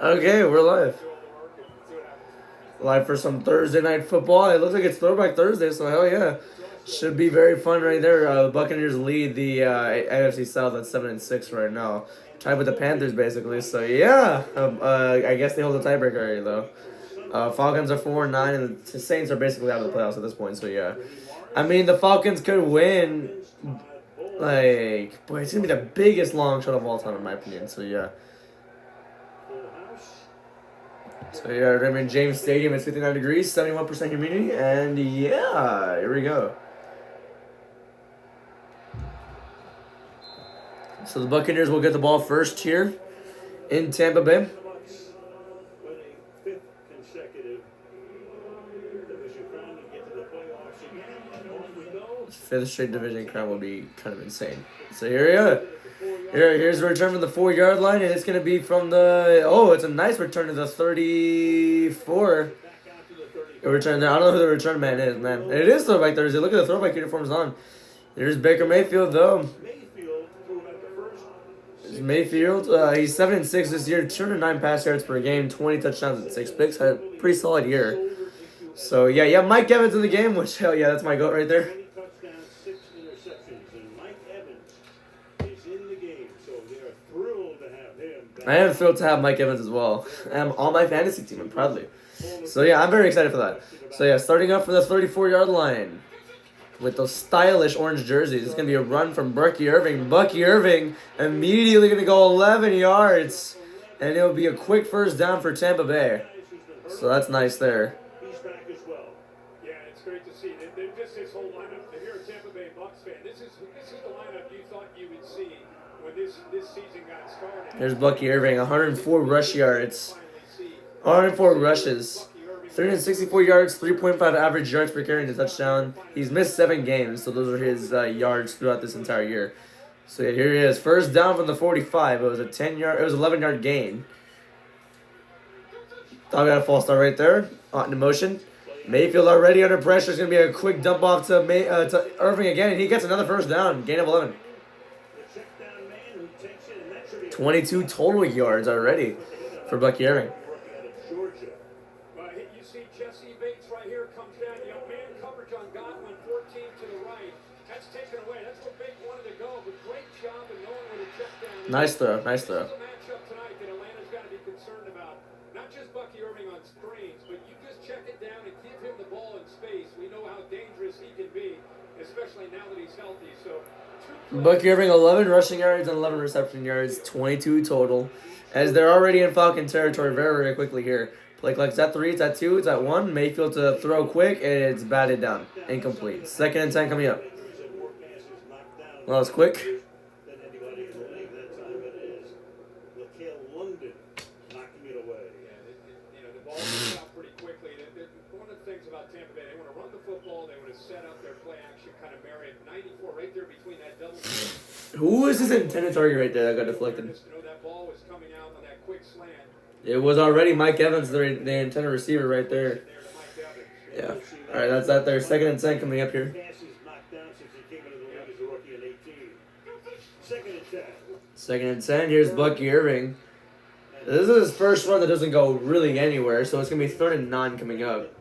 Okay, we're live. Live for some Thursday night football. It looks like it's Throwback Thursday, so hell yeah. Should be very fun right there. The Buccaneers lead the AFC South at 7-6 right now. Tied with the Panthers, basically. So yeah, I guess they hold the tiebreaker already, though. Falcons are 4-9, and the Saints are basically out of the playoffs at this point, so yeah. I mean, the Falcons could win, like, boy, it's going to be the biggest long shot of all time, in my opinion, so yeah. So yeah, Raymond James Stadium is 59 degrees, 71% humidity, and yeah, here we go. So the Buccaneers will get the ball first here in Tampa Bay. Fifth straight division crown would be kind of insane. So here we go. Here's a return from the 4-yard line, and it's going to be from the... Oh, it's a nice return to the 34. Return there. I don't know who the return man is, man. It is Throwback Thursday. Look at the throwback uniforms on. There's Baker Mayfield, though. Mayfield, he's 7-6 this year, 209 pass yards per game, 20 touchdowns and 6 picks. Had a pretty solid year. So, yeah, you have Mike Evans in the game, which, hell yeah, that's my goat right there. I am thrilled to have Mike Evans as well. I'm on my fantasy team, and proudly. So, yeah, I'm very excited for that. So, yeah, starting up for the 34-yard line with those stylish orange jerseys. It's going to be a run from Bucky Irving. Bucky Irving immediately going to go 11 yards, and it'll be a quick first down for Tampa Bay. So, that's nice there. Yeah, it's great to see. Just this whole lineup. If you're a Tampa Bay Bucs fan, this is the lineup you thought you would see when this season got started. There's Bucky Irving, 104 rush yards, 104 rushes, 364 yards, 3.5 average yards per carry in a touchdown. He's missed 7 games, so those are his yards throughout this entire year. So yeah, here he is, first down from the 45. It was a 11-yard gain. Thought we got a false start right there. In motion. Mayfield already under pressure. It's going to be a quick dump off to Irving again, and he gets another first down. Gain of 11. 22 total yards already for Bucky Irving. You see Jesse Bates right here comes down. Man coverage on Godwin, 14 to the right. That's taken away. That's where Bates wanted to go, but great job of knowing where to check down. Nice throw, nice throw. This is a matchup tonight that Atlanta's got to be concerned about. Not just Bucky Irving on screens, but you just check it down and give him the ball in space. We know how dangerous he can be, especially now that he's healthy. So Bucky Irving, 11 rushing yards and 11 reception yards, 22 total. As they're already in Falcon territory very, very quickly here. Play clock is at 3, it's at 2, it's at 1. Mayfield to throw quick, and it's batted down. Incomplete. 2nd and 10 coming up. Well, that was quick. One of the things about Tampa Bay, they want to run the football, they want to set up their play action, kind of marry it. 94 right there between that double. Who is this intended target right there that got deflected? That ball was coming out on that quick slant. It was already Mike Evans, the intended receiver right there. Yeah. All right, that's that there. 2nd and 10 coming up here. 2nd and 10. Here's Bucky Irving. This is his first run that doesn't go really anywhere, so it's going to be 3rd and 9 coming up.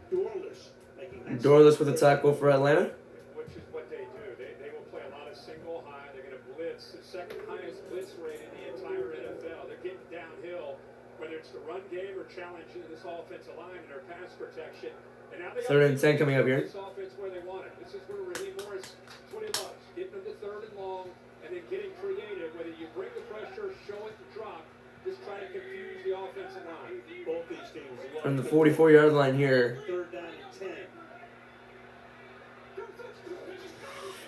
Dorless with a tackle for Atlanta. Which is what they do. They will play a lot of single high. They're going to blitz. The 2nd highest blitz rate in the entire NFL. They're getting downhill, whether it's the run game or challenging this offensive line and their pass protection. And now they 3rd and 10 coming up here. This offense where they want it. This is where Raheem Morris, 20 bucks, getting them to 3rd and long, and then getting creative. Whether you bring the pressure, show it, and drop. Just try to confuse the offensive line. Both these teams. From the 44-yard line here. 3rd down and 10.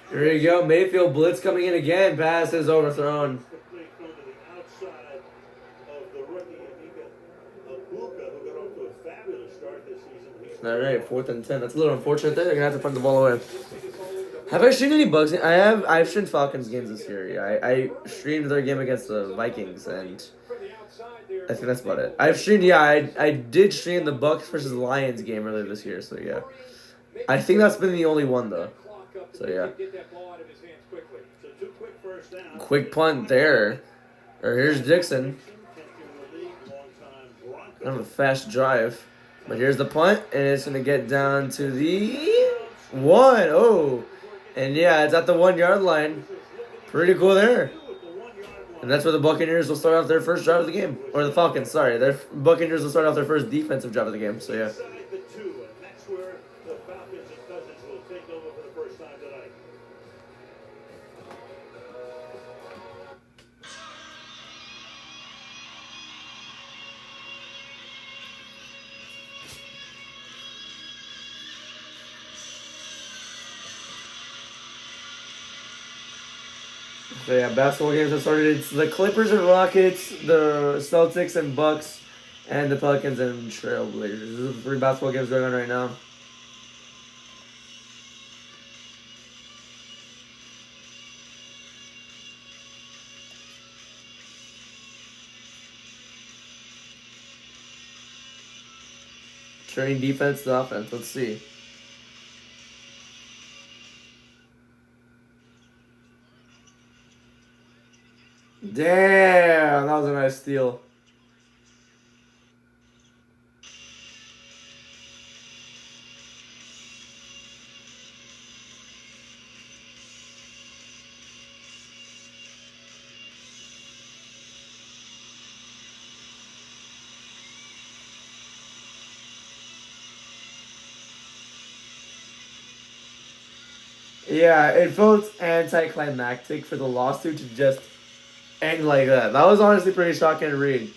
Here you go. Mayfield blitz coming in again. Pass is overthrown. All right, 4th and 10. That's a little unfortunate there. They're gonna have to punt the ball away. Have I streamed any Bucks? I've streamed Falcons games this year. I streamed their game against the Vikings, and I think that's about it. I did stream the Bucks versus Lions game earlier this year. So yeah, I think that's been the only one though. So yeah. Quick punt there. Or here's Dixon. Kind of a fast drive. But here's the punt, and it's going to get down to the 1. Oh. And yeah, it's at the 1 yard line. Pretty cool there. And that's where the Buccaneers will start off their first drive of the game. Or the Falcons, sorry. The Buccaneers will start off their first defensive drive of the game. So yeah. So yeah, basketball games have started. It's the Clippers and Rockets, the Celtics and Bucks, and the Pelicans and Trailblazers. These are the 3 basketball games going on right now. Turning defense to offense. Let's see. Damn, that was a nice steal. Yeah, it felt anticlimactic for the lawsuit to just end like that. That was honestly pretty shocking to read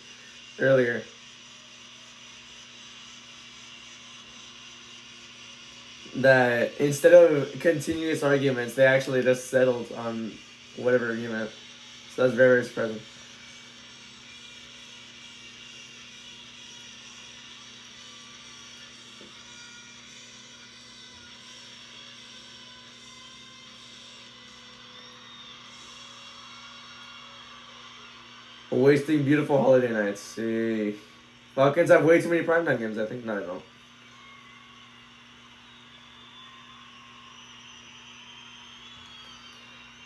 earlier. That instead of continuous arguments, they actually just settled on whatever argument. So that's very, very surprising. Wasting beautiful holiday nights. See, Falcons have way too many primetime games. I think. No, I don't.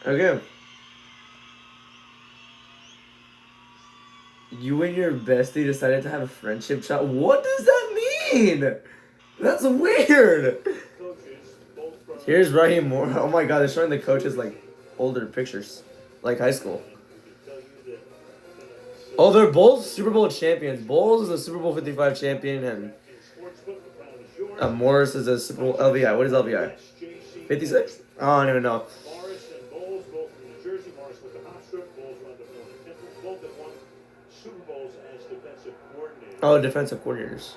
Okay. You and your bestie decided to have a friendship chat. What does that mean? That's weird. Here's Raheem Moore. Oh my God, they're showing the coaches like older pictures, like high school. Oh, they're both Super Bowl champions. Bowles is a Super Bowl 55 champion, and Morris is a Super Bowl LVI. What is LVI? 56? Oh, I don't even know. Oh, defensive coordinators.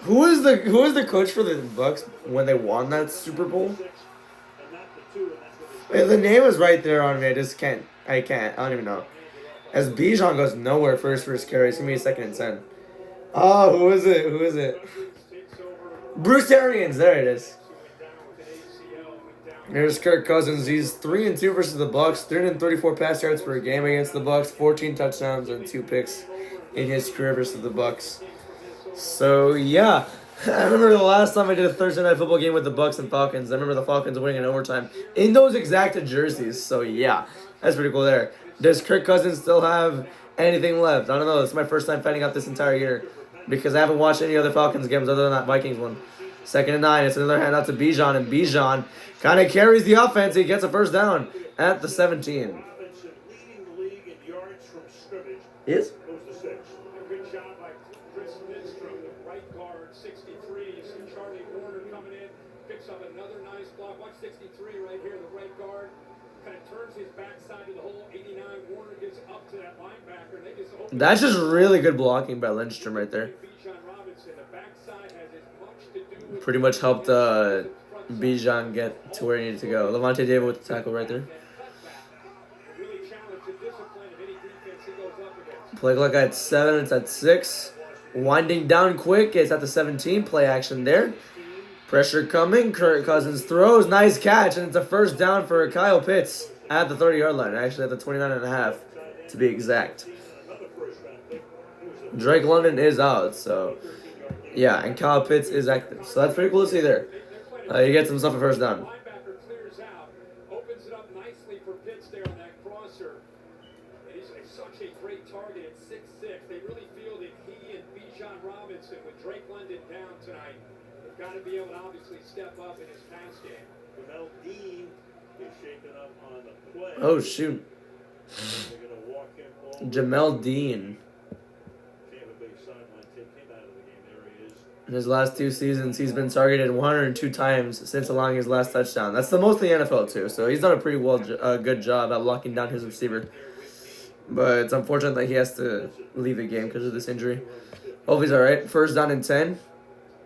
Who was the coach for the Bucks when they won that Super Bowl? Wait, the name is right there on me. I don't even know. As Bijan goes nowhere first carry, it's gonna be a 2nd and 10. Oh, who is it? Bruce Arians. There it is. There's Kirk Cousins. He's 3-2 versus the Bucks. 334 pass yards per game against the Bucks. 14 touchdowns and 2 picks in his career versus the Bucks. So yeah, I remember the last time I did a Thursday night football game with the Bucks and Falcons. I remember the Falcons winning in overtime in those exact jerseys. So yeah, that's pretty cool there. Does Kirk Cousins still have anything left? I don't know. This is my first time finding out this entire year because I haven't watched any other Falcons games other than that Vikings one. 2nd and 9. It's another handout to Bijan, and Bijan kind of carries the offense. He gets a first down at the 17. Is? Good job by Chris Lindstrom, the right guard, 63. You see Charlie Warner coming in, picks up another nice block. Watch 63 right here, the right guard. Kind of turns his backside to the hole. 89. Warner gets up to that linebacker. And they just open. That's just really good blocking by Lindstrom right there. Pretty much helped Bijan get to where he needed to go. Levante David with the tackle right there. Play clock at 7. It's at 6. Winding down quick. It's at the 17. Play action there. Pressure coming. Kirk Cousins throws. Nice catch. And it's a first down for Kyle Pitts at the 30-yard line. Actually, at the 29.5 to be exact. Drake London is out, so yeah, and Kyle Pitts is active. So that's pretty cool to see there. He gets himself a first down. And he's such a great target at 6'6". They really feel that he and Bijan Robinson, with Drake London down tonight, have got to be able to obviously step up in his pass game. Jamel Dean is shaken up on the play. Oh, shoot. They're going to walk him over. Jamel Dean. Tampa Bay sideline take him out of the game. There he is. In his last 2 seasons, he's been targeted 102 times since allowing his last touchdown. That's the most in the NFL, too. So he's done a pretty good job at locking down his receiver. But it's unfortunate that he has to leave the game because of this injury. Hope he's all right. First down and 10.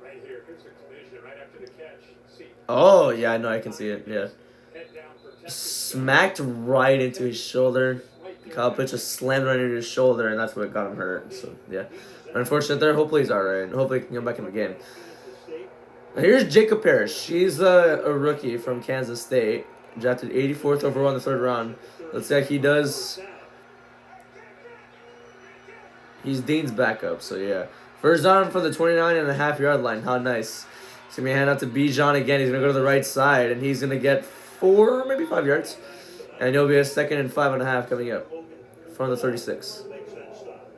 Right here, here's the collision right after the catch. See, Oh, yeah, I know. I can see it. Yeah. head down, protected. Smacked right into his shoulder. Kyle Pitts just slammed right into his shoulder, and that's what got him hurt. So, yeah. Unfortunate there. Hopefully he's all right. Hopefully he can come back in the game. Now, here's Jacob Parrish. She's a rookie from Kansas State. Drafted 84th overall in the 3rd round. Let's see how he does. He's Dean's backup, so yeah. First down from the 29.5-yard line. How nice. He's going to be hand out to Bijan again. He's going to go to the right side, and he's going to get 4, maybe 5 yards. And it'll be a 2nd and 5.5 coming up from the 36.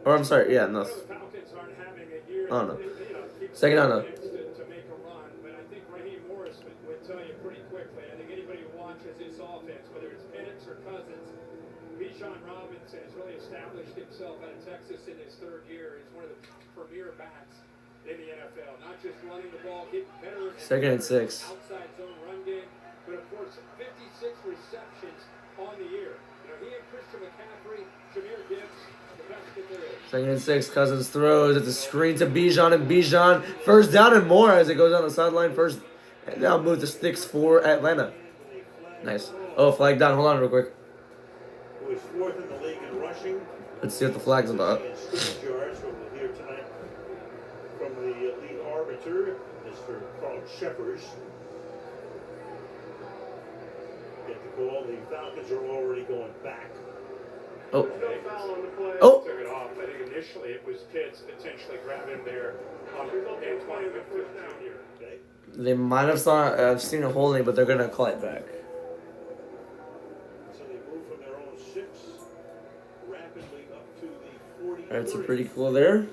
Or, I'm sorry, yeah, no. Falcons aren't having a year. Oh, no. Keep Second down, no. to make a run, but I think Raheem Morris would tell you pretty quickly. I think anybody who watches this offense, whether it's Penix or Cousins, Bijan Robinson has really established himself out of Texas in his 3rd year. He's one of the premier backs in the NFL. Not just running the ball, getting better. 2nd and 6. Outside zone run game, but of course, 56 receptions on the year. You know, he and Christian McCaffrey, Jahmyr Gibbs, the best that there is. 2nd and 6. Cousins throws. It's a screen to Bijan, and Bijan first down and more as it goes down the sideline. First, and now move the sticks for Atlanta. Nice. Oh, flag down. Hold on real quick. Who is 4th in the league in rushing. Let's see what the flag's about. And scrimmage yards from here tonight from the lead arbiter, Mr. Carl Sheffers. Get the call. The Falcons are already going back. Oh. No foul on the play. Oh. Took it off. I think initially it was Pitts potentially grabbing there on Antoine Winfield Jr. Okay. They might have seen a holding, but they're going to call it back. So they move from their own 6 rapidly up to the 40. Alright, so pretty cool there.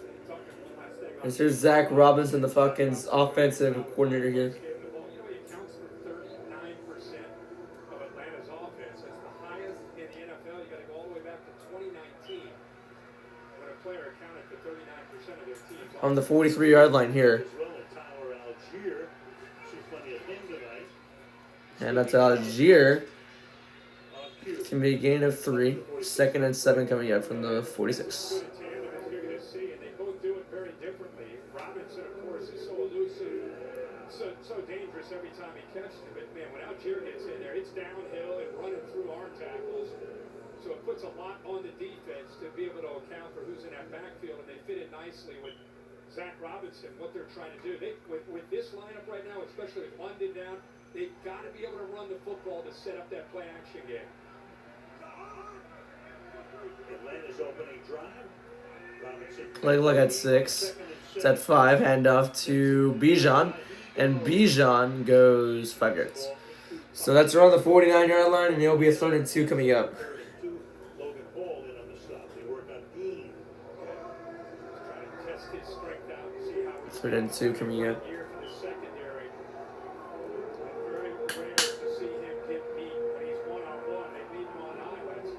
And here's Zach Robinson, the Falcons' offensive coordinator here. You know, he accounts for 39% of Atlanta's offense. That's the highest in the NFL. You got to go all the way back to 2019 when a player accounted for 39% of their team's On the 43-yard line here. As well as Tyler Algier. See plenty of him tonight. And that's Algier. On cue. Can be a gain of 3. 2nd and 7 coming up from the 46. good tandem as you're going to see, and they both do it very differently. Robinson, of course, is so elusive, so dangerous every time he catches it. But man, when Algier gets in there, it's downhill and running through arm tackles. So it puts a lot on the defense to be able to account for who's in that backfield, and they fit in nicely with Zach Robinson, what they're trying to do. With this lineup right now, especially with London down, they've got to be able to run the football to set up that play action game. Atlanta's opening drive. Robinson. Play look at 6. It's at 5. Handoff to Bijan. And Bijan goes 5 yards. So that's around the 49-yard line, and it'll be a 3rd and 2 coming up. Logan Hall in on the stop. They work on Dean. Trying to test his strength out and see how he's 3rd and 2 coming up. here for the secondary. Very rare to see him get beat when he's one-on-one. They leave him on islands.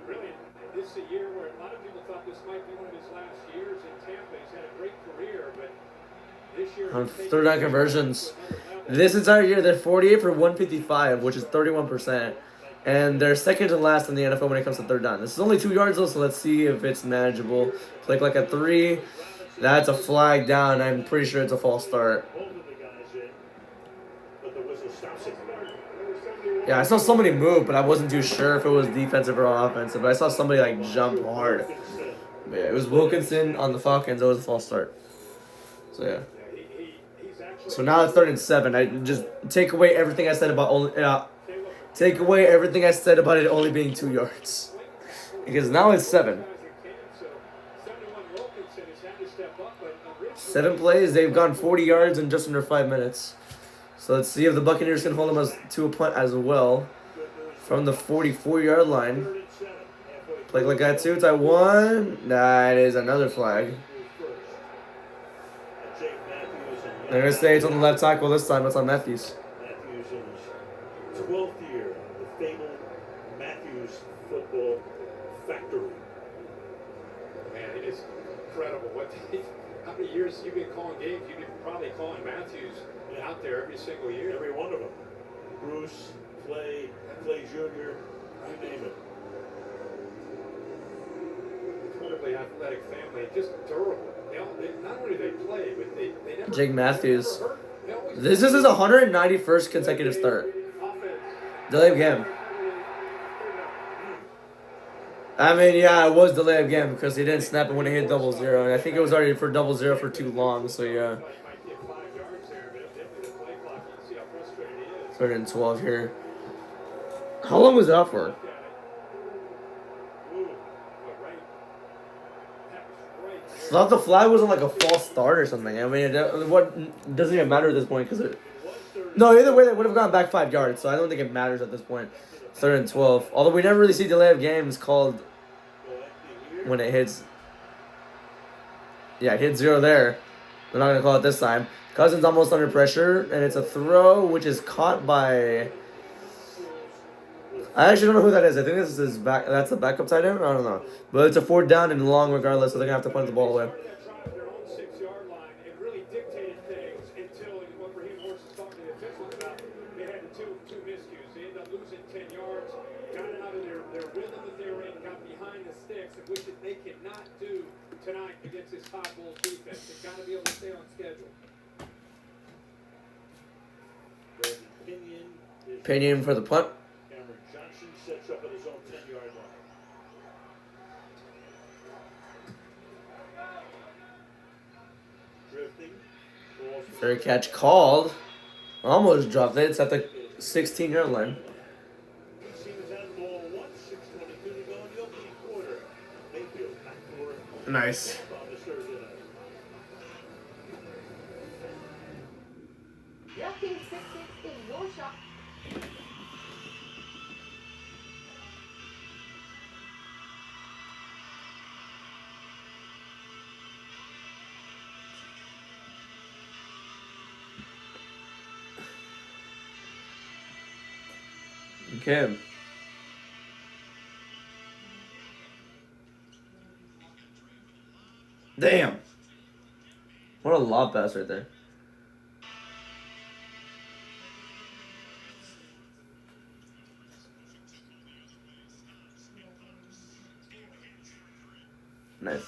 Really, this is a year where a lot of people thought this might be one of his last years in Tampa. He's had a great career, but this year On 3rd down conversions. This entire year, they're 48 for 155, which is 31%. And they're 2nd to last in the NFL when it comes to 3rd down. This is only 2 yards, though, so let's see if it's manageable. Play like a 3. That's a flag down. I'm pretty sure it's a false start. Both of the guys in. But the whistle stops it. Yeah, I saw somebody move, but I wasn't too sure if it was defensive or offensive. But I saw somebody, like, jump hard. But yeah, it was Wilkinson on the Falcons. It was a false start. So, yeah. So now it's 3rd and 7. I just take away everything I said about take away everything I said about it only being 2 yards, because now it's 7. 7 plays. They've gone 40 yards in just under 5 minutes. So let's see if the Buccaneers can hold them to a punt as well from the 44-yard line. Play like that too. Tie 1. That is another flag. They're going to say it's on the left tackle this time. It's on Matthews. Matthews in his 12th year in the fabled Matthews football factory. Man, it is incredible. How many years you've been calling games? You've been probably calling Matthews out there every single year. Every one of them. Bruce, Clay Jr., you name it. Incredibly athletic family, just durable. Not only do they play, but they never. Jake Matthews. Never hurt. This is his 191st consecutive start. Delay of game. I mean, yeah, it was delay of game because he didn't snap it when he hit 0-0. And I think it was already for 0-0 for too long, so yeah. 3rd and 12 here. How long was it out for? I thought the flag was on like a false start or something. I mean, what doesn't even matter at this point because no, either way they would have gone back 5 yards. So I don't think it matters at this point. 3rd and 12. Although we never really see delay of games called when it hits. Yeah, it hit 0 there. They're not gonna call it this time. Cousins almost under pressure, and it's a throw which is caught by. I actually don't know who that is. I think this is back. That's the backup tight end. I don't know, but it's a 4th down and long regardless, so they're gonna have to punt the ball away. Their own 6-yard line and really dictated things until what Raheem Morris was talking to the officials about. They had the two miscues. They ended up losing 10 yards, got out of their rhythm that they were in, got behind the sticks, which they cannot do tonight against this high Bulls defense. They've got to be able to stay on schedule. Pinion for the punt. Sets up at his own 10-yard line. Drifting. Fair catch called. Almost dropped it. It's at the 16-yard line. Nice. Okay. Damn. What a lob pass right there. Nice.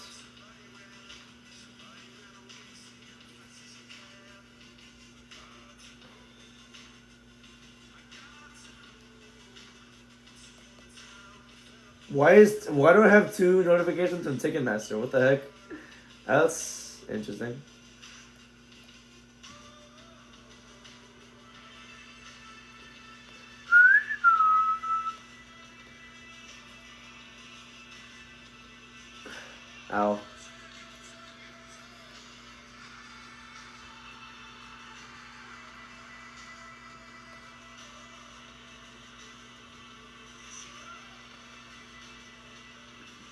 Why do I have 2 notifications on Ticketmaster? What the heck? That's interesting. Ow.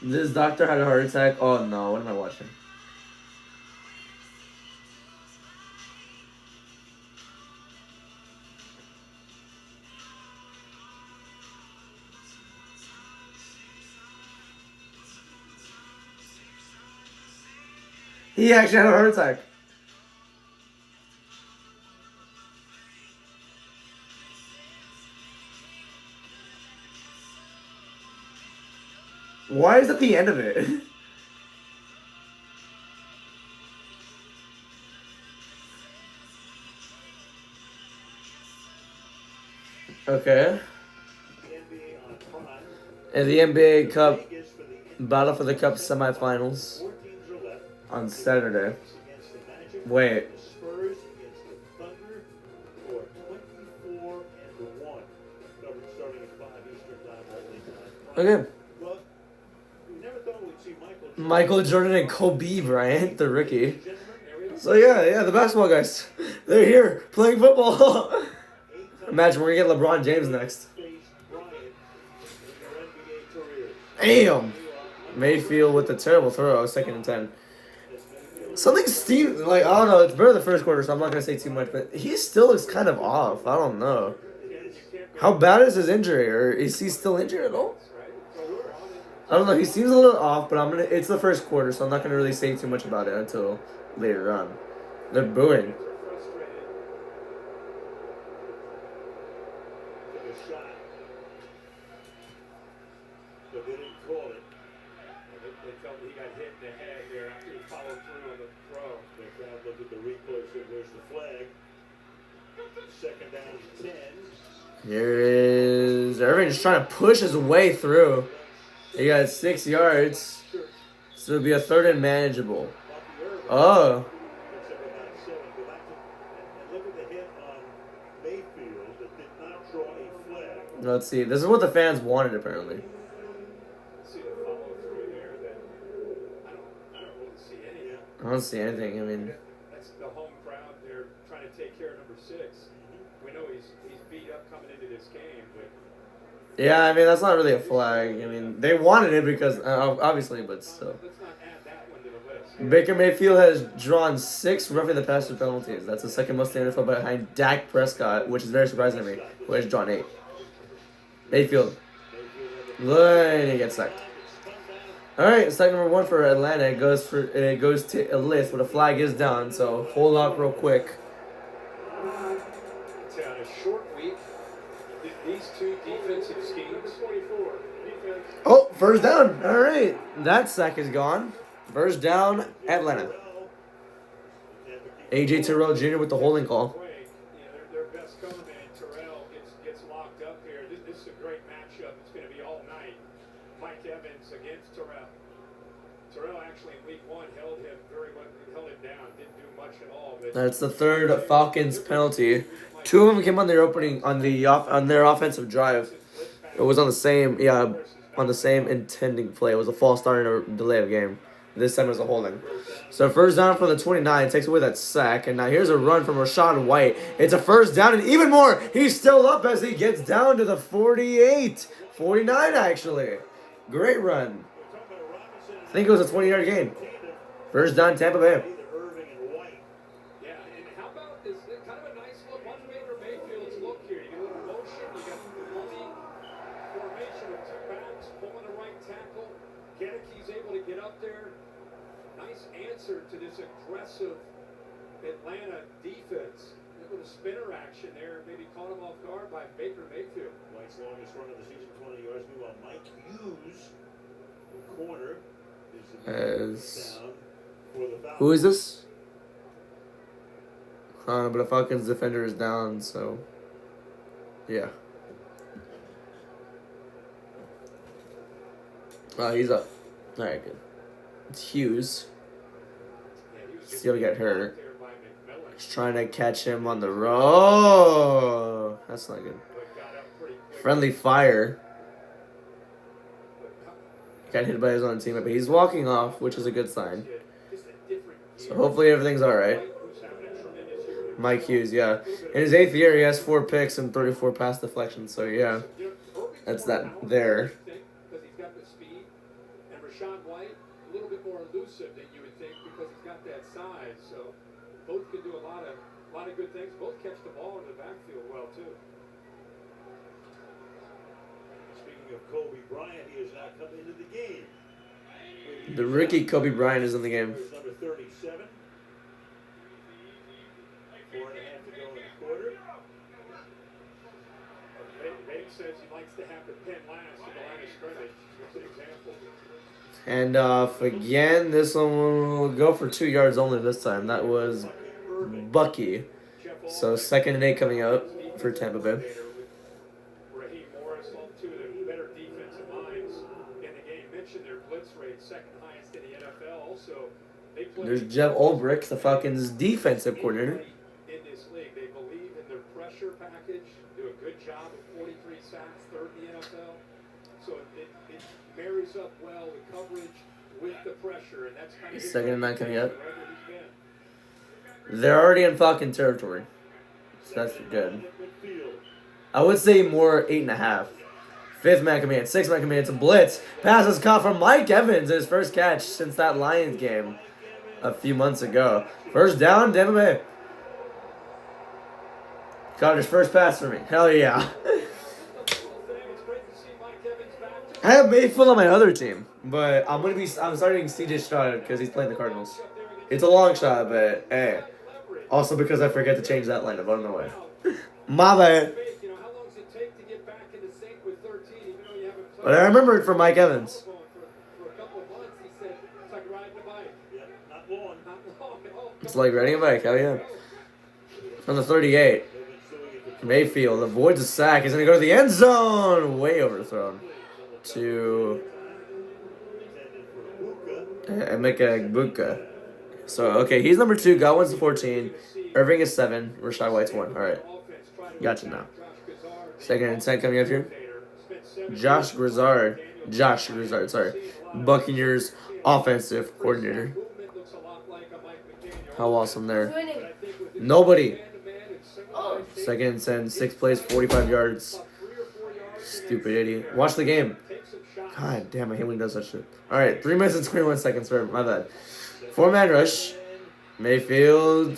This doctor had a heart attack. Oh no, what am I watching? He actually had a heart attack. Why is that the end of it? Okay. And the NBA Cup Battle for the Cup semifinals on Saturday. Wait. Okay. Michael Jordan and Kobe Bryant, the rookie. So yeah, the basketball guys. They're here playing football. Imagine we're gonna get LeBron James next. Damn. Mayfield with the terrible throw, 2nd and 10. Something Steve, like, I don't know, it's better the first quarter, so I'm not going to say too much, but he still looks kind of off. I don't know. How bad is his injury, or is he still injured at all? I don't know, he seems a little off, but it's the first quarter, so I'm not going to really say too much about it until later on. They're booing. But they didn't call it. They felt he got hit in the head there after he followed through on the throw. The crowd looked at the replay, said, "Where's the flag?" 2nd down and 10. Here is Irving's trying to push his way through. He got 6 yards, so it'll be a 3rd and manageable. Oh. Look at the hit on Mayfield that did not draw a flag. Let's see. This is what the fans wanted, apparently. See the follow through there that I don't really see any. I don't see anything. I mean, That's the home crowd. They're trying to take care of number 6. We know he's beat up coming into this game, but yeah, I mean, that's not really a flag. I mean, they wanted it because, obviously, but still. let's not add that one to the list. Baker Mayfield has drawn 6 roughing the passer penalties. That's the 2nd most in the NFL behind Dak Prescott, which is very surprising to me, who has drawn 8. Mayfield. Look, he gets sacked. All right, sack number 1 for Atlanta. It goes to a list, but a flag is down. So hold up real quick. It's on a short week. These two defensive schemes. 24 defense. Oh, first down. All right, that sack is gone. First down, Atlanta. A.J. Terrell Jr. with the holding call. Their best cover man, Terrell, gets locked up here. This is a great matchup. It's going to be all night. Mike Evans against Terrell. Terrell actually in week 1 held him down. Didn't do much at all. But That's the 3rd Falcons penalty. 2 of them came on their opening on their offensive drive. It was on the same intending play. It was a false start and a delay of game. This time it was a holding. So first down for the 29, takes away that sack, and now here's a run from Rachaad White. It's a first down, and even more, he's still up as he gets down to the 48, 49 actually. Great run. I think it was a 20-yard gain. First down, Tampa Bay. yeah, and how about this? Kind of a nice look. One Baker Mayfield's look here. You get a little motion. You got the money formation of 2 backs pulling the right tackle. Geneke's able to get up there. Nice answer to this aggressive Atlanta defense. With a spinner action there, maybe caught him off guard by Baker Mayfield. White's longest run of the season, 20 yards. Meanwhile, Mike Hughes, the corner, is down for the Falcons. Who is this? But the Falcons defender is down, so yeah. He's up. All right, good. It's Hughes. Still get hurt. He's trying to catch him on the road. Oh, that's not good. Friendly fire. Got hit by his own teammate, but he's walking off, which is a good sign. So hopefully everything's all right. Mike Hughes, yeah. In his 8th year, he has 4 picks and 34 pass deflections. So yeah, that's that there. Because he's got the speed, and Rachaad White a little bit more elusive than you would think because he's got that size. So both can do a lot of good things. Both catch the ball in the backfield well too. Speaking of Kobe Bryant, he has now come into the game. The rookie Kobe Bryant is in the game. Number 37. 4.5 to go in the quarter. Babe says he likes to have the pen last in the line of scrimmage. Here's an example. And again, this one will go for 2 yards only this time. That was Bucky. So 2nd and 8 coming up for Tampa Bay. Raheem Morris, two of the better defensive minds in the game. Mentioned their blitz rate, 2nd highest in the NFL. Also, they play. There's Jeff Ulbrich, the Falcons' defensive coordinator. In this league, they believe in their pressure package. Do a good job of 43 sacks, 3rd in the NFL. So it marries up well the coverage with the pressure, and that's kind of 2nd and 9 coming up. They're already in Falcon territory, so that's good. I would say more 8.5. Fifth man command, sixth man command. It's a blitz. Pass is caught from Mike Evans. His first catch since that Lions game a few months ago. First down, Tampa Bay. Caught his first pass for me. Hell yeah. I have Mayfield on my other team, but I'm starting C.J. Stroud because he's playing the Cardinals. It's a long shot, but hey. Also because I forget to change that lineup. I don't know why. My bad. But I remember it from Mike Evans. It's like riding a bike. Hell yeah. On the 38. Mayfield avoids a sack. He's going to go to the end zone. Way overthrown. To Emeka Buka. So, okay, he's number 2. Godwin's 14. Irving is 7. Rashad White's 1. All right. Gotcha now. Second and 10 coming up here. Josh Grizzard, sorry. Buccaneers offensive coordinator. How awesome there. Nobody. Second and 10, 6 plays, 45 yards. Stupid idiot. Watch the game. God damn, I hate when he does that shit. Alright, 3 minutes and 21 seconds. Sorry, my bad. 4-man rush. Mayfield.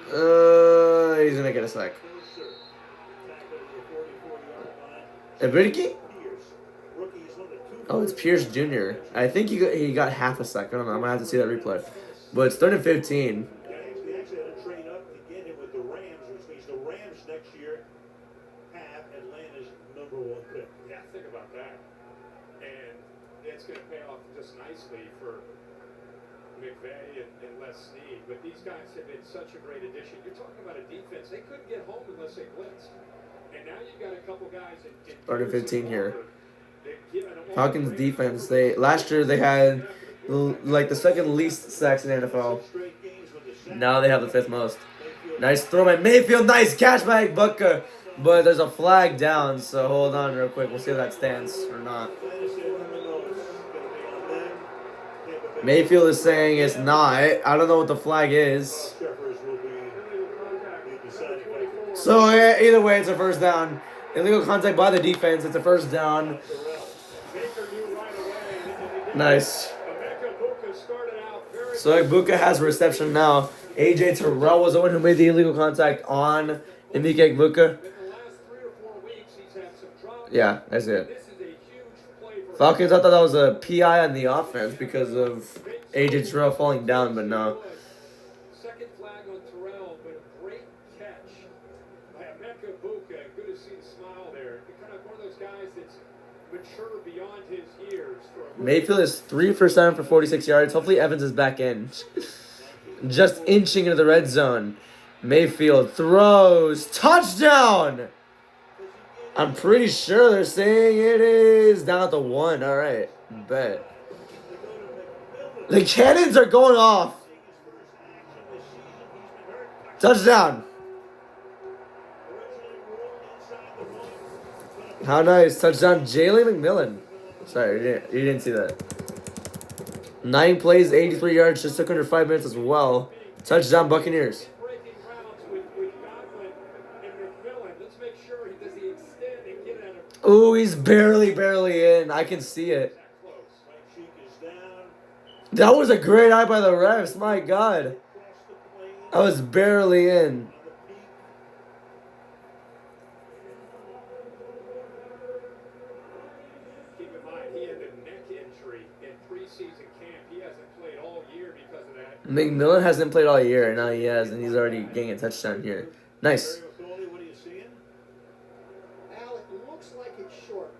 He's gonna get a sack. Ability? Oh, it's Pierce Jr. I think he got half a sack. I don't know. I'm gonna have to see that replay. But it's 3rd and 15. They actually had to trade up to get him with the Rams, which means the Rams next year have Atlanta's #1 pick. Yeah, think about that. And it's going to pay off just nicely for McVay and Les Snead. But these guys have been such a great addition. You're talking about a defense. They couldn't get home unless they blitzed. And now you've got a couple guys in 3rd and 15 here. Falcons defense. Last year they had like the second least sacks in the NFL. Now they have the 5th most. Nice throw by Mayfield. Nice catch by Bucca. But there's a flag down, so hold on real quick. We'll see if that stands or not. Mayfield is saying it's not. I don't know what the flag is. So either way, it's a first down. Illegal contact by the defense. It's a first down. Nice. So Buka has a reception now. AJ Terrell was the one who made the illegal contact on Emeka Buka. Yeah, that's it. Falcons, I thought that was a PI on the offense because of AJ Terrell falling down, but no. Second flag on Terrell, but a great catch by Emeka Buka. Good to see the smile there. Kind of one of those guys that's mature beyond his years. Mayfield is 3 for 7 for 46 yards. Hopefully Evans is back in. Just inching into the red zone. Mayfield throws. Touchdown! I'm pretty sure they're saying it is down at the 1. All right. Bet. The cannons are going off. Touchdown. How nice. Touchdown, Jalen McMillan. Sorry, you didn't see that. 9 plays, 83 yards, just took under 5 minutes as well. Touchdown, Buccaneers. Ooh, he's barely in. I can see it. That was a great eye by the refs. My God. I was barely in. Keep in mind, he had a neck injury in preseason camp. He hasn't played all year because of that. McMillan hasn't played all year. Now he has, and he's already getting a touchdown here. Nice.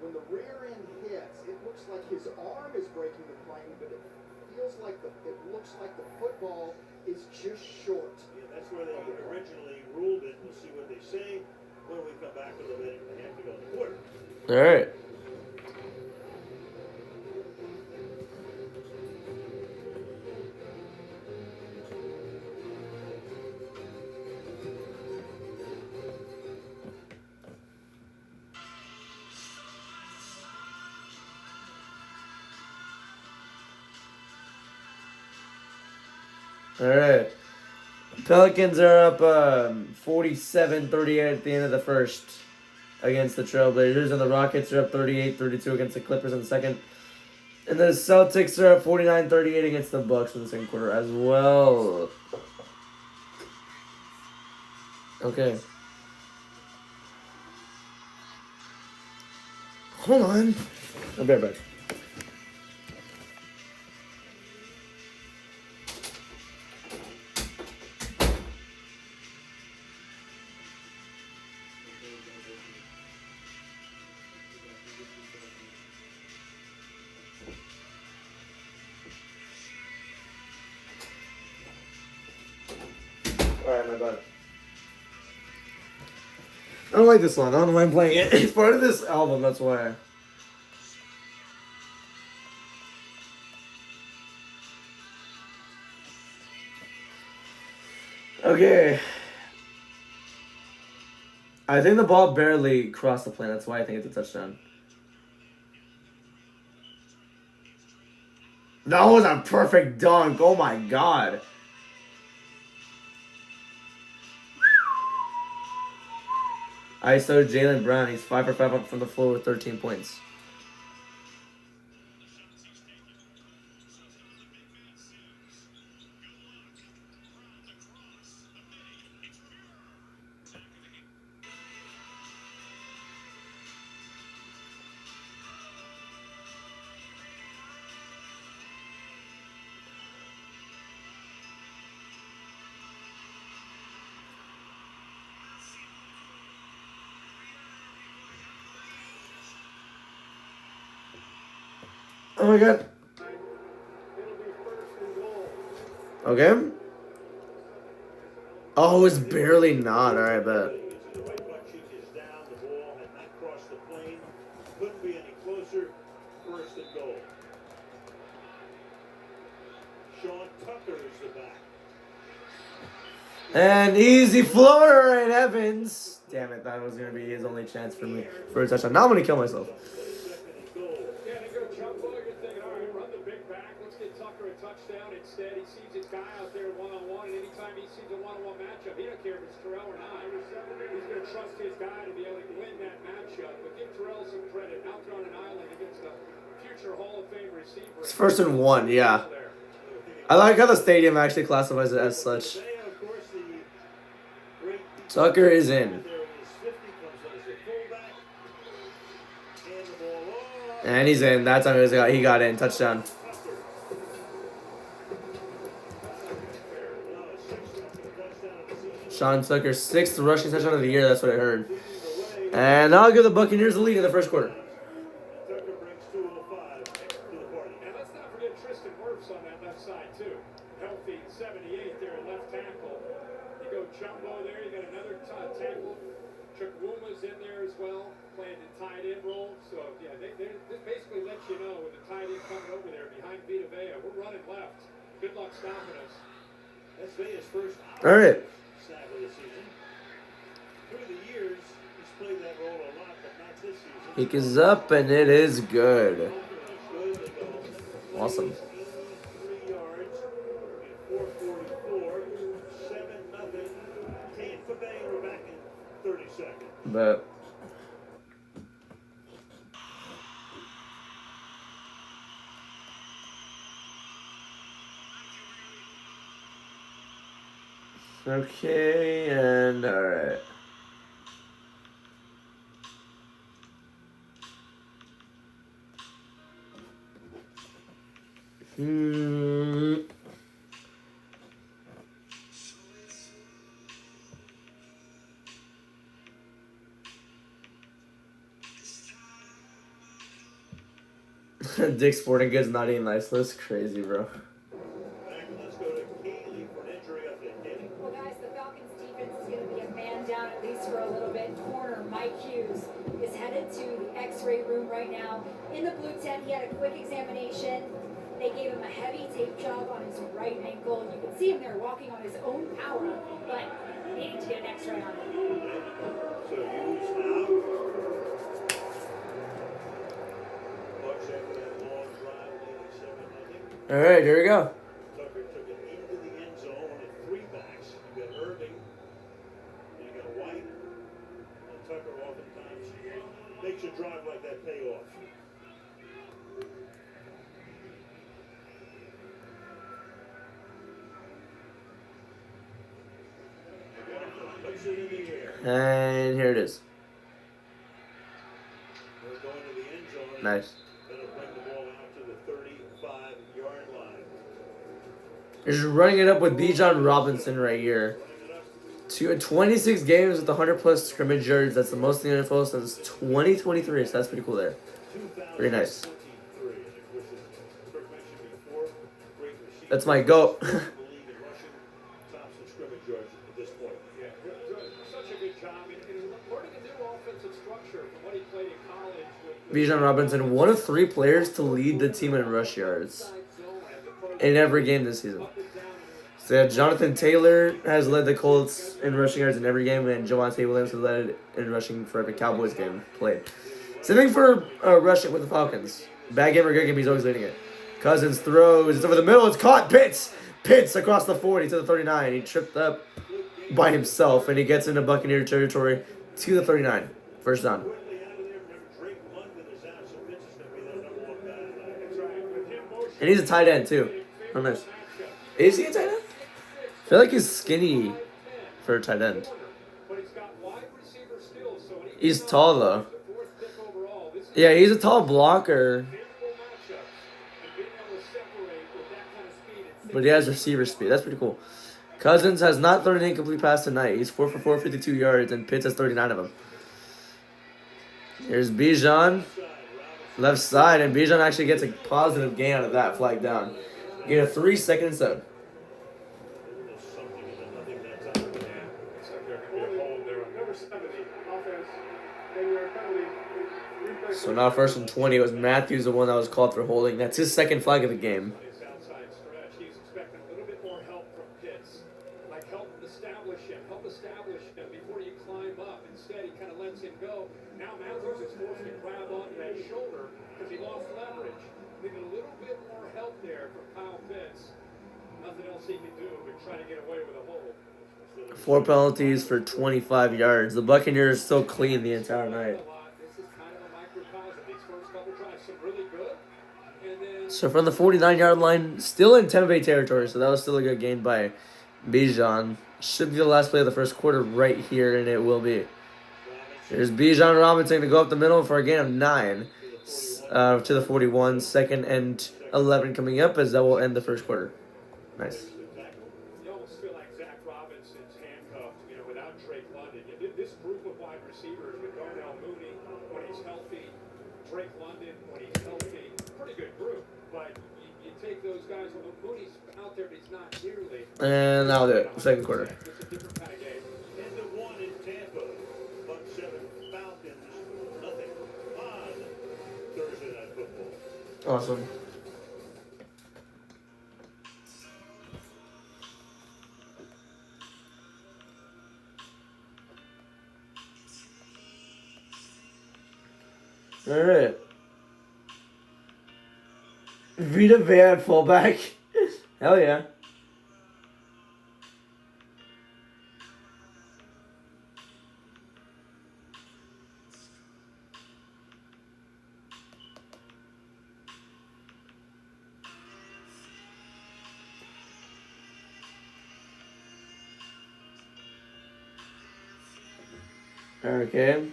When the rear end hits, it looks like his arm is breaking the plane, but it feels like it looks like the football is just short. Yeah, that's where they originally ruled it. We'll see what they say when we come back with a minute and a half to go in the quarter. All right. All right. Pelicans are up 47-38 at the end of the first. against the Trailblazers, and the Rockets are up 38-32 against the Clippers in the second. And the Celtics are up 49-38 against the Bucks in the second quarter as well. Okay. Hold on. I'll be right back. Alright, my bad. I don't like this song. I don't know why I'm playing it. It's part of this album, that's why. Okay. I think the ball barely crossed the plane. That's why I think it's a touchdown. That was a perfect dunk. Oh my god. ISO Jaylen Brown. He's 5 for 5 from the floor with 13 points. Oh my god. Okay. Oh, it's barely not. Alright, bet. The right butt cheek is down. The ball had not crossed the plane. Couldn't be any closer. First and goal. Sean Tucker is the back. And easy floater in Evans. Damn it, that was going to be his only chance for me for a touchdown. Now I'm going to kill myself. Yeah, they go jumbo. You're thinking, all right, run the big back. Let's get Tucker a touchdown. Instead, he sees his guy out there one-on-one, and anytime he sees a one-on-one matchup, he don't care if it's Terrell or not. He's going to trust his guy to be able to win that matchup. But give Terrell some credit. Out there on an island against a future Hall of Fame receiver. It's 1st and 1, yeah. I like how the stadium actually classifies it as such. Tucker is in. And he's in. That time he got in. Touchdown. Sean Tucker, 6th rushing touchdown of the year. That's what I heard. And I'll give the Buccaneers the lead in the first quarter. And let's not forget Tristan Wirfs on that left side, too. Healthy 78 there at left tackle. You go jumbo there. You got another tackle. Chukwuma's in there as well, playing the tight end role. So, yeah, they basically let you know with the tight end coming over there behind Vita Vea. We're running left. Good luck stopping us. That's Vea's first All right. snap of the season. Through the years, he's played that role a lot, but not this season. Kick is up, and it is good. Awesome. 3 yards in 4:44, 7-0. Tampa Bay, we're back in 30 seconds. But okay, and all right. Dick's Sporting Goods not eating nice. That's crazy, bro. Back, let's go to Keeley for an injury update. Keeley. Well, guys, the Falcons defense is going to be a man down at least for a little bit. Corner Mike Hughes is headed to the X-ray room right now. In the blue tent, he had a quick examination. They gave him a heavy tape job on his right ankle. You can see him there walking on his own power, but needing to get an X-ray on it. So Hughes out. Bucks after that long drive, leading 7-0. All right, here we go. Tucker took it into the end zone with 3 backs. You got Irving, and you got White, and Tucker oftentimes throws it in the air. And here it is. They're going to the end zone. Nice. That'll bring the ball out to the 35-yard line. They're just running it up with Bijan Robinson right here. 26 games with 100-plus scrimmage yards. That's the most in the NFL since 2023, so that's pretty cool there. Very nice. That's my GOAT. Such a good job. And learning a new offensive structure from what he played in college. Bijan Robinson, one of 3 players to lead the team in rush yards in every game this season. So yeah, Jonathan Taylor has led the Colts in rushing yards in every game, and Javonte Williams has led in rushing for every Cowboys game played. Same thing for rushing with the Falcons. Bad game or good game, he's always leading it. Cousins throws, it's over the middle, it's caught, Pitts across the 40 to the 39. He tripped up by himself, and he gets into Buccaneer territory to the 39. First down. And he's a tight end, too. Oh, nice. Is he a tight end? I feel like he's skinny for a tight end. He's tall, though. Yeah, he's a tall blocker. But he has receiver speed. That's pretty cool. Cousins has not thrown an incomplete pass tonight. He's 4 for 4, 52 yards, and Pitts has 39 of them. Here's Bijan. Left side, and Bijan actually gets a positive gain out of that flag down. Get a 3-second set. So now 1st and 20. It was Matthews, the one that was called for holding. That's his second flag of the game. He's expecting a little bit more help from Pitts. Like help establish him before you climb up. Instead, he kind of lets him go. Now Matthews is forced to grab onto that shoulder because he lost leverage. Needed a little bit more help there from Kyle Pitts. Nothing else he can do but try to get away with a hold. 4 penalties for 25 yards. The Buccaneers still clean the entire night. So from the 49-yard line, still in Tampa Bay territory, so that was still a good gain by Bijan. Should be the last play of the first quarter right here, and it will be. There's Bijan Robinson to go up the middle for a gain of 9 to the 41. 2nd and 11 coming up as that will end the first quarter. Nice. You almost feel like Zach Robinson's handcuffed, without Drake London. This group of wide receivers with Darnell Mooney when he's healthy, Drake London when he's healthy, pretty good group. But you take those guys, when Mooney's out there, but he's not nearly. And that'll do it. Second quarter. It's a different kind of game. End of 1 in Tampa. Buck 7 Falcons, nothing on Thursday Night Football. Awesome. All right. Vita Vea at fullback. Hell yeah. Okay.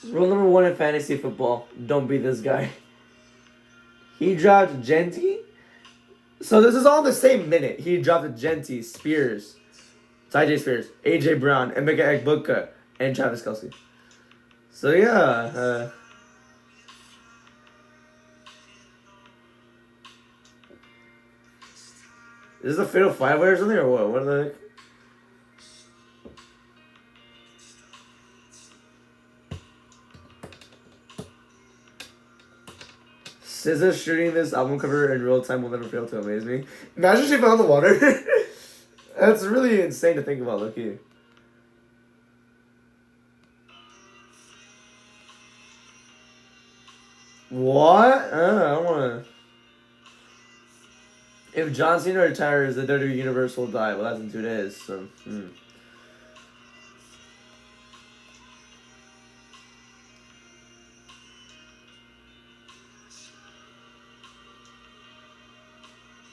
Rule number 1 in fantasy football: don't be this guy. He dropped Genty. So this is all the same minute. He dropped Genty, Spears, Ty Spears, AJ Brown, Emeka Egbuka, and Travis Kelce. So yeah. Is this a fatal 5-way or something, or what? What are the... SZA shooting this album cover in real time will never fail to amaze me. Imagine she fell in the water. That's really insane to think about, look-y. What? I don't want to... If John Cena retires, the WWE Universe will die. Well, that's in 2 days, so...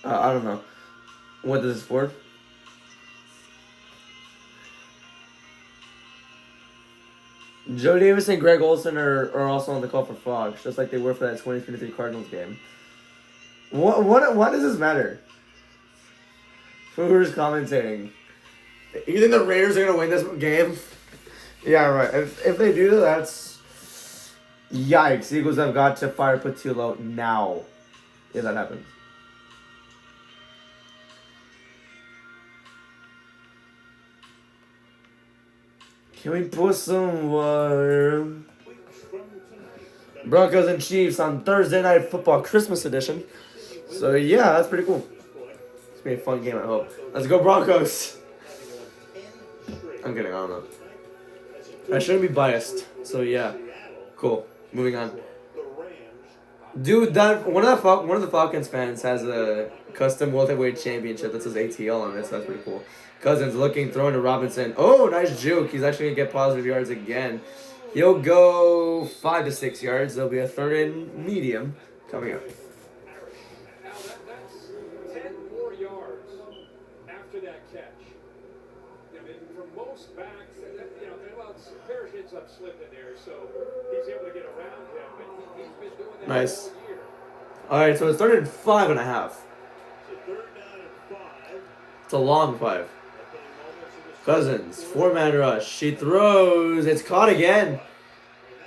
I don't know. What this is for? Joe Davis and Greg Olson are also on the call for Fox, just like they were for that 2023 Cardinals game. Why does this matter? Who's commentating? You think the Raiders are gonna win this game? Yeah, right. If they do, that's yikes. Eagles have got to fire Patillo now. If that happens. Can we put some water? Broncos and Chiefs on Thursday Night Football Christmas edition. So yeah, that's pretty cool. It's gonna be a fun game, I hope. Let's go Broncos! I'm kidding, I don't know. I shouldn't be biased. So yeah, cool. Moving on. Dude, that one of the Falcons fans has a custom welterweight championship that says ATL on it, so that's pretty cool. Cousins looking, throwing to Robinson. Oh, nice juke. He's actually gonna get positive yards again. He'll go 5 to 6 yards. There'll be a third and medium coming up. Now that's 10 more yards after that catch. I mean, for most backs, Parrish ends up slipping there, so he's able to get around him, but he's been doing that Nice. all year. All right, so it's third and 5.5. So third down and 5. It's a long 5. Cousins, 4-man rush. She throws. It's caught again.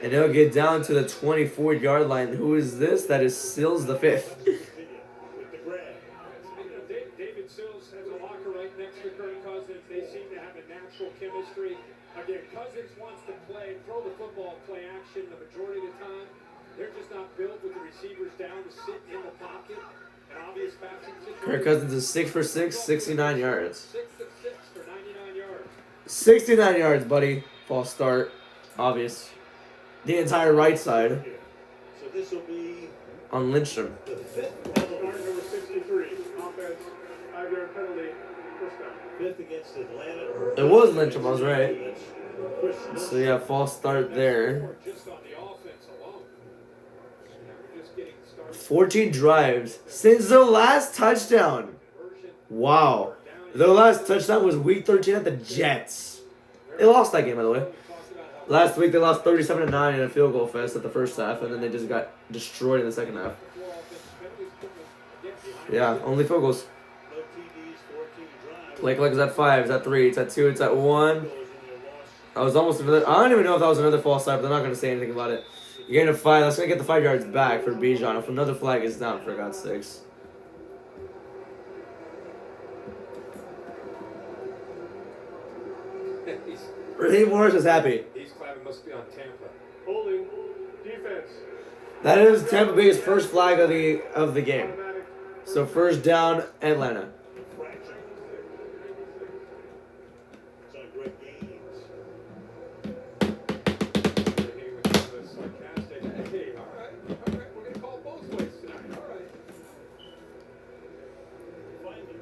And he'll get down to the 24-yard line. Who is this? That is Sills the 5th. David Sills has a locker right next to Kirk Cousins. They seem to have a natural chemistry. Again, Cousins wants to throw the football, play action the majority of the time. They're just not built with the receivers down to sit in the pocket. An obvious passing situation. Kirk Cousins is 6 for 6, 69 yards. 6 of 6 for 99 yards. 69 yards, buddy. False start. Obvious. The entire right side So this will be on Lindstrom. the 5th. Number 63. Offense. 5-yard penalty. First down. 5th against Atlanta. It was Lindstrom, I was right. Chris So yeah, false start there. Just on the offense alone. We're just getting started. 14 drives since their last touchdown. Wow. Their last touchdown was week 13 at the Jets. They lost that game, by the way. Last week they lost 37-9 in a field goal fest at the first half, and then they just got destroyed in the second half. Yeah, only field goals. No TDs, 14 drives. Play clock is at 5, it's at 3, it's at 2, it's at 1. I was almost another. I don't even know if that was another false start, but they're not going to say anything about it. You're getting a 5. That's going to get the 5 yards back for Bijan. If another flag is down, for God's sakes. Raheem Morris is happy. He's glad it must be on Tampa. Holding. Defense. That is Tampa Bay's first flag of the game. So first down, Atlanta. Fraction. It's on Greg Gaines. Sarcastic. Hey, all right. We're going to call both ways tonight. All right. Find him.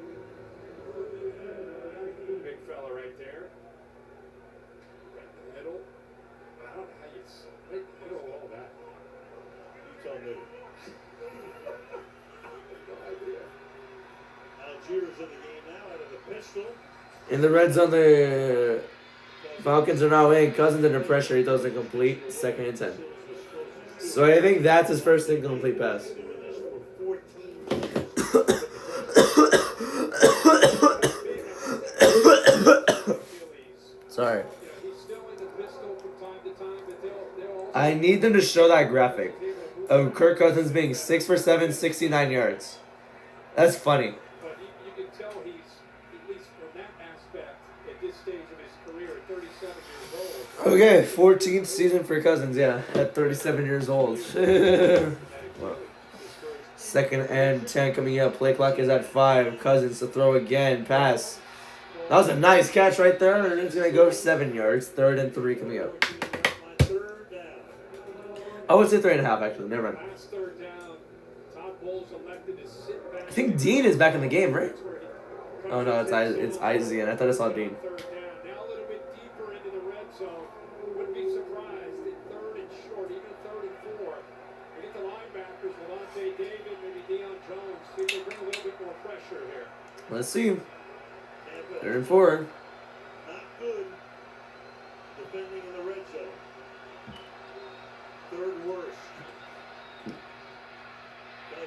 Big fella right there. Right in the middle. I don't know how you right in the middle of all that. You tell me. No idea. Algiers in the game now out of the pistol. In the red zone, the Falcons are now in. Cousins under pressure. He throws a complete 2nd and 10. So I think that's his first incomplete pass. Sorry. I need them to show that graphic of Kirk Cousins being 6 for 7, 69 yards. That's funny. But you can tell he's, at least from that aspect, at this stage of his career, at 37 years old. Okay, 14th season for Cousins, yeah, at 37 years old. Well, 2nd and 10 coming up. Play clock is at 5. Cousins to throw again. Pass. That was a nice catch right there, and it's going to go 7 yards. 3rd and 3 coming up. I would say 3.5, actually. Never mind. Last third down, Todd Bowles elected to sit back. I think Dean is back in the game, right? Oh, no, it's Izzy, and I thought I saw Dean. Third down. Now a little bit deeper into the red zone. Wouldn't be surprised at 3rd and short, even 3rd and 4. We get the linebackers, Delonte David, maybe Deion Jones. See if they bring a little bit more pressure. pressure here. Let's see. Tampa, 3rd and 4. not good. Defending in the red zone. 3rd worst.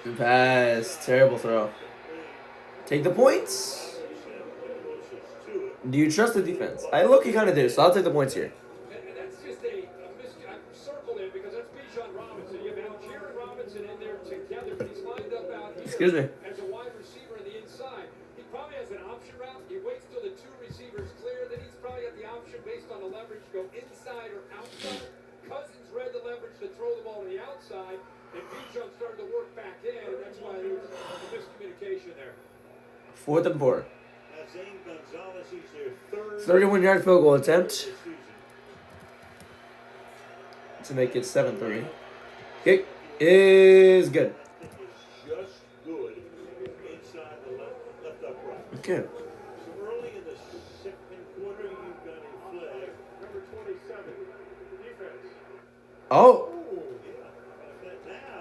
Good pass. Terrible throw. Take the points. Do you trust the defense? I look, you kind of do, so I'll take the points here. And that's just a I've circled it because that's Bijan Robinson. You have Algier and Robinson in there together, but he's lined up out here Excuse me. as a wide receiver on the inside. He probably has an option route. He waits till the 2 receivers clear, then he's probably got the option based on the leverage to go inside or outside. Cousins read the leverage to throw the ball to the outside, and Bijan started to work back in, and that's why there was a miscommunication there. 4th and 4. Zane Gonzalez, he's their 3rd 31-yard field goal attempt this season. to make it 7-3. Kick is good. That kick is just good inside the left upright. Okay. So early in the 2nd quarter, you've got a flag. Number 27, defense. Oh,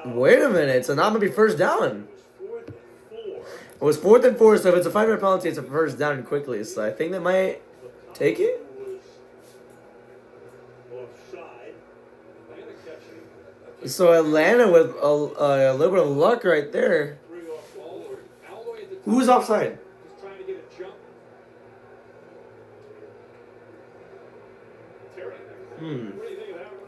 Now, wait a minute. So now I'm going to be first down. it was 4th and 4. It was 4th and 4, so if it's a 5-yard penalty, it's a first down quickly. So I think they might take it. Was offside. Atlanta catching. So Atlanta with a little bit of luck right there. 3 off ball, or all the way at the top. Who's offside? Just trying to get a jump. Terry. Hmm. What do you think of that one?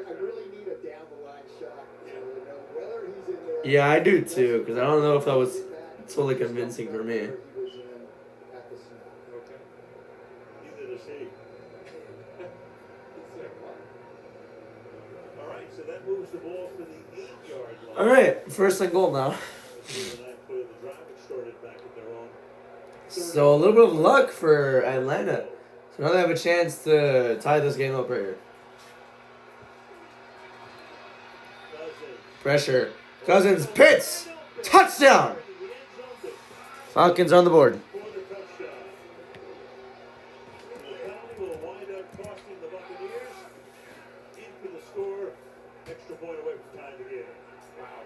I really need a down the line shot to know whether he's in there. Yeah, I do too, because I don't know if that was totally convincing for me. He was in at the snap. Okay. Neither does he. All right, so that moves the ball to the 8-yard line. All right, 1st and goal now. And that put the drive had started back at their own. So a little bit of luck for Atlanta. So now they have a chance to tie this game up right here. Pressure. Cousins, Pitts, touchdown! Falcons on the board. For the touchdown. The penalty will wind up costing the Buccaneers. In for the score. Extra point away from tying the game. Wow.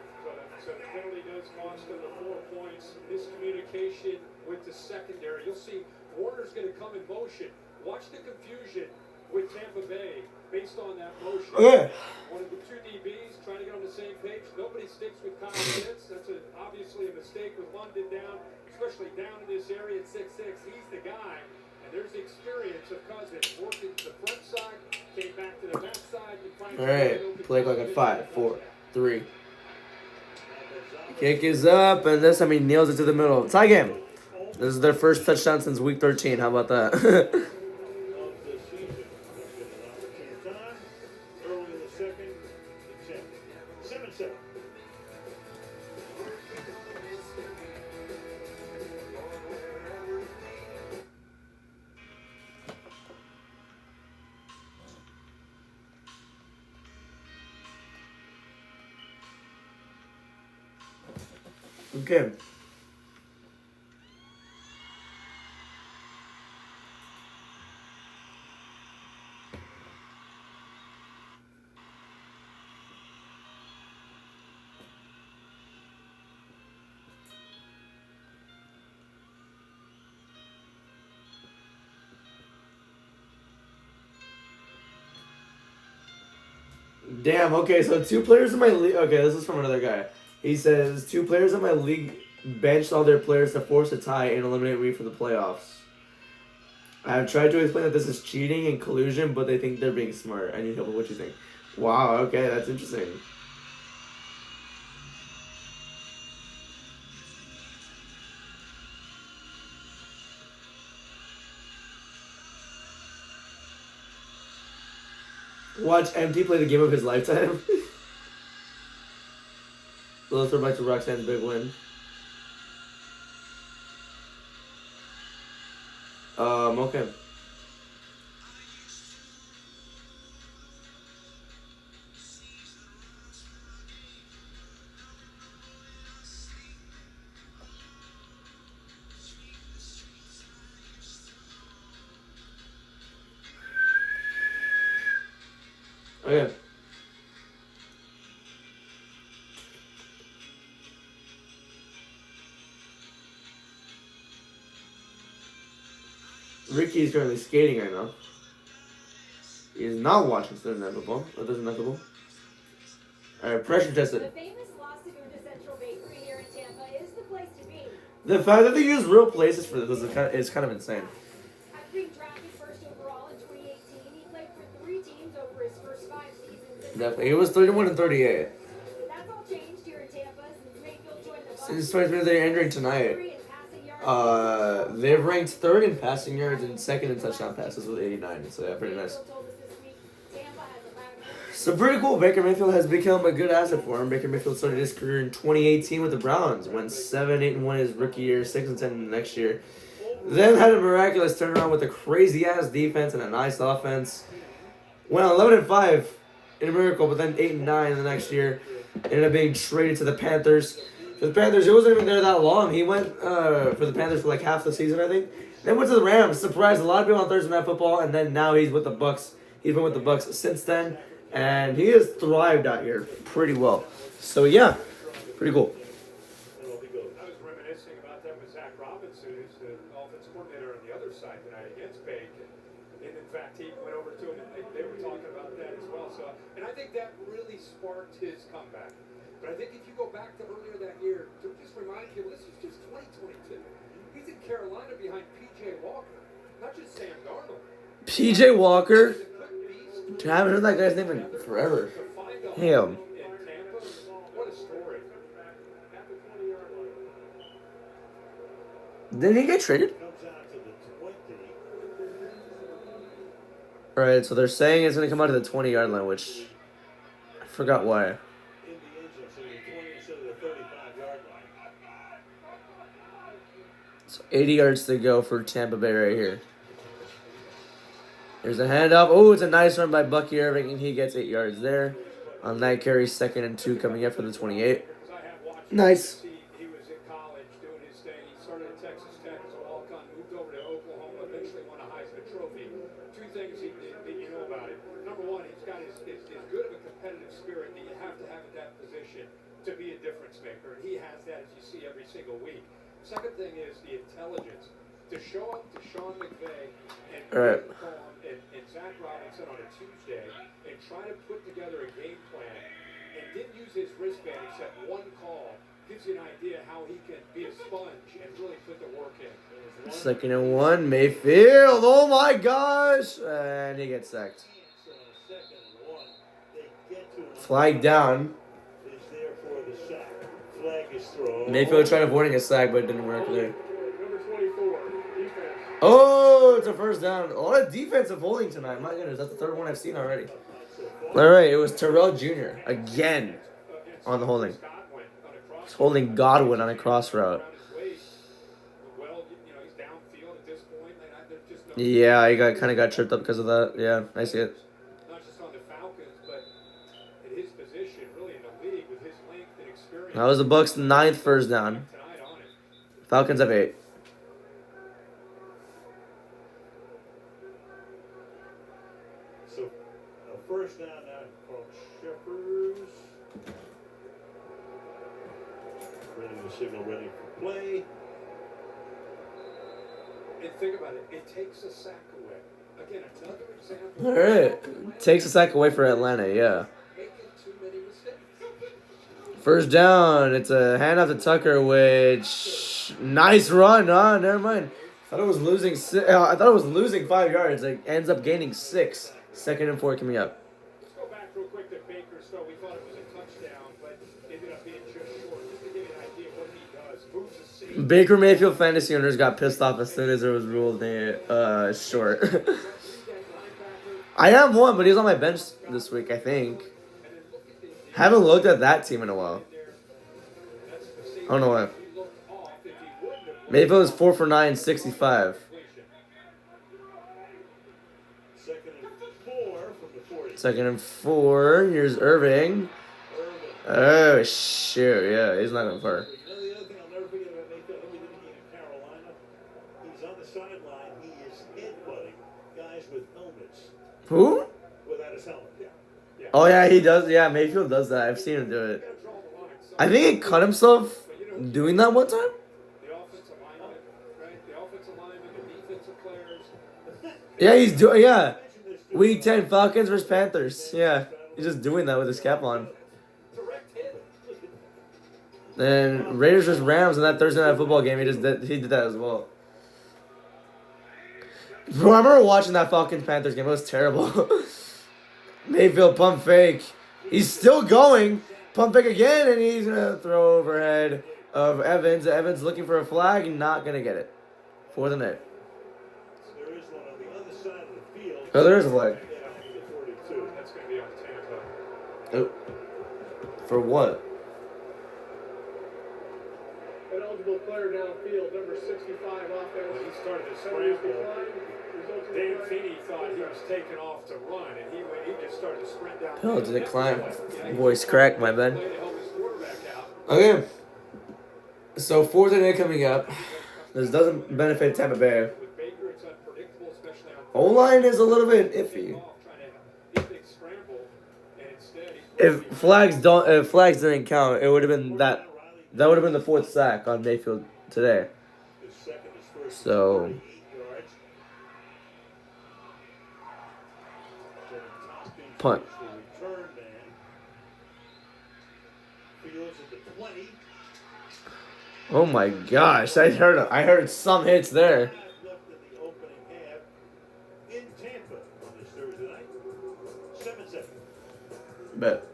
So the penalty does cost them the 4 points. Miscommunication with the secondary. You'll see Warner's going to come in motion. Watch the confusion with Tampa Bay based on that motion. Okay. One of the 2 DBs trying to get on the same page. Nobody sticks with Kyle Pitts. That's obviously a mistake with London down, especially down in this area at 6'6". He's the guy. And there's the experience of Cousins working to the front side, came back to the back side. All right, play clock at 5, 4, 3. Kick is up, and this time he nails it to the middle. Tie game. This is their first touchdown since week 13. How about that? Of the season. An opportune time. Early in the 2nd. It's 7-7. Okay. Damn, okay, so 2 players in my league. Okay, this is from another guy. He says 2 players in my league benched all their players to force a tie and eliminate me for the playoffs. I have tried to explain that this is cheating and collusion, but they think they're being smart. I need help with what you think. Wow, okay, that's interesting. Watch MT play the game of his lifetime. Let's throw back to Roxanne's big win. Okay. Okay. Ricky is currently skating right now. He is not watching Thursday Night Football. Or Thursday Night Football. Alright, pressure tested. The famous Los Segundo Central Bakery here in Tampa is the place to be. The fact that they use real places for this is kind of insane. After being drafted first overall in 2018, he played for 3 teams over his first 5 seasons. Definitely. He was 31 and 38. That's all changed here in Tampa since Mayfield joined the Bucks. Since 2020, they're entering tonight. They've ranked 3rd in passing yards and 2nd in touchdown passes with 89. So yeah, pretty nice. So pretty cool. Baker Mayfield has become a good asset for him. Baker Mayfield started his career in 2018 with the Browns. Went 7-8-1 his rookie year, 6-10 the next year. Then had a miraculous turnaround with a crazy ass defense and a nice offense. Went 11-5 in a miracle, but then 8-9 the next year. Ended up being traded to the Panthers. For the Panthers, he wasn't even there that long. He went for the Panthers for like half the season, I think. Then went to the Rams. Surprised a lot of people on Thursday Night Football, and then now he's with the Bucks. He's been with the Bucks since then, and he has thrived out here pretty well. So yeah, pretty cool. I was reminiscing about that with Zach Robinson, who's the offensive coordinator on the other side tonight against Bacon. And in fact, he went over to him, and they were talking about that as well. So, and I think that really sparked his comeback. But I think if you go back to earlier that year, to just remind you, this is just 2022. He's in Carolina behind P.J. Walker, not just Sam Darnold. P.J. Walker. I haven't heard that guy's name in forever. Damn. What a story. Didn't he get traded? Alright, so they're saying it's going to come out to the 20-yard line, which I forgot why. So 80 yards to go for Tampa Bay right here. There's a handoff. Oh, it's a nice run by Bucky Irving, and he gets 8 yards there. On that carry, 2nd and 2 coming up for the 28. Nice. He was in college doing his thing. He started at Texas Tech as a walk-on, moved over to Oklahoma, eventually won a Heisman Trophy. 2 things that you know about him. Number one, he's got his good of a competitive spirit that you have to have at that position to be a difference maker, and he has that, as you see, every single week. Second thing is the intelligence to show up to Sean McVay and Zach Robinson on a Tuesday and try to put together a game plan and didn't use his wristband except one call. Gives you an idea how he can be a sponge and really put the work in. 2nd and 1, Mayfield. Oh my gosh. And he gets sacked. Flag down. Mayfield tried avoiding a sack, but it didn't work there. Oh, it's a first down. A lot of defensive holding tonight. My goodness, that's the 3rd one I've seen already. All right, it was Terrell Jr. again on the holding. He's holding Godwin on a cross route. Yeah, he kind of got tripped up because of that. Yeah, I see it. Not just on the Falcons, but in his position, really in the league with his length and experience. That was the Bucks' 9th first down. Falcons have 8. So, first down now from Shepherds. Ready to signal, ready for play. And think about it, it takes a sack away. Again, another example. All right. Takes a sack away for Atlanta, yeah. Making too many mistakes. First down. It's a handoff to Tucker, which nice run. Never mind. I thought it was losing 5 yards. It ends up gaining 6. 2nd and 4 coming up. Let's go back real quick to Baker's throw. We thought it was a touchdown, but ended up being just short. Just to give you an idea of what he does. Moves the seat. Baker Mayfield fantasy owners got pissed off as soon as it was ruled short. I have one, but he's on my bench this week, I think. Haven't looked at that team in a while. I don't know why. Mayfield is 4 for 9, 65. 2nd and 4. Here's Irving. Oh, shoot. Yeah, he's not going far. The other thing I'll never forget about Mayfield, every game in Carolina, he's on the sideline, he is headbutting guys with helmets. Who? Without his helmet, yeah. Oh, yeah, he does. Yeah, Mayfield does that. I've seen him do it. I think he cut himself doing that one time. offensive linemen, the defensive players. Yeah, he's doing. Yeah, Week 10 Falcons versus Panthers. Yeah, he's just doing that with his cap on. Direct hit. And Raiders versus Rams in that Thursday night football game. He did that as well. Bro, I remember watching that Falcons Panthers game. It was terrible. Mayfield pump fake. He's still going. Pump fake again, and he's gonna throw overhead of Evans. Evans looking for a flag, not gonna get it. For the net. There is one on the other side of the field. Oh, there is a flag. Yeah, 42. That's going to be on Tampa. Oh. For what? An eligible player downfield, number 65 offense. When he started to scramble, Dan Feeney thought he was taking off to run, and he just started to sprint down. Oh, did it climb? Voice cracked, my bad. Play to help his quarterback out. Okay. So, 4th and 8 coming up. This doesn't benefit Tampa Bay. With Baker, it's unpredictable, especially on O-line is a little bit iffy. If flags didn't count, it would have been that would have been the 4th sack on Mayfield today. His second is first. So 38 yards. punt. The return man. Fields at the 20. Oh my gosh, I heard some hits there. 5 left in the opening half in Tampa on this Thursday night. 7-7. Bet.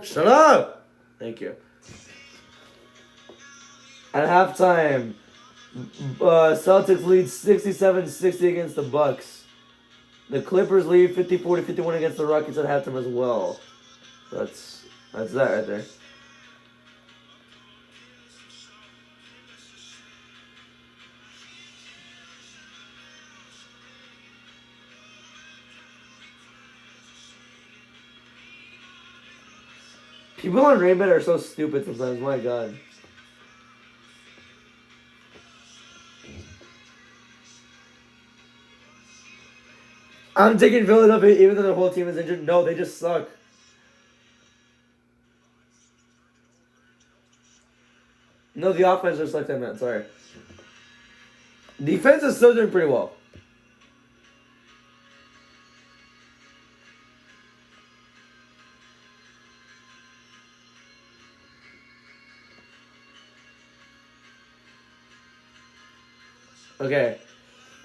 Shut up! Thank you. At halftime, Celtics lead 67-60 against the Bucks. The Clippers lead 54-51 against the Rockets at halftime as well. That's that right there. People on Rainbet are so stupid sometimes, my god. I'm taking Philadelphia even though their whole team is injured. No, they just suck. No, the offense just sucks, I meant, sorry. Defense is still doing pretty well.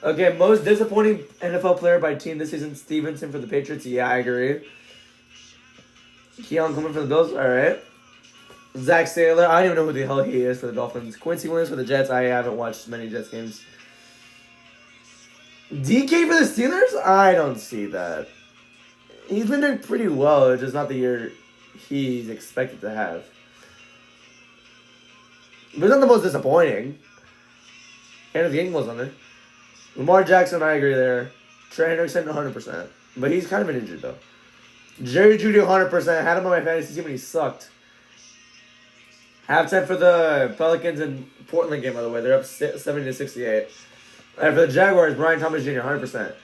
Okay, most disappointing NFL player by team this season, Stevenson for the Patriots. Yeah, I agree. Keon coming for the Bills. All right. Zach Saylor. I don't even know who the hell he is for the Dolphins. Quincy Williams for the Jets. I haven't watched many Jets games. DK for the Steelers? I don't see that. He's been doing pretty well. It's just not the year he's expected to have. But it's not the most disappointing. Kenneth Gainwell's on there. Lamar Jackson, I agree there. Trey Hendrickson, 100%. But he's kind of been injured, though. Jerry Jeudy, 100%. Had him on my fantasy team, and he sucked. Halftime for the Pelicans and Portland game, by the way. They're up 70-68. And for the Jaguars, Brian Thomas Jr., 100%.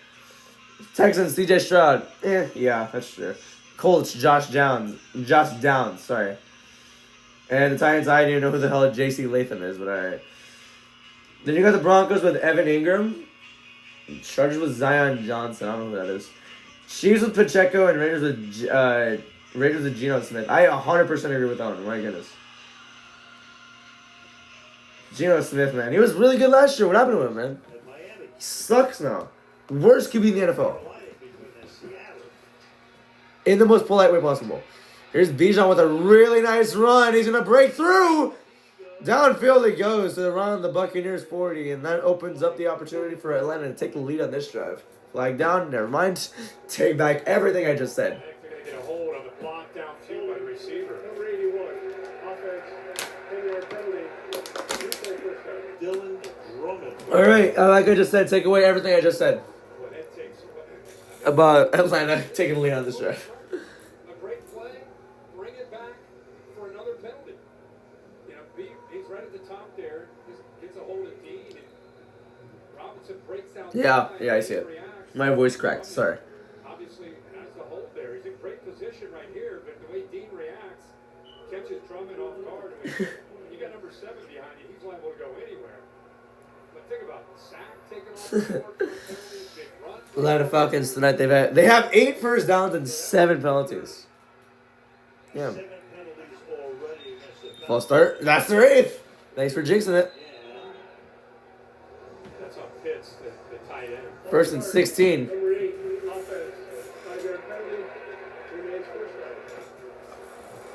Texans, CJ Stroud. Yeah, that's true. Colts, Josh Downs, sorry. And the Titans, I don't even know who the hell J.C. Latham is, but alright. Then you got the Broncos with Evan Ingram. Chargers with Zion Johnson. I don't know who that is. Chiefs with Pacheco and Raiders with Geno Smith. I 100% agree with that one. My goodness. Geno Smith, man. He was really good last year. What happened to him, man? He sucks now. Worst QB in the NFL. In the most polite way possible. Here's Bijan with a really nice run. He's going to break through. Downfield he goes to around the Buccaneers 40, and that opens up the opportunity for Atlanta to take the lead on this drive. Flag down, never mind. Take back everything I just said. They're going to get a hold on the block downfield by the receiver. Number 81, offense, 10-yard penalty. Dylan Drummond. All right, like I just said, take away everything I just said Well, that takes about Atlanta taking the lead on this drive. a great play. Bring it back for another penalty. You know, he's right at the top there. Gets a hold of Dean, and Robinson breaks out. Yeah, I see it. My voice cracked, sorry. Obviously has the hold there. He's in great position right here, but the way Dean reacts, catches Truman off guard. I mean, you got number 7 behind you. He's liable to go anywhere. But think about it. Sack taking off the board, penalties, big run. Atlanta Falcons tonight. They have 8 first downs and 7 penalties. Yeah. 7 penalties already against the False start. That's their 8th. Thanks for jinxing it. That's on Pitts, the tight end. First and 16. Number 8, offense. 5-yard penalty. Remains first down.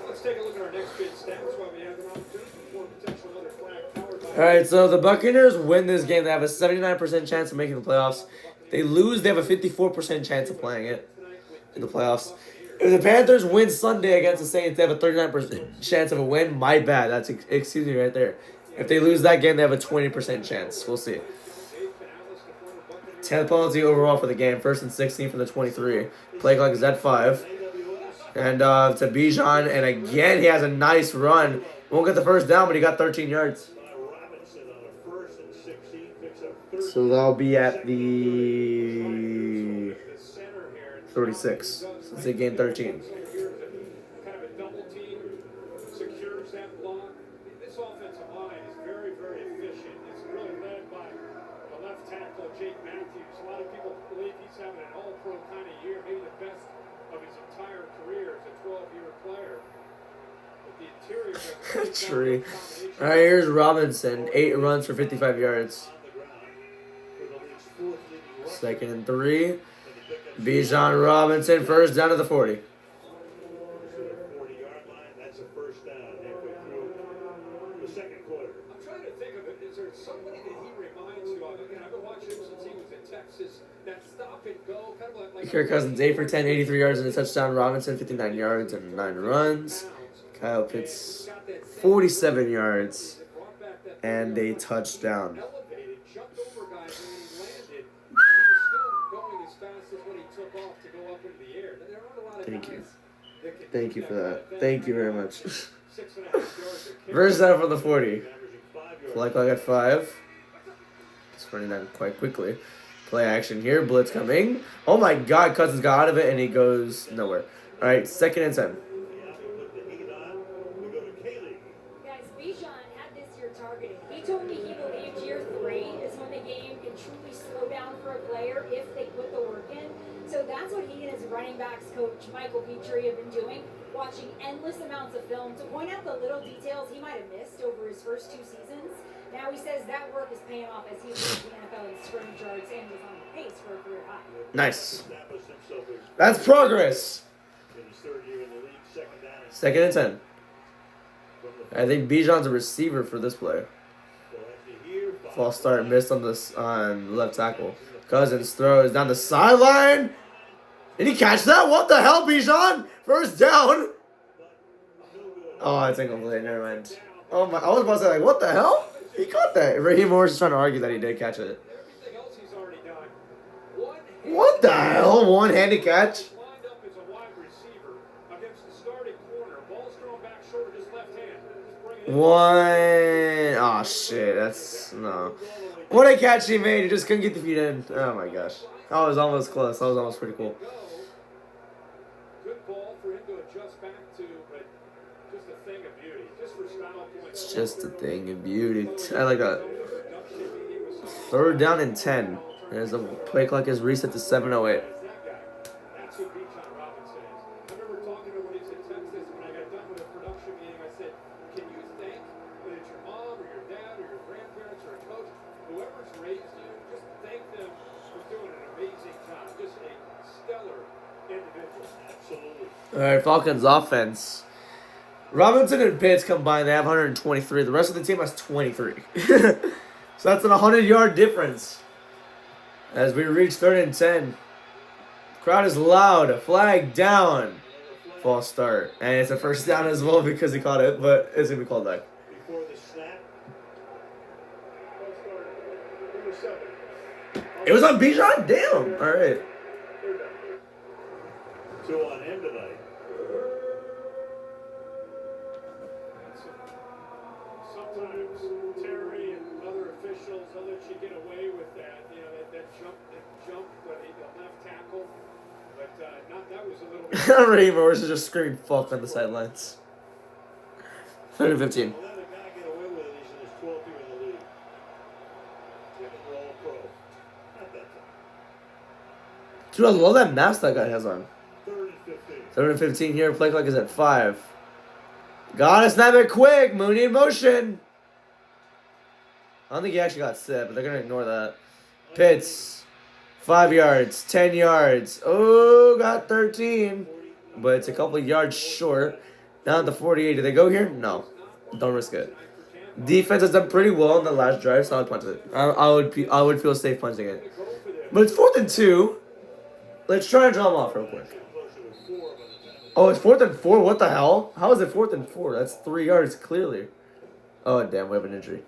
Let's take a look at our next bid stats while we have an opportunity for potential other flag powered by. All right, so the Buccaneers win this game. They have a 79% chance of making the playoffs. If they lose, they have a 54% chance of playing it in the playoffs. If the Panthers win Sunday against the Saints, they have a 39% chance of a win. My bad. That's excuse me right there. If they lose that game, they have a 20% chance. We'll see. 10th penalty overall for the game. First and 16 from the 23. Play clock is at 5. And to Bijan, and again, he has a nice run. Won't get the first down, but he got 13 yards. Robinson on a 1st and 16 picks up 13. So that'll be at the 36. Since they gained 13. Kind of a double team, secures that block. This offensive line is very, very efficient. It's really led by the left tackle, Jake Matthews. A lot of people believe he's having an all-pro kind of year, maybe the best of his entire career as a 12-year player. But the interior does Tree. All right, here's Robinson. 8 runs for 55 yards. On the ground for the league's 4th leading rusher. Second and 3. Bijan Robinson, first down to the 40. To the 40-yard line. That's a first down halfway through the second quarter. I'm trying to think of it. Is there somebody that he reminds you of? Again, I've been watching him since he was in Texas. That stop and go, kind of like Kirk Cousins, 8 for 10, 83 yards and a touchdown. Robinson, 59 yards and 9 runs. Kyle Pitts, 47 yards and a touchdown. elevated, jumped over guys and when he landed, he was still going as fast as when he took off to go up into the air. There aren't a lot of Thank you. guys that can Thank do you for that. that. Thank you very much. 6.5 yards of carry. First down from the 40. Averaging 5 yards. Play clock at 5. It's running down quite quickly. Play action here. Blitz coming. Oh my god, Cousins got out of it and he goes nowhere. Alright, second and 10. Yeah, we put the heat on. We go to Kaylee. Guys, Bijan had this year targeted. He told me he believed year 3 is when the game can truly slow down for a player if they put the work in. So that's what he and his running backs coach, Michael Petrie, have been doing, watching endless amounts of film to point out the little details he might have missed over his first 2 seasons. Now he says that work is paying off as he leads the NFL in scrimmage yards and is on pace for a career high. Nice. Established himself as That's progress. in his 3rd year in the league. Second down and Second and 10. from the I think Bijan's a receiver for this play. so after here, False start missed on left tackle. Cousins throws down the sideline. Did he catch that? What the hell, Bijan? First down. Oh, it's incomplete. Never mind. Oh my! I was about to say, like, what the hell? He caught that. Raheem Morris is trying to argue that he did catch it. Everything else he's already done. What the hell? One-handed catch? Lined up as a wide receiver against the starting corner. Ball's thrown back short with his left hand. Just bring it in. One. Oh shit! That's no. What a catch he made! He just couldn't get the feet in. Oh my gosh! That was almost close. That was almost pretty cool. Good ball for him to adjust back to, but just a thing of beauty. Just for style points. It's just a thing of beauty. I like that. Third down and 10. As the play clock is reset to 7:08. That's who Bijan Robinson is. I remember talking to him when he was in Texas. When I got done with a production meeting, I said, "Can you thank whether it's your mom or your dad or your grandparents or a coach, whoever's raised you, just thank them for doing an amazing job. Just a stellar individual." absolutely. All right, Falcons offense. Robinson and Pitts combined, they have 123. The rest of the team has 23. So that's an 100-yard difference. As we reach 3rd and 10. Crowd is loud. Flag down. False start. And it's a first down as well because he caught it, but it's going to be called back. Before the snap, False start. Number 7. It was on Bijan? Damn. All right. 3rd down. 2 on him tonight. Sometimes Terry and other officials, they'll let you get away with that. You know, that jump with the left tackle. But not that was a little bit. Raheem Morris is just screaming fuck on the sidelines. 30 15. Let a guy get away with it. He's in his 12th year in the league. Second roll pro. Not that time. Dude, I love that mask that guy has on. 3rd and 15. 3rd and 15 here. Play clock is at 5. Gotta snap it quick. Mooney in motion. I don't think he actually got set, but they're gonna ignore that. Pitts. 5 yards. 10 yards. Oh, got 13. But it's a couple yards short. Down to 48. Do they go here? No. Don't risk it. Defense has done pretty well in the last drive, so I would punch it. I would feel safe punching it. But it's 4th and 2. Let's try and draw them off real quick. Oh, it's 4th and 4? What the hell? How is it 4th and 4? That's 3 yards clearly. Oh, damn. We have an injury.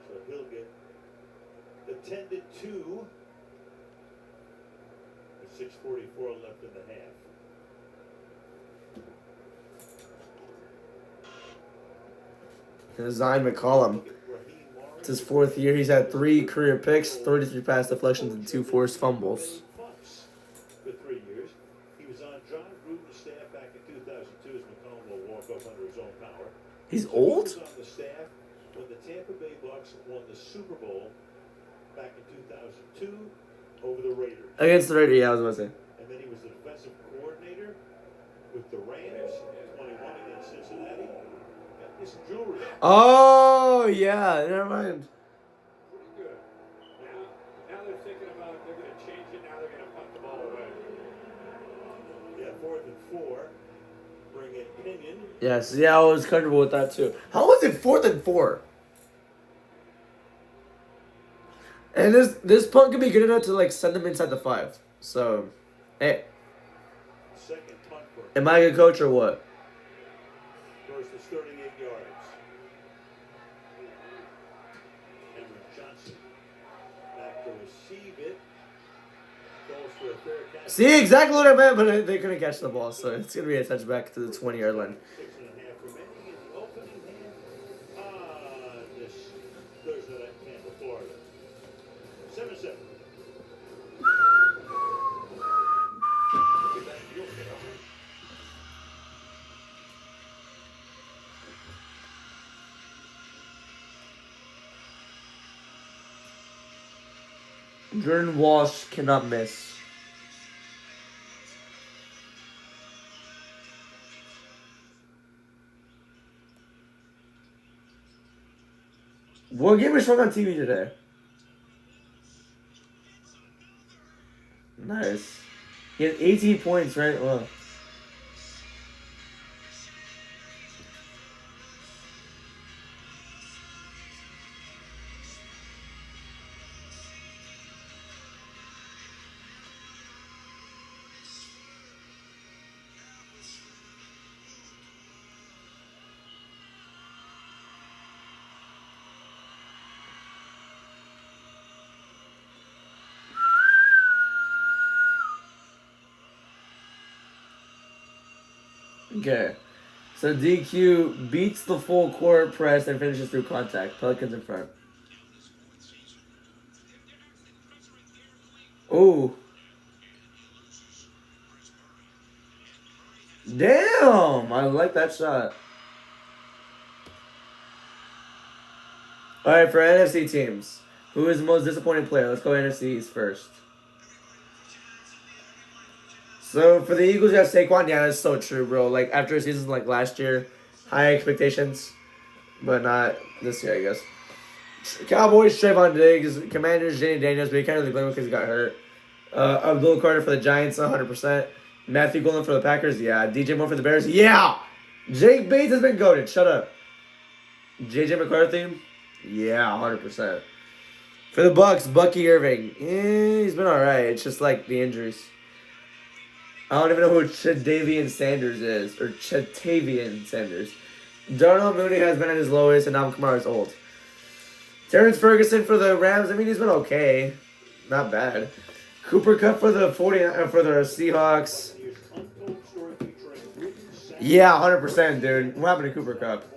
So he'll get the 10 to 2. With 6:44 left in the half. Zion McCollum. It's his 4th year. He's had 3 career picks, 33 pass deflections, and 2 forced fumbles. For 3 years. He was on John Gruden's staff back in 2002 as McCollum will walk up under his own power. He's He old? was on the staff when the Tampa Bay Bucks won the Super Bowl back in 2002 over the Raiders. Against the Raiders, yeah, I was about to say. And then he was the defensive coordinator with the Rams in 21 against Cincinnati. Got me some jewelry. Oh, yeah. Never mind. Pretty good. Now they're thinking about they're going to change it. Now they're going to punt the ball away. Yeah, 4th and 4. Bring in Pinion. Yes, yeah, I was comfortable with that too. How was it 4th and 4? And this punt could be good enough to like send them inside the 5. So, hey, Second punt for am I a good coach or what? First is 38 yards. Cameron Johnson back to receive it. Goes for a fair catch. See, exactly what I meant, but they couldn't catch the ball, so it's gonna be a touchback to the 20-yard line. 6.5 remaining in the opening half. This Thursday night in Tampa, Florida. 7-7. Jordan Walsh cannot miss. What game is shown on TV today? Nice. He has 18 points, right? Well. Okay. So DQ beats the full court press and finishes through contact. Pelicans in front. Ooh. Damn! I like that shot. Alright, for NFC teams. Who is the most disappointing player? Let's go NFC East first. So for the Eagles, you have Saquon. Yeah, that's so true, bro. Like after a season like last year, high expectations, but not this year, I guess. Cowboys, Trayvon Diggs. Commanders, Jenny Daniels, but he can't really blame him because he got hurt. Abdul Carter for the Giants, 100%. Matthew Golden for the Packers, yeah. DJ Moore for the Bears, yeah. Jake Bates has been goated. Shut up. JJ McCarthy, yeah, 100%. For the Bucks, Bucky Irving, he's been all right. It's just like the injuries. I don't even know who Chadavian Sanders is, or Chatavian Sanders. Darnell Mooney has been at his lowest, and Alvin Kamara is old. Terrence Ferguson for the Rams. I mean, he's been okay, not bad. Cooper Kupp for the for the Seahawks. Yeah, 100%, dude. What happened to Cooper Kupp?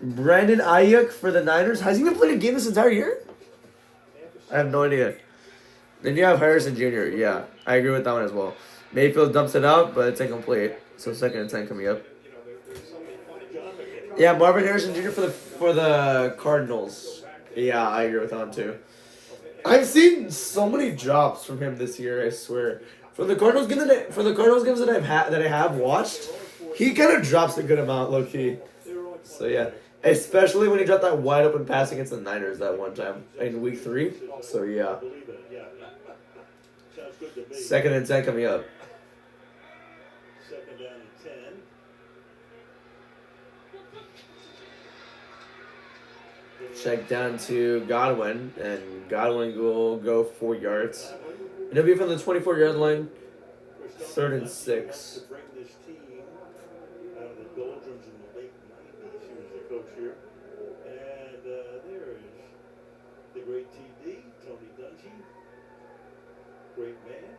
Brandon Ayuk for the Niners. Has he even played a game this entire year? I have no idea. Then you have Harrison Jr. Yeah, I agree with that one as well. Mayfield dumps it out, but it's incomplete. So 2nd and 10 coming up. You know, there's so many funny John McKay. Yeah, Marvin Harrison Jr. for the Cardinals. Yeah, I agree with that one too. I've seen so many drops from him this year. I swear. For the Cardinals games that I have watched, he kind of drops a good amount, low key. So yeah, especially when he dropped that wide open pass against the Niners that one time in Week 3. So yeah, Believe it, yeah. Sounds good to me. 2nd and 10 coming up. 2nd down and 10. Check down to Godwin, and Godwin will go 4 yards. And it'll be from the 24-yard line. 3rd and 6. To bring this team out of the doldrums in the late 90s. He was the coach here. And there is the great TD, Tony Dungy. Great man.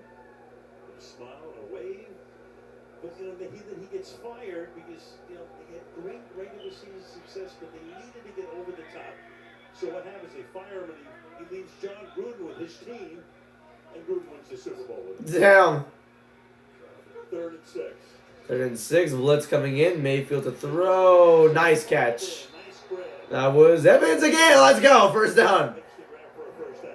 With a smile and a wave. But, you know, then he gets fired because, you know, they had great regular season success, but they needed to get over the top. So what happens? They fire him, and he leaves John Gruden with his team, and Gruden wins the Super Bowl with him. Damn. 3rd and 6. 3rd and 6. Blitz coming in. Mayfield to throw. Nice catch. Nice grab. That was Evans again. Let's go. 1st down. Makes the grab for a first down.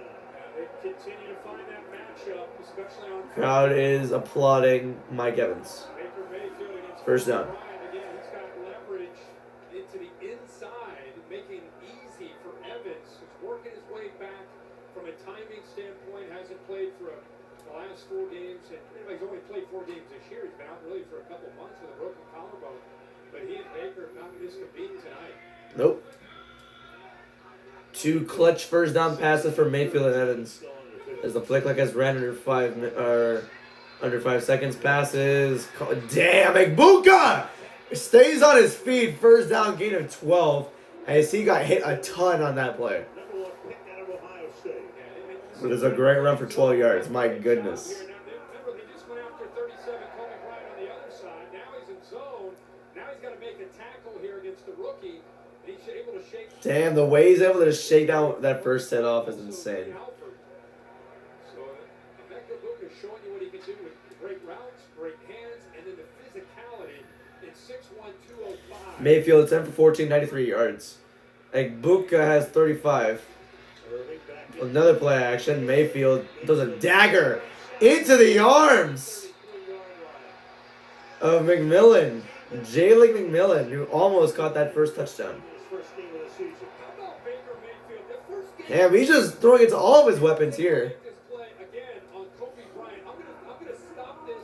they continue to find that matchup, especially on Crowd is applauding Mike Evans. Baker Mayfield against 1st down. Bryant. Again, he's got leverage into the inside, making it easy for Evans, who's working his way back from a timing standpoint, hasn't played for the last 4 games, and he's only played 4 games this year. He's been out really for a couple months with a broken collarbone, but he and Baker have not missed a beat tonight. Nope. 2 clutch 1st down passes for Mayfield and Evans. As the play clock has ran under 5 seconds. Passes. Damn, Igbuka stays on his feet. 1st down, gain of 12. As he got hit a ton on that play. Number 1 pick out of Ohio State. But it's a great run for 12 yards. My goodness. Remember, they just went after 37, Kobe Bryant on the other side. Now he's in zone. Now he's got to make a tackle here against the rookie. He's able to shake. Damn, the way he's able to shake down that first set off is insane. So, Emeka Buka is showing you what he can do with great routes, great hands, and then the physicality in 6'1", 205. Mayfield 10 for 14, 93 yards. Igbuka has 35. Irving back in. Another play action. Mayfield does a dagger into the arms 23-yard line. of McMillan. Jalen McMillan, who almost caught that first touchdown. His first game of the season. How about Baker Mayfield? The first game. Damn, he's just throwing it to all of his weapons here. This play again on Kobe Bryant. I'm gonna stop this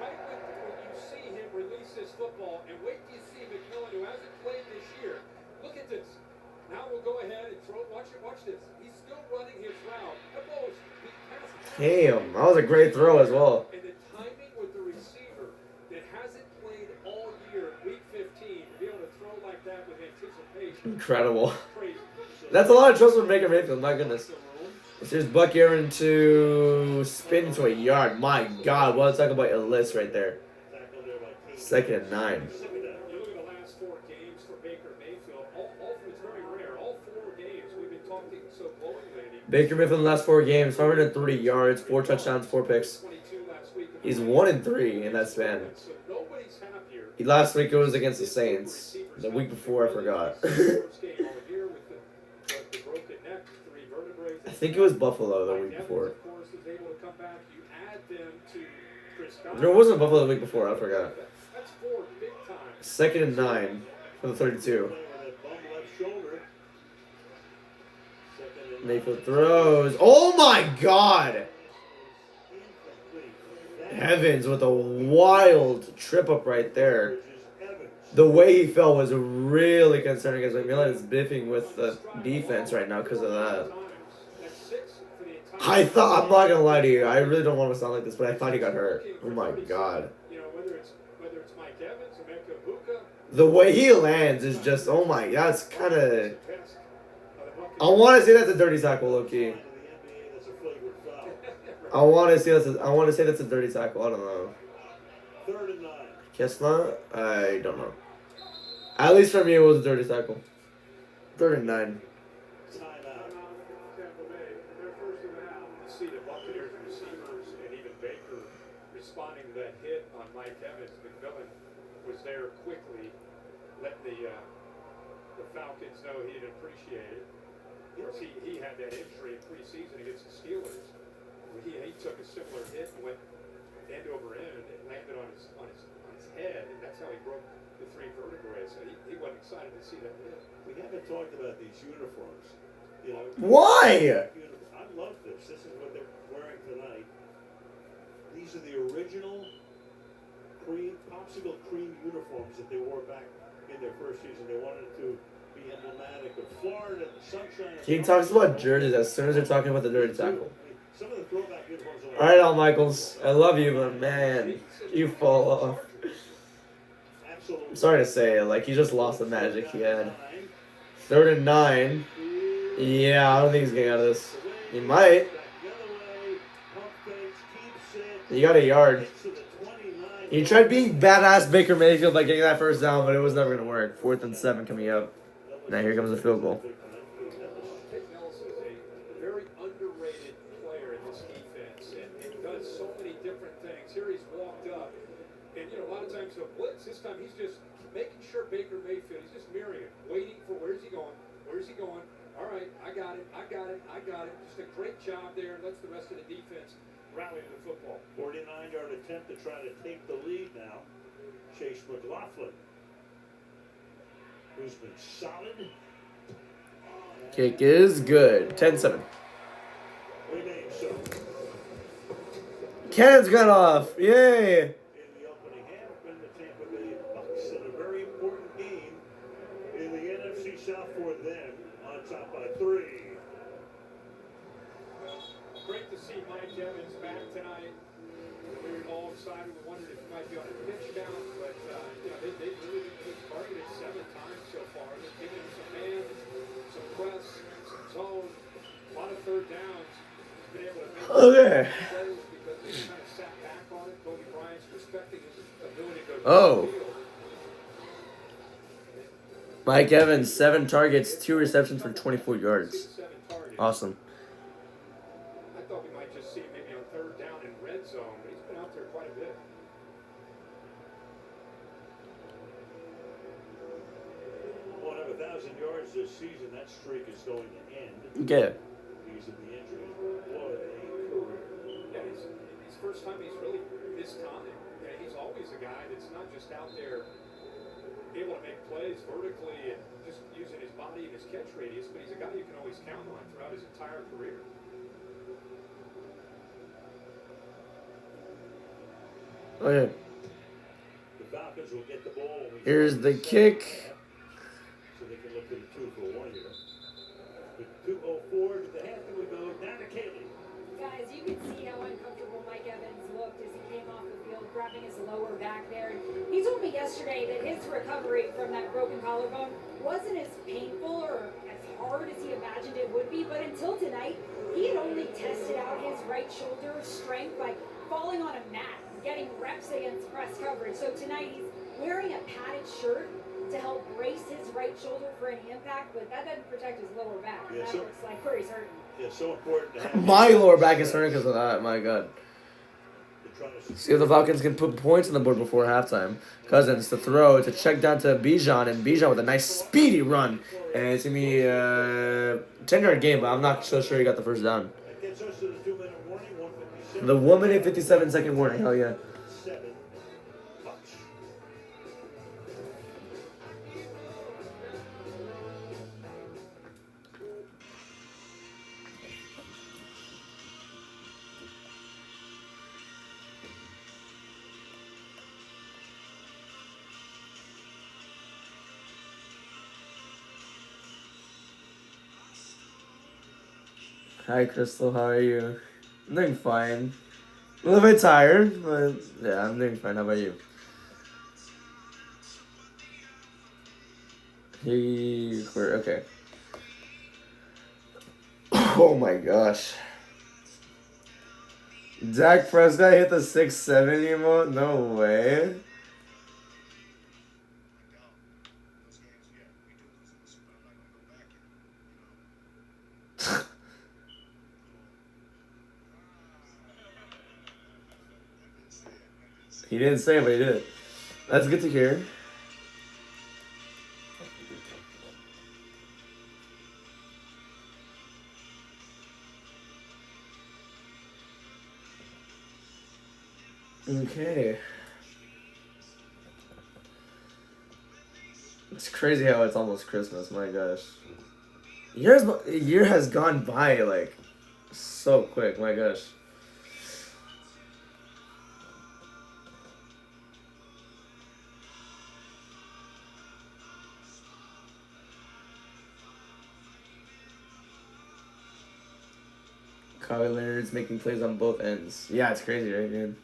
right when you see him release this football, and wait till you see McMillan, who hasn't played this year. Look at this. Now we'll go ahead and throw. Watch this. He's still running his route. That ball was passed. Damn, that was a great throw as well. And the timing with the receiver that hasn't played all year, week 15, to be able to throw like that with anticipation. Incredible. Crazy. That's a lot of trust for Baker Mayfield, my goodness. Here's Buck Aaron to spin into a yard. My God, what a tackle by Ellis right there. Tackled there by Kane. 2nd and 9. You look at the last 4 games for Baker Mayfield. It's very rare. All 4 games we've been talking so glowingly. Baker Mayfield in the last 4 games, 530 yards, 4 touchdowns, 4 picks. 22 last week. He's 1-3 in that span. So nobody's happier. Last week it was against the Saints. The week before, I forgot. First game all year with the broken neck, 3 vertebrae. I think it was Buffalo the week before. Of course, is able to come back. You add them to Chris Godwin. There wasn't Buffalo the week before, I forgot. That's 4 big time. 2nd and 9 for the 32. Playing with that bum left shoulder. 2nd and Mayfield throws. Oh my God! incomplete. Evans with a wild trip up right there. Is Evans. The way he fell was really concerning as McMillan is biffing with the defense right now because of that. That's 6 for the entire. I thought, I'm not gonna lie to you, I really don't want to sound like this, but I thought he got hurt. Oh my God. You know, whether it's Mike Evans or Emeka Buka, The way he lands is just, oh my, that's kind of. best of the I Buccaneers. want to say that's a dirty tackle, low key. Line of the NBA, that's a flagrant foul. I want to say that's a dirty tackle. I don't know. 3rd and 9. Guess not. I don't know. At least for me, it was a dirty tackle. 3rd and 9. Timeout. Tampa Bay, they're first in the half. You see the Buccaneers receivers and even Baker responding to Mike Evans. McMillan was there quickly, let the Falcons know he didn't appreciate it. Of course, he had that injury in preseason against the Steelers. He took a similar hit and went end over end and landed on his head, and that's how he broke the 3 vertebrae. So he wasn't excited to see that hit. We haven't talked about these uniforms. You know, Why? I love this. This is what they're wearing tonight. These are the original popsicle cream uniforms that they wore back in their first season. They wanted to be emblematic of Florida, the sunshine. He talks about jerseys as soon as they're talking about the dirty tackle. Some of the throwback uniforms are like, All right, Al Michaels, I love you, but man, you fall off. I'm sorry to say it, like, he just lost the magic he had. 3rd and 9. Yeah, I don't think he's getting out of this. He might. He got a yard. He tried being badass Baker Mayfield by getting that first down, but it was never going to work. 4th and 7 coming up. Now here comes a field goal. Nick Nelson is a very underrated player in this defense and does so many different things. Here he's walked up, and a lot of times the blitz, this time he's just making sure Baker Mayfield, he's just mirroring it, waiting for where's he going? All right, I got it. Just a great job there, and lets the rest of the defense rally to the football. 49-yard attempt to try to take the lead now. Chase McLaughlin, who's been solid. Kick is good. 10-7. Remains so. Cannon's gone off. Yay. In the opening half, been the Tampa Bay Bucks in a very important game in the NFC South for them, on top by 3. Great to see Mike Evans back tonight. We were all excited. We wondered if he might be on a pitch count, but they really been targeted 7 times so far. They've given him some man, some press, some zone, a lot of 3rd downs. He's been able to make Okay. plays because they kind of sat back on it. Kobe Bryant's respecting his ability to go Oh. down the field. Mike Evans, 7 targets, 2 receptions for 24 yards. 7 targets. Awesome. I thought we might just see him maybe on 3rd down in red zone, but he's been out there quite a bit. Won't have 1,000 yards this season. That streak is going to end. Okay. Because of the injuries. What a career. Yeah, his first time he's really missed time. Yeah, he's always a guy that's not just out there able to make plays vertically and just using his body and his catch radius, but he's a guy you can always count on throughout his entire career. Okay. The Falcons will get the ball. Here's the kick. So they can look to the 2 for 1 here. With 2:04 to the half, and we go down to Kaylee. Guys, you can see how uncomfortable Mike Evans looked as he came off the field, grabbing his lower back there. He told me yesterday that his recovery from that broken collarbone wasn't as painful or as hard as he imagined it would be, but until tonight, he had only tested out his right shoulder strength by falling on a mat and getting reps against press coverage. So tonight, he's wearing a padded shirt to help brace his right shoulder for any impact, but that doesn't protect his lower back. Yeah, That so- looks like where he's hurting. Yeah, so important to have. My lower back is hurting because of that. My God. They're trying to See if the Falcons can put points on the board before halftime. Cousins to throw, to check down to Bijan, and Bijan with a nice speedy run. And it's going to be a 10-yard game, but I'm not so sure he got the first down. That gets us to the 2-minute warning, 1:57. The 1 minute 57-second warning. Hell yeah. 7 Bucks. Hi, Crystal. How are you? I'm doing fine. A little bit tired, but yeah, I'm doing fine. How about you? Okay. Oh my gosh. Dak Prescott hit the 6'7" emote? No way. He didn't say it, but he did. That's good to hear. Okay. It's crazy how it's almost Christmas, my gosh. Year has gone by like so quick, my gosh. Kawhi Leonard's making plays on both ends. Yeah, it's crazy, right, dude?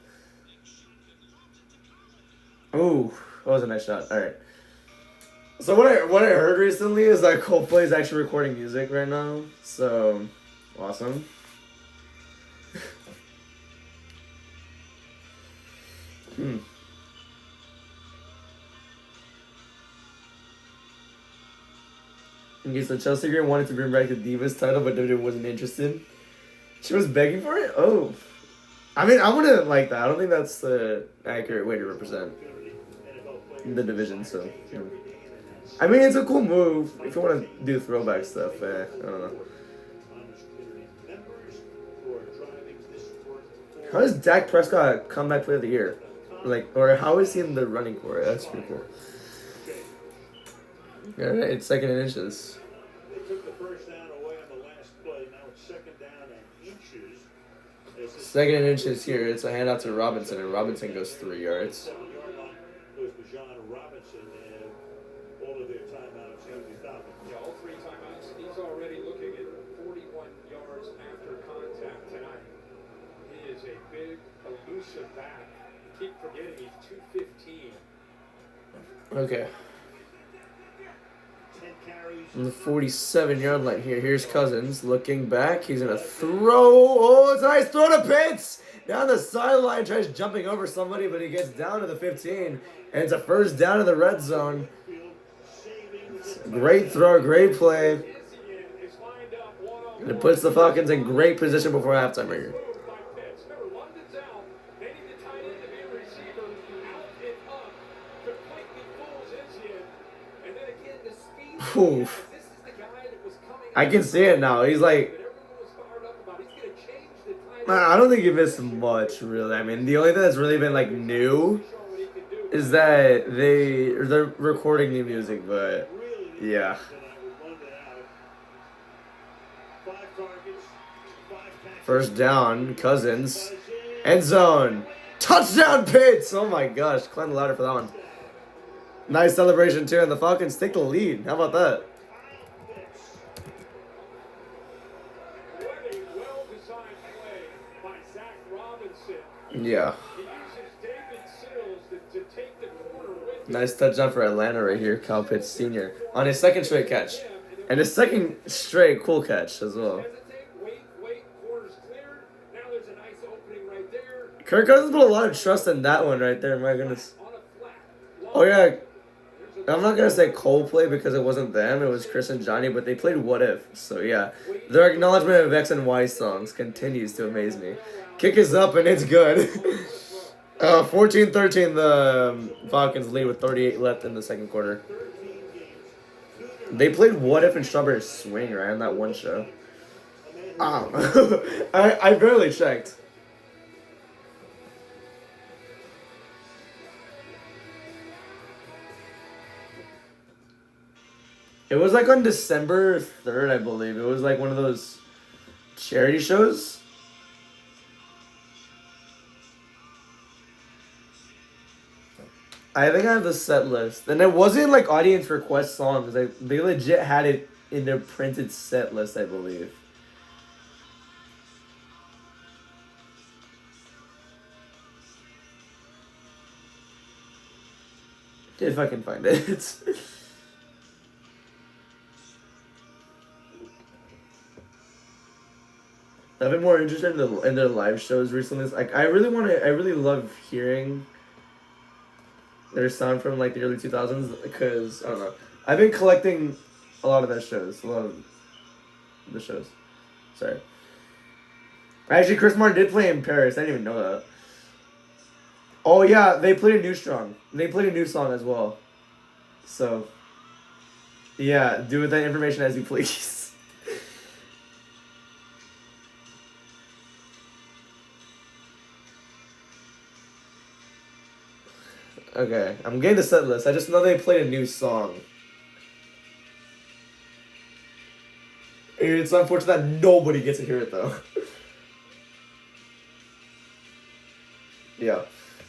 Ooh, that was a nice shot. All right. So what I heard recently is that Coldplay is actually recording music right now. So awesome. Okay, so Chelsea Green wanted to bring back the Divas title, but WWE wasn't interested. She was begging for it? Oh. I mean, I wouldn't like that. I don't think that's the accurate way to represent the division, so. Yeah. I mean, it's a cool move if you want to do throwback stuff. I don't know. How does Dak Prescott comeback player of the year? Like, or how is he in the running for it? That's pretty cool. Alright, it's 2nd and inches. They took the first down away on the last play. Now it's 2nd down and inches. 2nd and inches here. It's a handout to Robinson, and Robinson goes 3 yards. 7-yard line goes to John Robinson, and all of their timeouts have been stopped. Yeah, all 3 timeouts. He's already looking at 41 yards after contact tonight. He is a big, elusive back. Keep forgetting he's 215. Okay. On the 47-yard line here. Here's Cousins looking back. He's going to throw. Oh, it's a nice throw to Pitts. Down the sideline. Tries jumping over somebody, but he gets down to the 15. And it's a first down in the red zone. Great throw. Great play. And it puts the Falcons in great position before halftime right here. Oof. I can see it now. He's like, I don't think he missed much, really. I mean, the only thing that's really been like new is that they're recording new music, but yeah. First down, Cousins, end zone, touchdown, Pitts. Oh my gosh, climb the ladder for that one. Nice celebration too, and the Falcons take the lead. How about that? Yeah. Nice touchdown for Atlanta right here, Kyle Pitts Sr. on his 2nd straight catch. And his 2nd straight cool catch as well. Kirk Cousins put a lot of trust in that one right there, my goodness. Oh yeah. I'm not going to say Coldplay because it wasn't them, it was Chris and Johnny, but they played What If. So yeah, their acknowledgement of X and Y songs continues to amaze me. Kick is up and it's good. 14-13, the Falcons lead with 38 left in the 2nd quarter. They played What If and Strawberry Swing, right, on that one show. I barely checked. It was like on December 3rd, I believe. It was like one of those charity shows. I think I have the set list. And it wasn't like audience request songs. They legit had it in their printed set list, I believe. If I can find it. I've been more interested in their live shows recently. Like I really love hearing their sound from like the early 2000s because I don't know. I've been collecting a lot of their shows, a lot of the shows. Sorry. Actually, Chris Martin did play in Paris. I didn't even know that. Oh yeah, they played a new song. They played a new song as well. So yeah, do with that information as you please. Okay, I'm getting the set list. I just know they played a new song. It's unfortunate that nobody gets to hear it though. Yeah.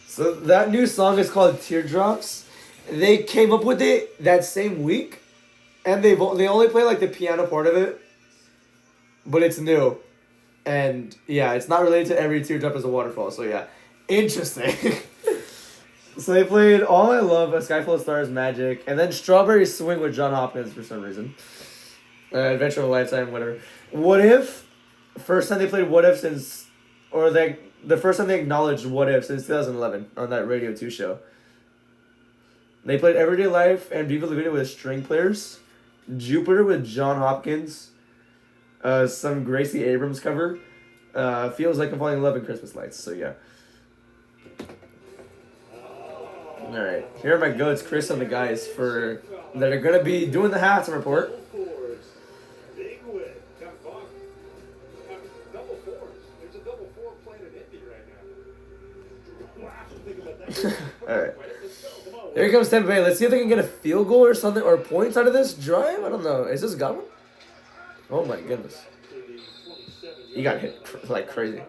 So that new song is called Teardrops. They came up with it that same week, and they only play like the piano part of it, but it's new, and yeah, it's not related to Every Teardrop is a Waterfall. So yeah, interesting. So they played All I Love, A Sky Full of Stars, Magic, and then Strawberry Swing with John Hopkins for some reason. Adventure of a Lifetime, whatever. What If? First time they played What If since, or the first time they acknowledged What If since 2011 on that Radio 2 show. They played Everyday Life and Viva La Vida with string players. Jupiter with John Hopkins. Some Gracie Abrams cover. Feels Like I'm Falling in Love and Christmas Lights. So yeah. Alright, here are my goats, Chris and the guys, that are going to be doing the halftime report. Big win. Double fours. There's a double four playing in Indy right now. Wow, think about that. Alright. Here comes Tampa Bay. Let's see if they can get a field goal or something, or points out of this drive. I don't know. Is this Godwin? Oh my goodness. He got hit like crazy.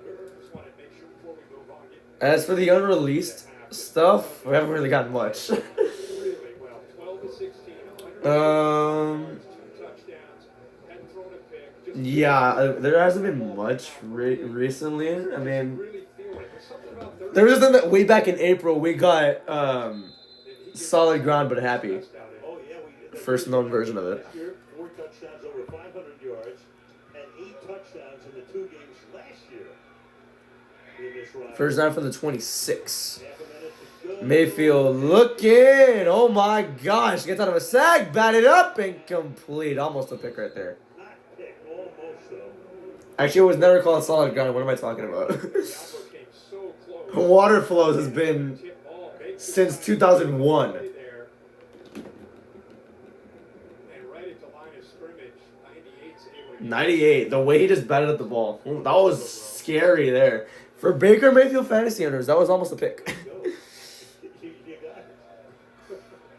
As for the unreleased stuff, we haven't really gotten much. Yeah, there hasn't been much recently. I mean, there was something that way back in April we got Solid Ground but Happy. First known version of it. 4 touchdowns, over 500 yards, and 8 touchdowns in the 2 games last year. First down from the 26. Mayfield looking. Oh my gosh. Gets out of a sack. Batted up. Incomplete. Almost a pick right there. Actually, it was never called Solid Ground. What am I talking about? Water flows has been since 2001. 98. The way he just batted up the ball. That was scary there. For Baker Mayfield fantasy owners, that was almost a pick.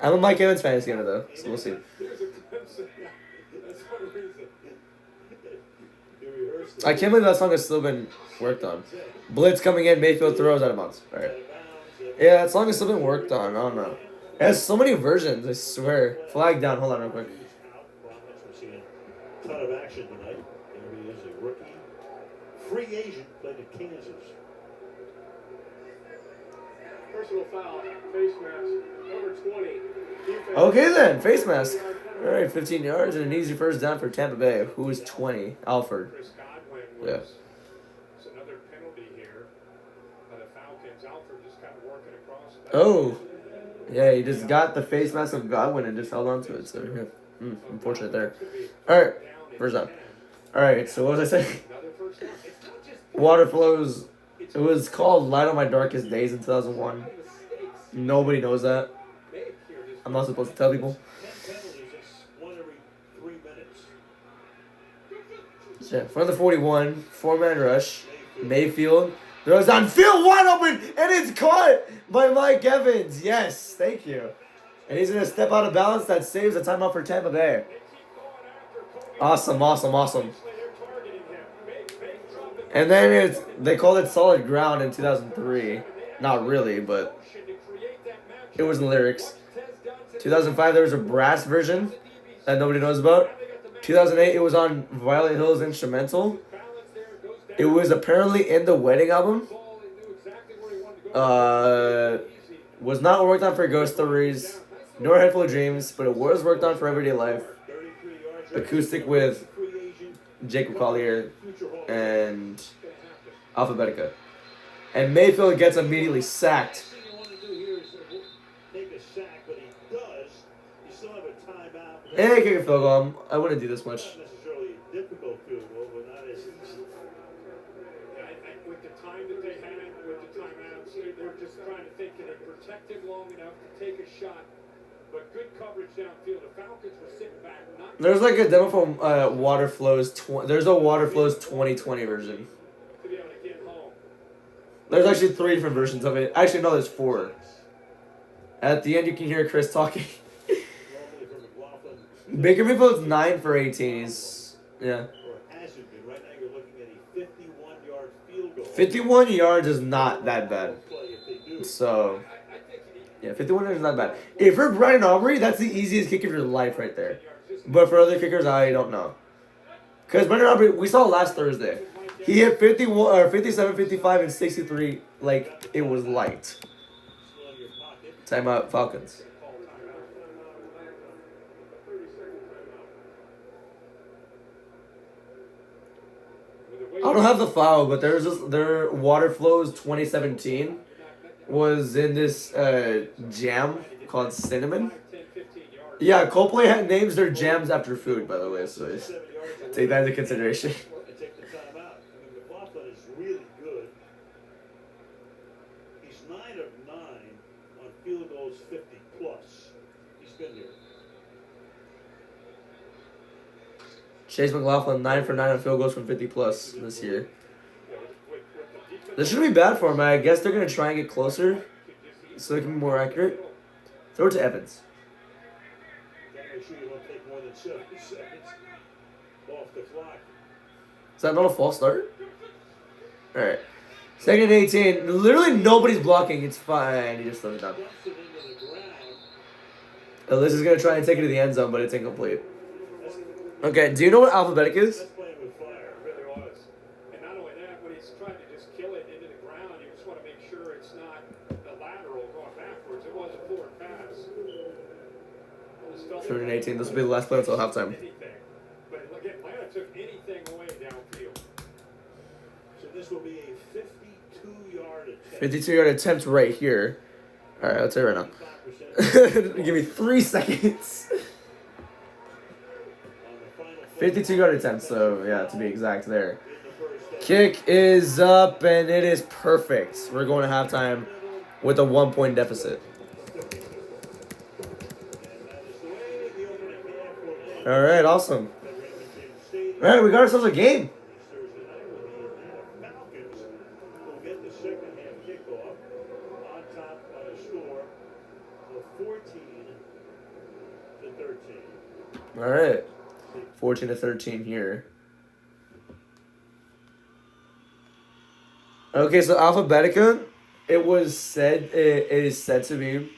I'm a Mike Evans fantasy owner though, so we'll see. I can't believe that song has still been worked on. Blitz coming in, Mayfield throws out of bounds. Alright. Yeah, that song has still been worked on. I don't know. It has so many versions, I swear. Flag down, hold on real quick. Ton of action tonight. There he is, a rookie. Free agent, played at Kansas. Personal foul, face mask, number 20. Defense. Okay then, face mask. Alright, 15 yards and an easy first down for Tampa Bay, who is 20. Alford. Chris Godwin Yeah. It's another penalty here by the Falcons. Alford just kind of working across. Oh. Yeah, he just got the face mask of Godwin and just held on to it, so yeah. Unfortunate there. Alright, first down. Alright, so what was I saying? Water flows. It was called Light on My Darkest Days in 2001. Nobody knows that. I'm not supposed to tell people. 10 penalties, it's 1 every 3 minutes. Yeah, for the 41, 4-man rush. Mayfield throws downfield, wide open, and it's caught by Mike Evans. Yes, thank you. And he's going to step out of balance. That saves a timeout for Tampa Bay. Awesome. And then they called it Solid Ground in 2003. Not really, but it was in lyrics. 2005, there was a brass version that nobody knows about. 2008, it was on Violet Hill's instrumental. It was apparently in the wedding album. Was not worked on for Ghost Stories, nor Headful of Dreams, but it was worked on for Everyday Life. Acoustic with Jacob Collier and Alphabetica. And Mayfield gets immediately sacked. Hey, kick a field goal. I wouldn't do this much. Not necessarily a difficult field goal, but not as easy. With the time that they had, with the timeouts, they're just trying to think. shot, but good coverage downfield. The Falcons were sitting back. Not There's like a demo from Water Flows. There's a Water Flows 2020 version. to be able to get home. There's actually 3 different versions of it. Actually, no, there's 4. At the end, you can hear Chris talking. Normally from McLaughlin, Baker Mayfield's 9 for 18. He's, yeah. or hasn't been. Right now you're looking at a 51-yard field goal. 51 yards is not that bad. Play if they do. So, yeah, 51 yards is not bad. If you're Brian Aubrey, that's the easiest kick of your life right there. But for other kickers, I don't know. Because Brandon Aubrey, we saw last Thursday. He hit 51, or 57, 55, and 63 like it was light. Still in your pocket. Timeout, Falcons. 30-second timeout. I don't have the file, but there's just their Water Flows 2017 was in this jam called Cinnamon. 10, 15 yards. Yeah, Coldplay names their jams after food, by the way, so 7 yards take that into consideration. and take the timeout. I mean, McLaughlin is really good. He's 9 of 9 on field goals 50 plus. He's been here. Chase McLaughlin 9 for 9 on field goals from 50 plus this year. This shouldn't be bad for him. I guess they're gonna try and get closer, so they can be more accurate. Throw it to Evans. Gotta make sure you don't take more than 7 seconds off the clock. Is that not a false start? Alright. Second and 18. Literally nobody's blocking. It's fine. He just throws it down. Dumps it into the ground. Alyssa is gonna try and take it to the end zone, but it's incomplete. Okay, do you know what alphabetic is? That's playing with fire. It really was. And not only that, when he's trying to just kill it into the ground, you just want to make sure it's not a lateral going backwards. It was a forward pass. Third and 18. This will be the last play until halftime. Anything. But look, Atlanta took anything away downfield. So this will be a 52-yard attempt. 52-yard attempt right here. Alright, I'll tell you right 5% now. Give me 3 seconds. on the final 52-yard attempt, so yeah, to be exact there. in the first half. Kick is up, and it is perfect. We're going to halftime with a 1-point deficit. And that is the way the opening half will end Alright, awesome. at Raymond James Stadium Alright, we got ourselves a game. this Thursday night with the Atlanta Falcons will get the second half kickoff on top by a score of 14-13. Alright. 14-13 here. Okay, so Alphabetica, it is said to be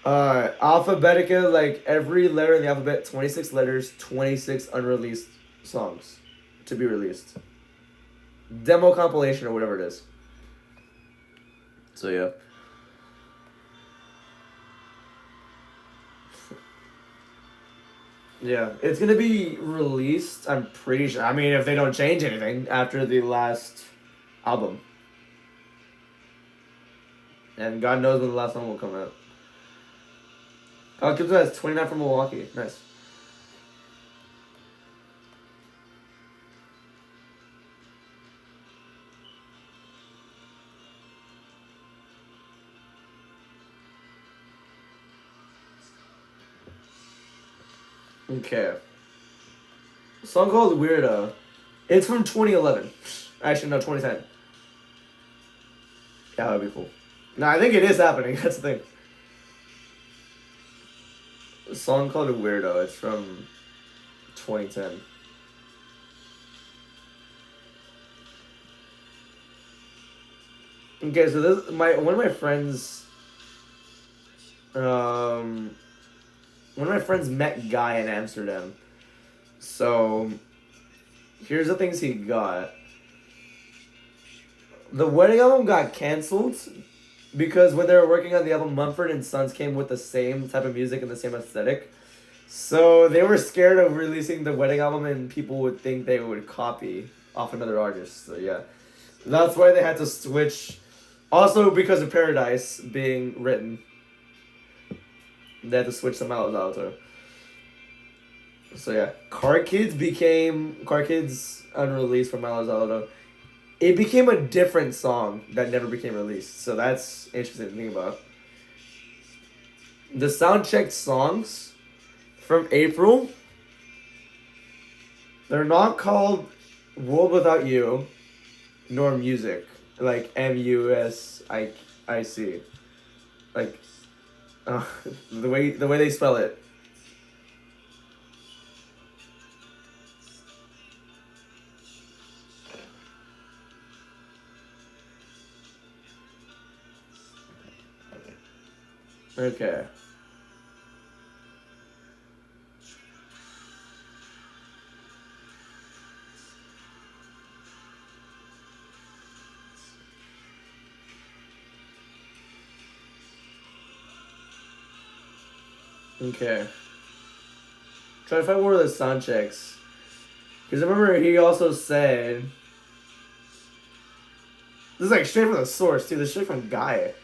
Alphabetica, like every letter in the alphabet, 26 letters, 26 unreleased songs to be released. Demo compilation or whatever it is. So yeah. Yeah, it's gonna be released, I'm pretty sure. I mean, if they don't change anything after the last album. And God knows when the last one will come out. Oh, Gibson has 29 from Milwaukee. Nice. Okay. A song called Weirdo. It's from 2011. Actually, no, 2010. Yeah, that'd be cool. No, I think it is happening. That's the thing. A song called Weirdo. It's from 2010. Okay, so this one of my friends. One of my friends met Guy in Amsterdam. So, here's the things he got. The wedding album got canceled because when they were working on the album, Mumford & Sons came with the same type of music and the same aesthetic. So, they were scared of releasing the wedding album and people would think they would copy off another artist. So, yeah. That's why they had to switch. Also, because of Paradise being written. They had to switch to Malo Alto. So yeah, Car Kids unreleased from Malo Alto. It became a different song that never became released. So that's interesting to think about. the sound check songs from April, they're not called World Without You nor Music. Like Music. Like the way they spell it. Okay. Okay. Try to find more of the sound checks. Because I remember he also said... This is like straight from the source, too. This is straight from Guy.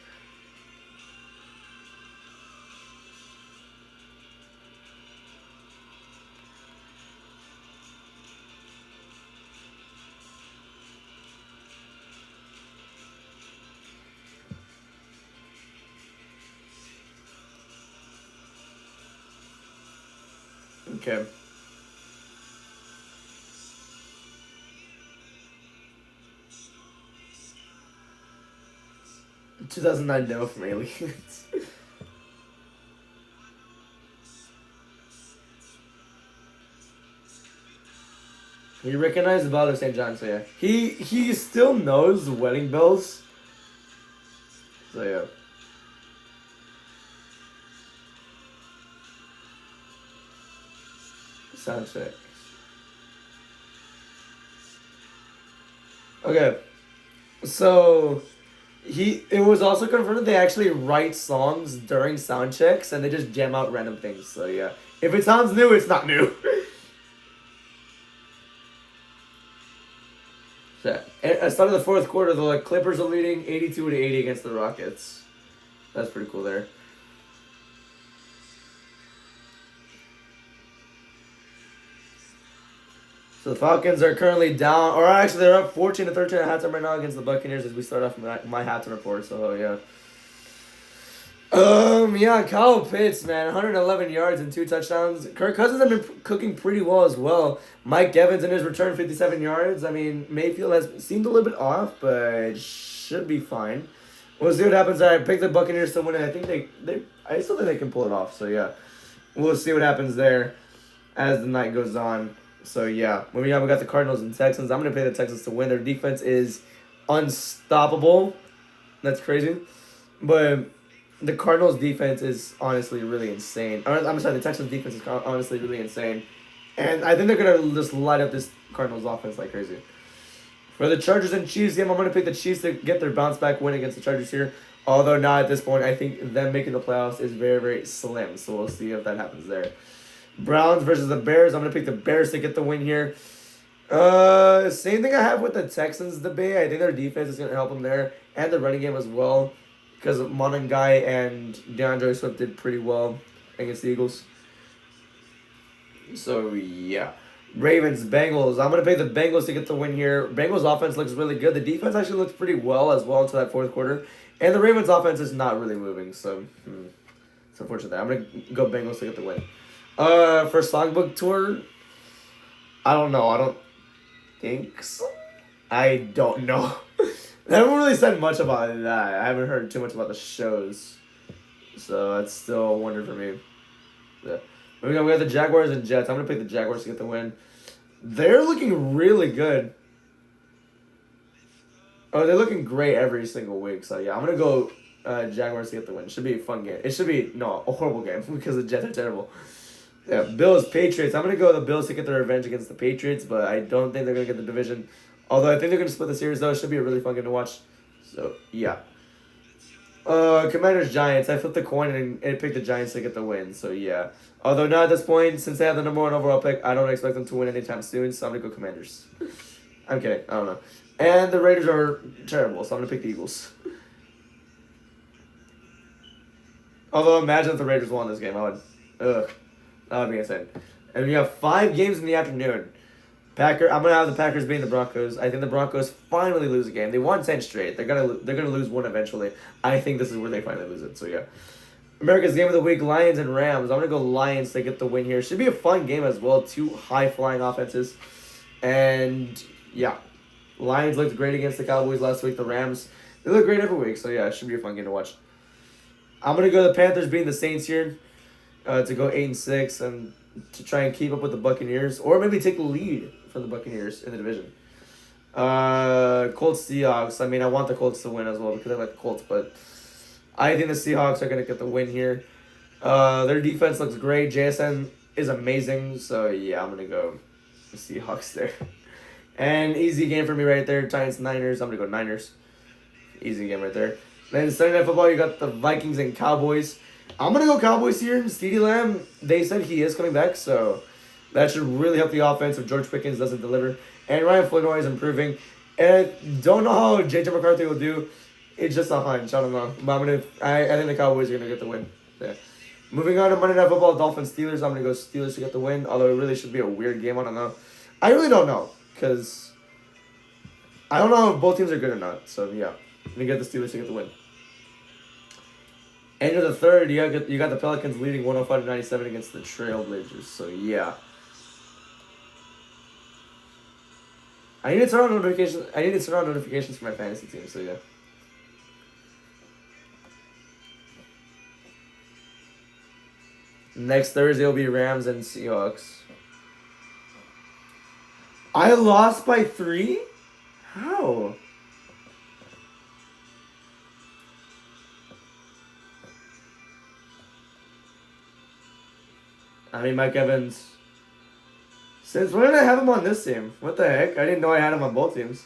Okay. In 2009 demo from Aliens. You recognize the Ballad of St. John, so yeah. He still knows wedding bells. So yeah. Sound check. Okay. So it was also confirmed that they actually write songs during sound checks and they just jam out random things. So yeah. If it sounds new, it's not new. So, at the start of the fourth quarter, the Clippers are leading 82-80 against the Rockets. That's pretty cool there. So the Falcons are currently down, or actually they're up 14-13 at halftime right now against the Buccaneers as we start off my halftime report. So yeah. Yeah, Kyle Pitts, man, 111 yards and 2 touchdowns. Kirk Cousins have been cooking pretty well as well. Mike Evans in his return, 57 yards. I mean, Mayfield has seemed a little bit off, but should be fine. We'll see what happens. I picked the Buccaneers to win, and I think I still think they can pull it off. So yeah, we'll see what happens there as the night goes on. So yeah, we got the Cardinals and Texans. I'm gonna play the Texans to win. Their defense is unstoppable. That's crazy, but the Cardinals defense is honestly really insane. I'm sorry, the Texans defense is honestly really insane, and I think they're gonna just light up this Cardinals offense like crazy. For the Chargers and Chiefs game, I'm gonna pick the Chiefs to get their bounce back win against the Chargers here. Although not at this point, I think them making the playoffs is very, very slim. So we'll see if that happens there. Browns versus the Bears. I'm going to pick the Bears to get the win here. Same thing I have with the Texans debate. I think their defense is going to help them there. And the running game as well. Because Monangai and DeAndre Swift did pretty well against the Eagles. So, yeah. Ravens, Bengals. I'm going to pick the Bengals to get the win here. Bengals offense looks really good. The defense actually looks pretty well as well until that fourth quarter. And the Ravens offense is not really moving. So, it's unfortunate. I'm going to go Bengals to get the win. For Songbook Tour, I don't know. I don't think so. I don't know. They haven't really said much about that. I haven't heard too much about the shows. So that's still a wonder for me. Yeah. We got the Jaguars and Jets. I'm going to pick the Jaguars to get the win. They're looking really good. Oh, they're looking great every single week. So yeah, I'm going to go Jaguars to get the win. It should be a fun game. It should be, a horrible game because the Jets are terrible. Yeah, Bills, Patriots. I'm going to go with the Bills to get their revenge against the Patriots, but I don't think they're going to get the division. Although I think they're going to split the series, though. It should be a really fun game to watch. So, yeah. Commanders, Giants. I flipped the coin and picked the Giants to get the win. So, yeah. Although not at this point, since they have the number 1 overall pick, I don't expect them to win anytime soon, so I'm going to go Commanders. I'm kidding. I don't know. And the Raiders are terrible, so I'm going to pick the Eagles. Although, imagine if the Raiders won this game. That would be insane. And we have 5 games in the afternoon. I'm gonna have the Packers beating the Broncos. I think the Broncos finally lose a game. They won 10 straight. They're gonna lose one eventually. I think this is where they finally lose it. So yeah. America's game of the week: Lions and Rams. I'm gonna go Lions to get the win here. Should be a fun game as well. Two high flying offenses, and yeah, Lions looked great against the Cowboys last week. The Rams, they look great every week. So yeah, it should be a fun game to watch. I'm gonna go the Panthers beating the Saints here, to go 8-6 and to try and keep up with the Buccaneers, or maybe take the lead from the Buccaneers in the division. Colts Seahawks. I mean, I want the Colts to win as well because I like the Colts, but I think the Seahawks are gonna get the win here. Their defense looks great. JSN is amazing, so yeah, I'm gonna go the Seahawks there. And easy game for me right there. Giants Niners. I'm gonna go Niners. Easy game right there. Then Sunday Night Football, you got the Vikings and Cowboys. I'm gonna go Cowboys here. CeeDee Lamb, they said he is coming back, so that should really help the offense if George Pickens doesn't deliver. And Ryan Floyd is improving. And don't know how JJ McCarthy will do. It's just a hunch. I don't know. But I think the Cowboys are gonna get the win. Yeah. Moving on to Monday Night Football, Dolphins Steelers. I'm gonna go Steelers to get the win. Although it really should be a weird game. I don't know. I really don't know because I don't know if both teams are good or not. So yeah, I'm gonna get the Steelers to get the win. End of the third, you got the Pelicans leading 105-97 against the Trailblazers. So yeah. I need to turn on notifications for my fantasy team. So yeah. Next Thursday will be Rams and Seahawks. I lost by 3? How? I mean, Mike Evans. Since when did I have him on this team? What the heck? I didn't know I had him on both teams.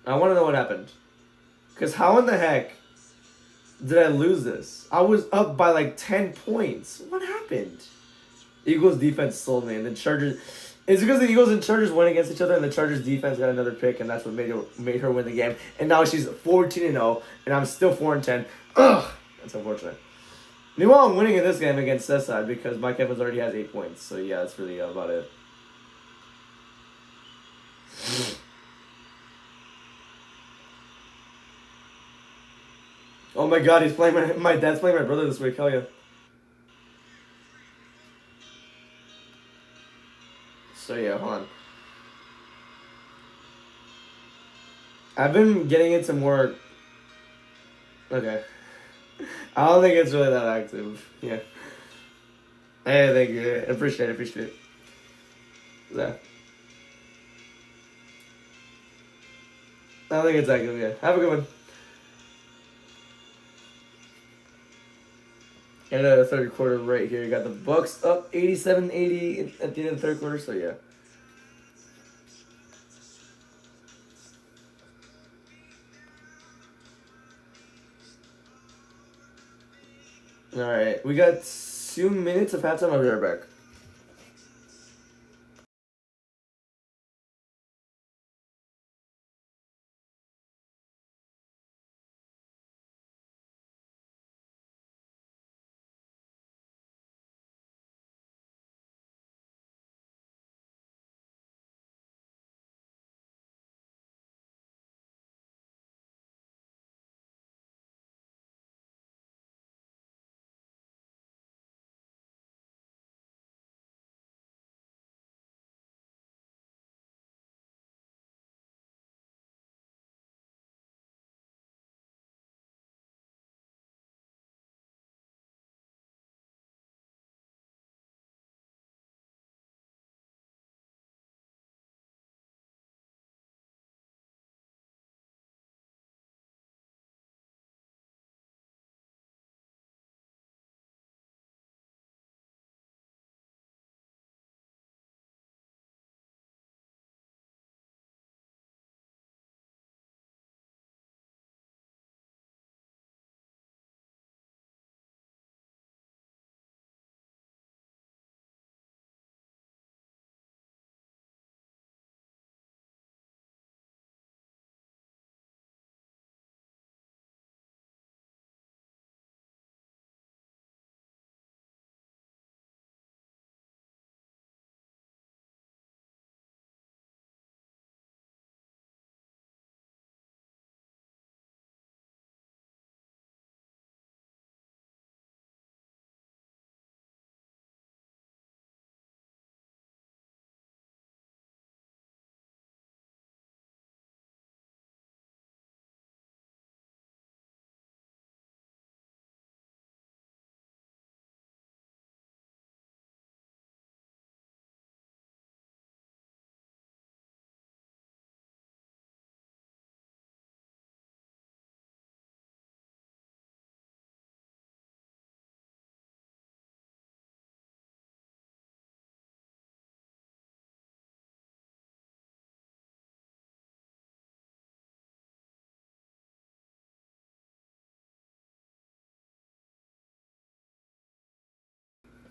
I want to know what happened. Because how in the heck did I lose this? I was up by like 10 points. What happened? Eagles defense sold me, and the Chargers... It's because the Eagles and Chargers went against each other, and the Chargers defense got another pick, and that's what made her win the game. And now she's 14-0, and I'm still 4-10. Ugh! That's unfortunate. Meanwhile, I'm winning in this game against Sessai because Mike Evans already has 8 points. So yeah, that's really about it. Oh my god, he's playing my dad's playing my brother this week. Hell yeah. So yeah, hold on. I've been getting into more... Okay. I don't think it's really that active. Yeah. Hey, thank you. Appreciate it. Yeah. I don't think it's active, yeah. Have a good one. And the third quarter right here. You got the Bucks up 87-80 at the end of the third quarter, so yeah. Alright, we got 2 minutes of halftime. I'll be right back.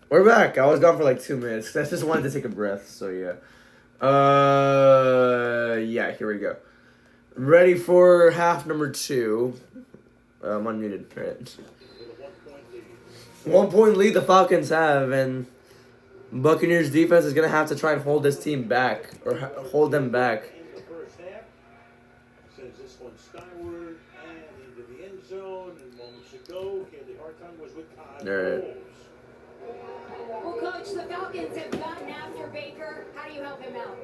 We're back. I was gone for like 2 minutes. I just wanted to take a breath, so yeah. Yeah, here we go. Ready for half number 2. I'm unmuted. Right. With a 1-point lead. 1-point lead the Falcons have, and Buccaneers defense is going to have to try and hold this team back, or hold them back. In the first half, sends this one skyward and into the end zone. And moments ago, Candy Hartung was with Kyle Right. Bowles. Well, Coach, the Falcons have gotten after Baker. How do you help him out?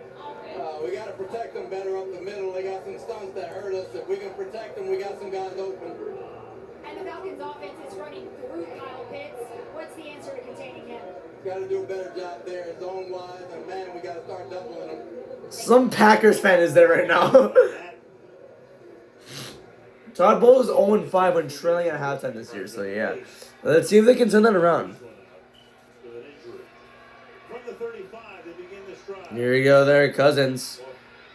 We got to protect them better up the middle. They got some stunts that hurt us. If we can protect them, we got some guys open. And the Falcons offense is running through Kyle Pitts. What's the answer to containing him? Got to do a better job there, zone-wise. And, man, we got to start doubling them. Some Packers fan is there right now. Todd Bowles is 0-5 when trailing at halftime this year, so yeah. Let's see if they can turn that around. With an injury. From the 35, they begin this drive. Here we go there, Cousins.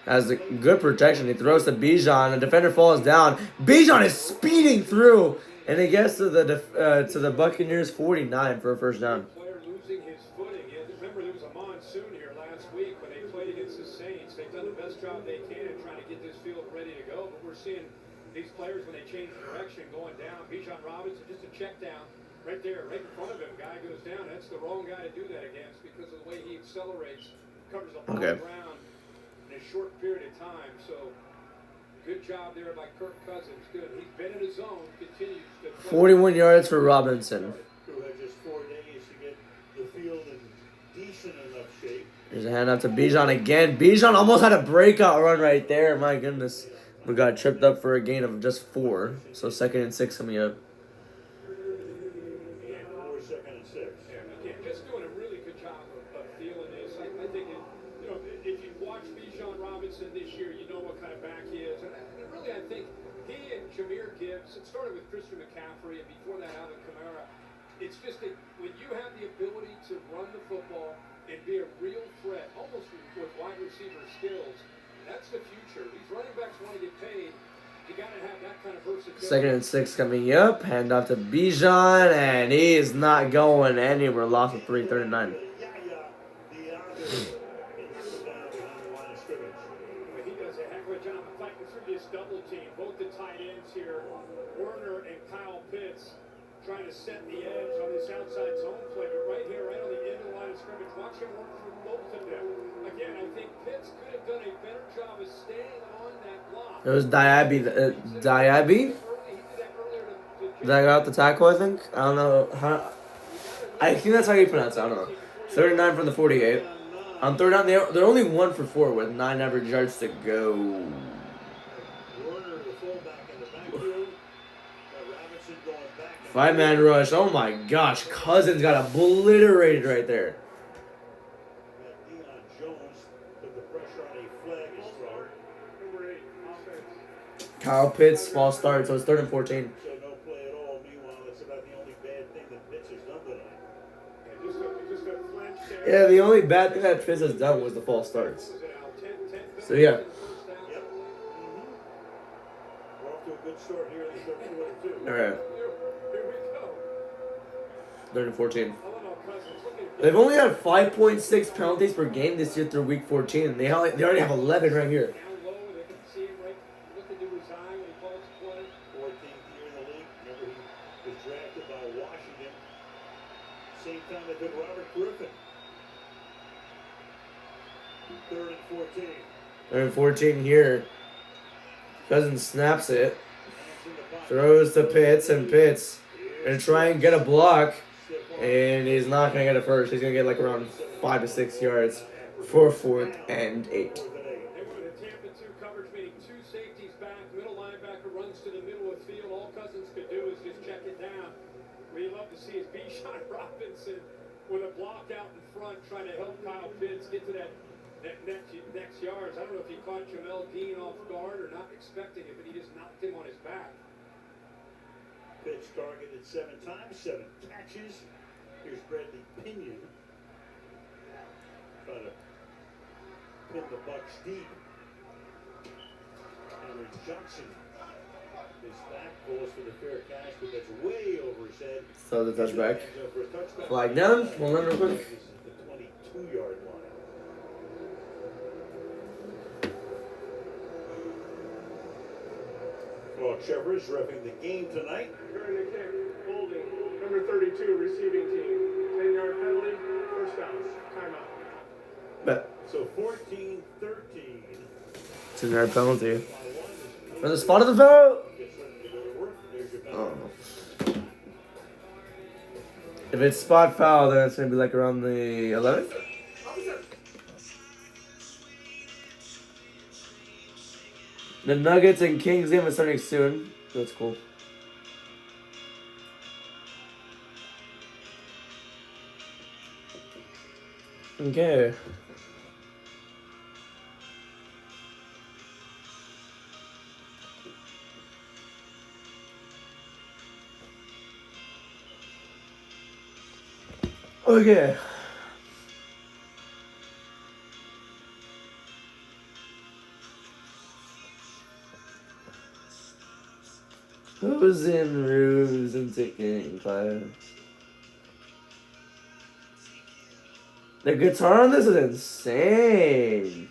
Has a good protection. He throws to Bijan. The defender falls down. Bijan is speeding through. And he gets to the Buccaneers 49 for a first down. Player losing his footing. Yeah, remember, there was a monsoon here last week when they played against the Saints. They've done the best job they can trying to get this field ready to go. But we're seeing these players, when they change direction, going down. Bijan Robinson, just a check down. Right there, right in front of him. Guy goes down. That's the wrong guy to do that against because of the way he accelerates. Covers a lot of ground in a short period of time. So, good job there by Kirk Cousins. Good. He's been in his zone. Continues to play. 41 yards for Robinson. Who had just 4 days to get the field in decent enough shape. There's a handout to Bijan again. Bijan almost had a breakout run right there. My goodness. We got tripped up for a gain of just 4. So 2nd and 6 coming up. Or 2nd and 6. Again, just doing a really good job of feeling this. I think, if you watch Bijan Robinson this year, you know what kind of back he is. And really, I think he and Jahmyr Gibbs, it started with Christian McCaffrey, and before that, Alvin Kamara. It's just that when you have the ability to run the football and be a real threat, almost with wide receiver skills, that's the future. These running backs want to get paid. You got to have that kind of versatility. 2nd and 6 coming up. Hand off to Bijan, and he is not going anywhere. Loss of 3, 3rd and 9. He does a heck of a job of fighting through this double team. Both the tight ends here, Werner and Kyle Pitts, trying to set the edge on this outside zone play. But right here, right on the end of the line of scrimmage, watch him work for both of them. Again, I think Pitts could have done a better job of staying on that block. It was Diaby. Diaby? That got the tackle, I think. I don't know. I think that's how you pronounce it. I don't know. 39 from the 48. On 3rd down, they're only 1 for 4 with 9 average yards to go. Werner, the fullback in the backfield. Robinson going back. 5-man rush. Oh my gosh. Cousins got obliterated right there. Deion Jones put the pressure on a flag is thrown. Number 8, offense. Kyle Pitts, false start, so it's 3rd and 14. So no play at all. Meanwhile, that's about the only bad thing that Pitts has done tonight. Just a flinch there. Yeah, the only bad thing that Pitts has done was the false starts. So yeah. Yep. We're off to a good start here in the 3rd quarter, too. Alright. Here we go. 3rd and 14. I don't know, Cousins. Look at They've only had 5.6 penalties per game this year through week 14. And they already have 11 right here. down low, they can see him right look into his eye when he calls the play. 14th year in the league. Remember, he was drafted by Washington. Same time they took Robert Griffin. 3rd and 14. 3rd and 14 here. Cousins snaps it. Hands in the pocket. Throws to Pitts, and Pitts gonna try and get a block. And he's not gonna get it first. He's gonna get like around 5 to 6 yards for 4th and 8. They were in a Tampa 2 coverage, meaning 2 safeties back. Middle linebacker runs to the middle of the field. All Cousins could do is just check it down. What you love to see is Bijan Robinson with a block out in front, trying to help Kyle Pitts get to that next yards. I don't know if he caught Jamel Dean off guard or not expecting it, but he just knocked him on his back. Pitts targeted 7 times, 7 catches. Here's Bradley Pinion. Trying to pin the Bucs deep. Henry Johnson His back goes for the fair catch, but that's way over his head. So the touchback. For a touchback. Flag down. Hold on real quick. This is the 22-yard line. Well, Trevor's reffing the game tonight. During the kick, holding, number 32, receiving team. 10-yard penalty, first down, timeout. Bet. So 14-13. 2-yard penalty. For the spot of the vote. Gets ready to go to work. There's your Oh. penalty. If it's spot foul, then it's gonna be like around the 11th. The Nuggets and Kings game is starting soon. That's cool. Okay. Okay. Who's in rooms and ticking class? The guitar on this is insane.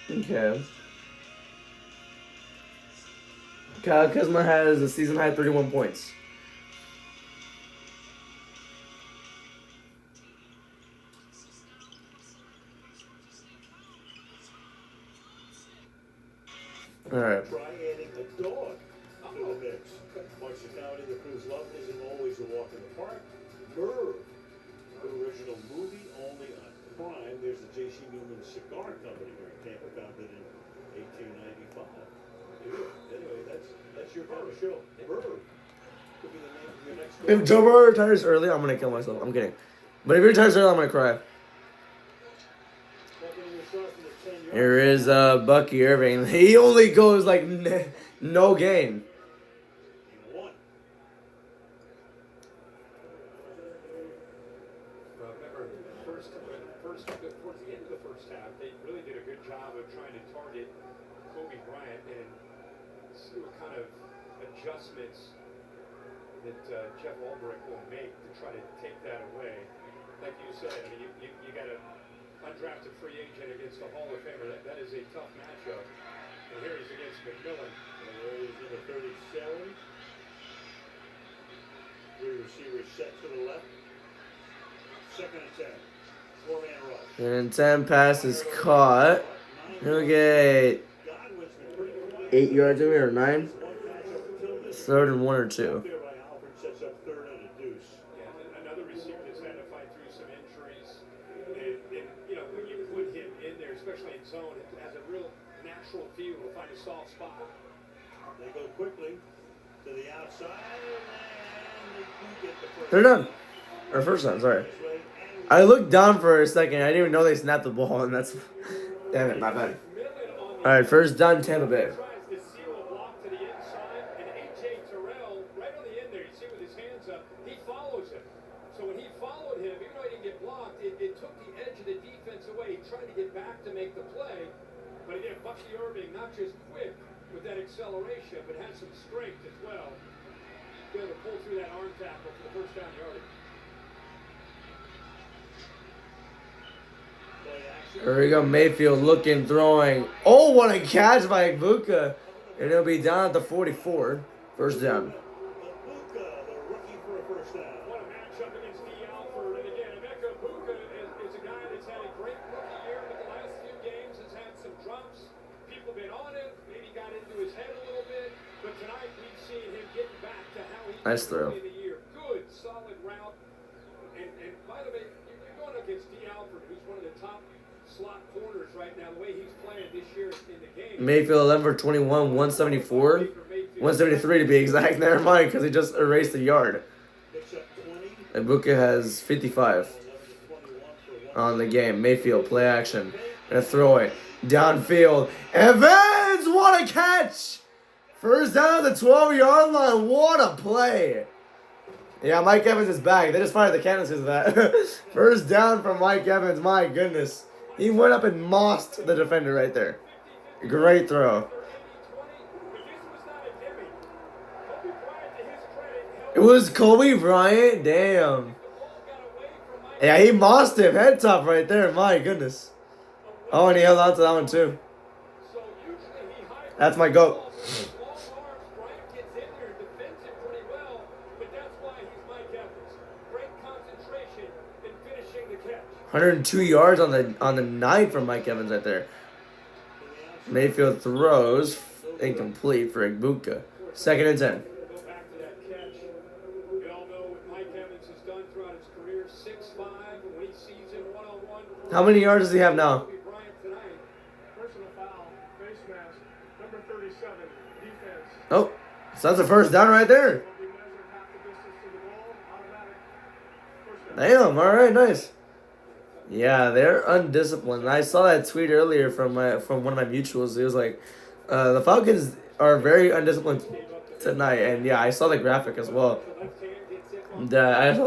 Okay. Kyle Kuzma has a season high 31 points. Alright. Try adding a dog to the mix. Marshall County, the Cruz Love isn't always a walk in the park. Merv, an original movie only on Prime. There's the J.C. Newman Cigar Company here in Tampa, founded in 1895. Anyway, that's your kind of show. Merv could be the name of your next If Joe Burrow retires early, I'm gonna kill myself. I'm kidding. But if he retires early, I'm gonna cry. Here is Bucky Irving. He only goes like no gain. Remember, towards the end of the first half, they really did a good job of trying to target Kobe Bryant and see what kind of adjustments that Jeff Albrecht will make to try to take that away. Like you said, I mean, you got a undrafted free agent against a Hall of Famer. That is a tough matchup. And here he's against McMillan. He's in the 37. Three receivers set to the left. Second and 10. Four-man rush. And 10 passes caught. He'll get 8 yards in here or 9. Third and 1 or 2. There by Alfred sets up third and a deuce. Yeah, another receiver that's had to fight through some injuries. And you know, when you put him in there, especially in zone, it has a real natural feel to find a soft spot. They go quickly to the outside, and they do get the first. They're done. Or first down, sorry. I looked down for a second. I didn't even know they snapped the ball, and that's... Damn it, my bad. Alright, first down, Tampa Bay. Tries to seal a block to the inside, and A.J. Terrell, right on the end there, you see with his hands up, he follows him. So when he followed him, even though he didn't get blocked, it took the edge of the defense away. He tried to get back to make the play. But again, Bucky Irving, not just quick with that acceleration, but had some strength as well. Be able to pull through that arm tackle for the first down yardage. Play Here we go, Mayfield looking, throwing. Oh, what a catch by Ibuka. And it'll be down at the 44. First down. Buka, the rookie for a first down. What a matchup against D. Alford. And again, Emeka Buka is a guy that's had a great rookie year, but the last few games has had some drops. People have been on him, maybe got into his head a little bit. But tonight we've seen him getting back to how he Nice throw. in the year. Good, solid route. And by the way, you're going against D. Alford, who's one of the top slot corners right now, the way he's playing this year in the game. Mayfield 11 for 21, 174. 173 to be exact. Never mind, because he just erased a yard. Picks up 20. Ibuka has 55 on the game. Mayfield, play action. Gonna throw it downfield. Evans, what a catch! First down at the 12-yard line. What a play! Yeah, Mike Evans is back. They just fired the canisters of that. First down from Mike Evans. My goodness. He went up and mossed the defender right there. Great throw. It was Kobe Bryant. Damn. Yeah, he mossed him. Head top right there. My goodness. Oh, and he held on to that one too. That's my GOAT. 102 yards on the night from Mike Evans right there. Mayfield throws incomplete for Ibuka. 2nd and 10. Go back to that catch. We all know what Mike Evans has done throughout his career. 6'5", when he sees him one-on-one. How many yards does he have now? Kobe Bryant tonight. Personal foul, face mask, number 37, defense. Oh, so that's a first down right there. Will be measured half the distance to the goal, automatic. First down. Damn, all right, nice. Yeah, they're undisciplined. I saw that tweet earlier from one of my mutuals. It was like, the Falcons are very undisciplined tonight, and yeah, I saw the graphic as well. That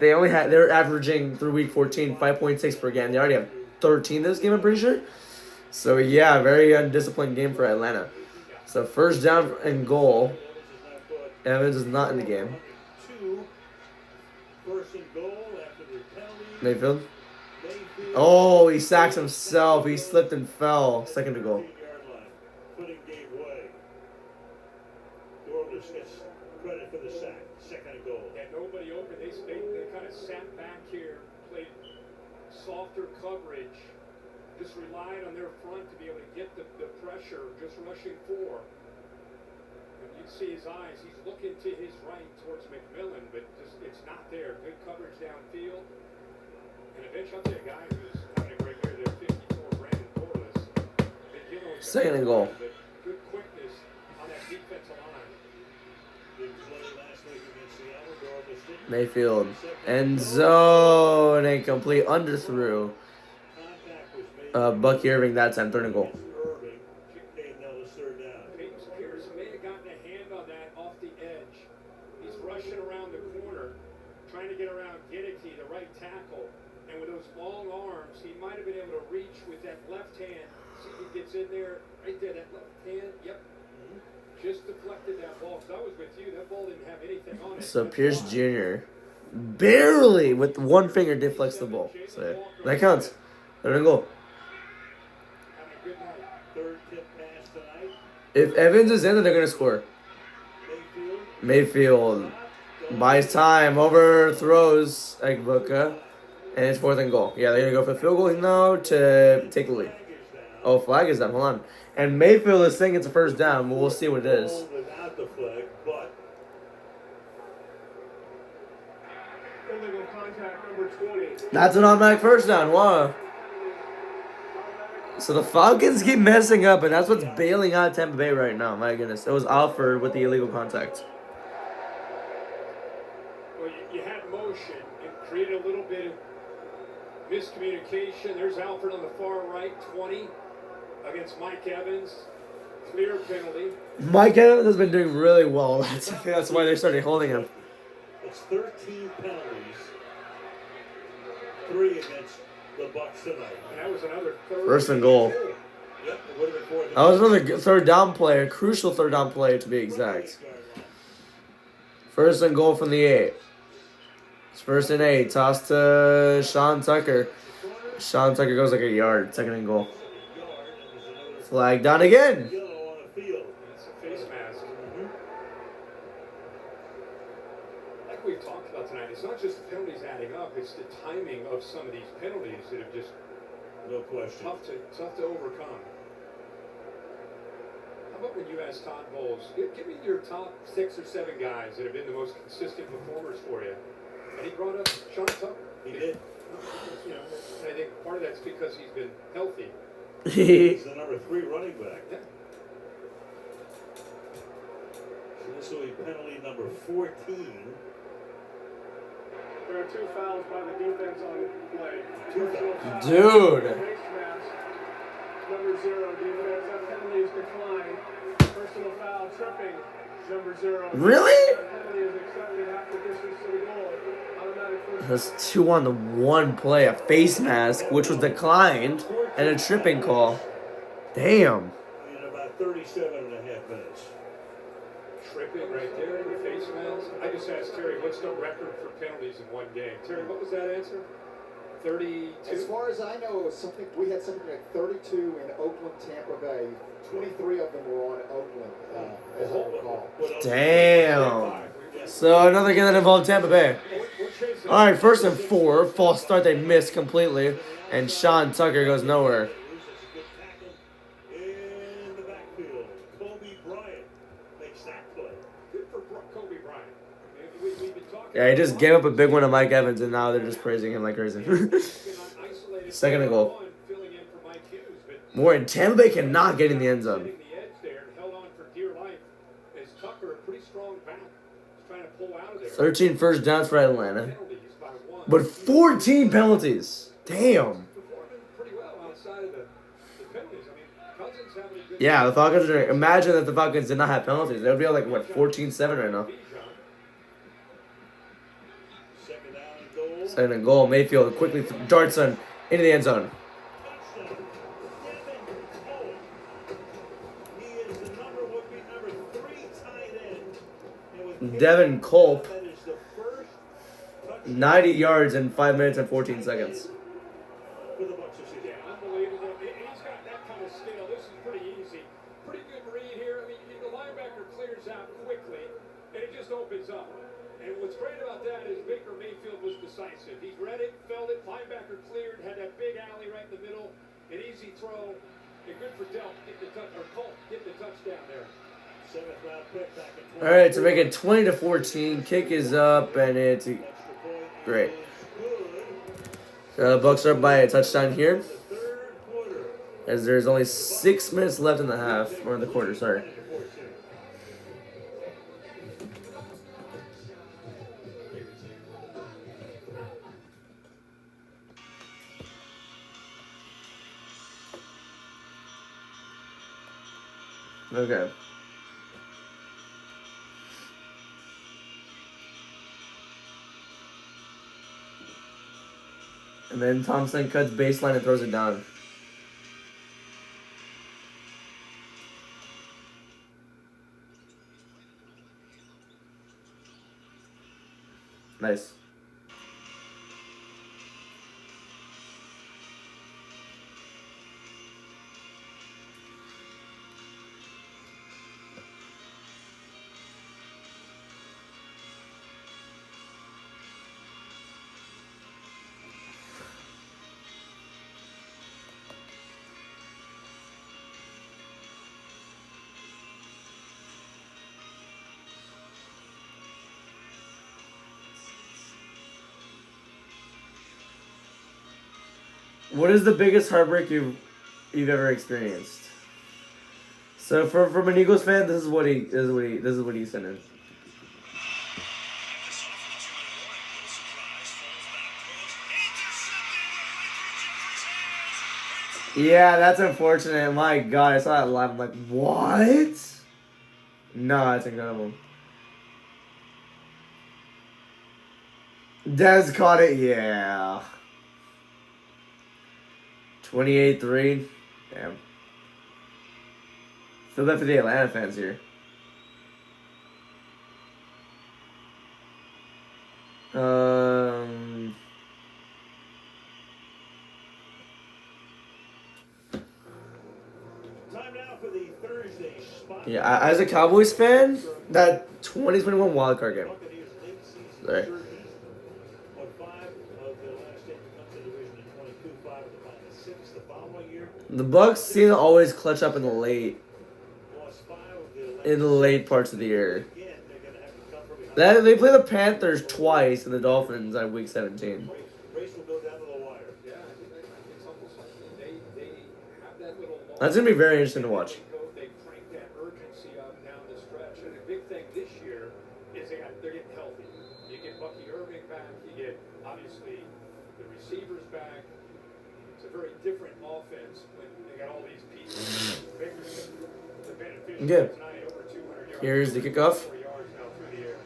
they're averaging through week 14 5.6 per game. They already have 13 this game, I'm pretty sure. So yeah, very undisciplined game for Atlanta. So first down and goal. Evans is not in the game. 2. First and goal after the penalty. Mayfield. Oh, he sacks himself. He slipped and fell. 2nd to goal. 15-yard line. Footing gave way. Dorlus gets credit for the sack. 2nd and goal. Yeah, nobody open. They kind of sat back here, played softer coverage, just relied on their front to be able to get the pressure, just rushing 4. And you see his eyes. He's looking to his right towards McMillan, but just it's not there. Good coverage downfield. And eventually, I'll tell you a guy who's having a great year there, 54, Brandon Dorlus. Been dealing with 2nd and goal. but good quickness on that defensive line. Big play last week against Seattle. Dorlus didn't. Mayfield. End zone. Incomplete. Underthrew. Contact was made. Bucky Irving that time. 3rd and goal. Irving. Caden Ellis 3rd down. James Pierce may have gotten a hand on that off the edge. He's rushing around the corner, trying to get around Ginneke, the right tackle. And with those long arms, he might have been able to reach with that left hand. See, he gets in there, right there, that left hand. Yep. Just deflected that ball. Because I was with you, that ball didn't have anything on it. So Pierce Jr. barely with one finger deflects the ball. So that counts. 3rd and goal. Having a good night. 3rd tip pass tonight. If Evans is in, then they're gonna score. Mayfield buys time, overthrows Ibuka, and it's 4th and goal. Yeah, they're gonna go for the field goal now to take the lead. Oh, flag is down. Hold on. And Mayfield is saying it's a first down. We'll see what it is. Without the flag, but Illegal contact, number 20. That's an automatic first down. Wow. So the Falcons keep messing up, and that's what's bailing out Tampa Bay right now. My goodness. It was Alford with the illegal contact. Well, you had motion and created a little bit of miscommunication. There's Alfred on the far right, 20 against Mike Evans. Clear penalty. Mike Evans has been doing really well. I think that's why they started holding him. it's 13 penalties, 3 against the Bucs tonight. And that was another First and goal. Yep, it would have been 4. That was another third down play, a crucial third down play to be exact. First and goal from the 8. It's 1st and 8. Toss to Sean Tucker. Sean Tucker goes like a yard. Second and goal. Yard, and there's another Flag down again. yellow on the field. It's a face mask. Like we've talked about tonight, it's not just the penalties adding up, it's the timing of some of these penalties that have just No question. tough to overcome. How about when you ask Todd Bowles, give me your top 6 or 7 guys that have been the most consistent performers for you? And he brought up Sean Tucker. He did. You know, and I think part of that's because he's been healthy. He's the number 3 running back. Yeah. So this will be penalty number 14. There are 2 fouls by the defense on the play. 2 Personal fouls. foul. Dude. Face mask. Number 0 defense. That penalty is declined. Personal foul tripping. Number 0. Really? That penalty is accepted half the distance to the goal. Automatic first. That's 2 on the 1 play. A face mask, which was declined, and a tripping call. Damn. In about 37 and a half minutes. Tripping right there in the face mask. I just asked Terry, what's the record for penalties in one game? Terry, what was that answer? 32? As far as I know, it was something we had something like 32 in Oakland, Tampa Bay. 23 of them were on Oakland, as I recall. Damn. So another game that involved Tampa Bay. All right, 1st and 4. False start. They missed completely, and Sean Tucker goes nowhere. In the backfield, Kobe Bryant makes that play. Good for Kobe Bryant. We've been talking Yeah, he just gave up a big one to Mike Evans, and now they're just praising him like crazy. Second and goal. filling in for Mike Hughes, but More in Tampa Bay cannot get in the end zone. hitting the edge there and held on for dear life as Tucker, a pretty strong back, is trying to pull out of there. 13 first downs for Atlanta, Penalties by 1. but 14 penalties. Damn. Performing pretty well outside of the penalties. I mean, Cousins having a good Yeah, the Falcons are. Imagine that the Falcons did not have penalties. They would be like, what, 14-7 right now. Second down and goal. Second and goal. Mayfield quickly darts into the end zone. Touchdown. Devin Cole. He is the would be number 3 tight end. And with Devin Culp, that is the first touchdown 90 yards in 5 minutes and 14 seconds. for the Bucs this season. Unbelievable. He's got that kind of skill. This is pretty easy. Pretty good read here. I mean, the linebacker clears out quickly, and it just opens up. And what's great about that is Baker Mayfield was decisive. He read it, felt it, linebacker cleared, had that big alley right in the middle, an easy throw, and good for Delp getting the touchdown there. 7th round pick back in All right, to make it 20-14. Kick is up, and it's great. Bucks are up by a touchdown here, as there's only 6 minutes left in the half, or in the quarter, sorry. Okay. And then Thompson cuts baseline and throws it down. Nice. What is the biggest heartbreak you've ever experienced? So from an Eagles fan, this is what he sent in. Yeah, that's unfortunate. My God, I saw that live. I'm like, what? No, that's incredible. Dez caught it. Yeah. 28-3. Damn. Feel bad for the Atlanta fans here. for the Thursday spot. Yeah, as a Cowboys fan, that 2021 wildcard game. Buccaneers late season Right. jersey. Won 5 of their last 8 to come to the division in 22, 5 of the final 6 the following year. The Bucks seem to always clutch up in the late Lost 5 of their last in the late parts of the year. Again, they're going to have to come from behind. They play the Panthers twice and the Dolphins at week 17. Race will go down to the wire. Yeah, I think it's almost like they have that little. That's gonna be very interesting to watch. They crank that urgency up down the stretch, and the big thing this year is they're getting healthy. You get Bucky Irving back, you get obviously the receivers back. It's a very different offense when they got all these pieces. The beneficiary Good. tonight over 200 yards. Here's the kickoff. 4 yards now through the air.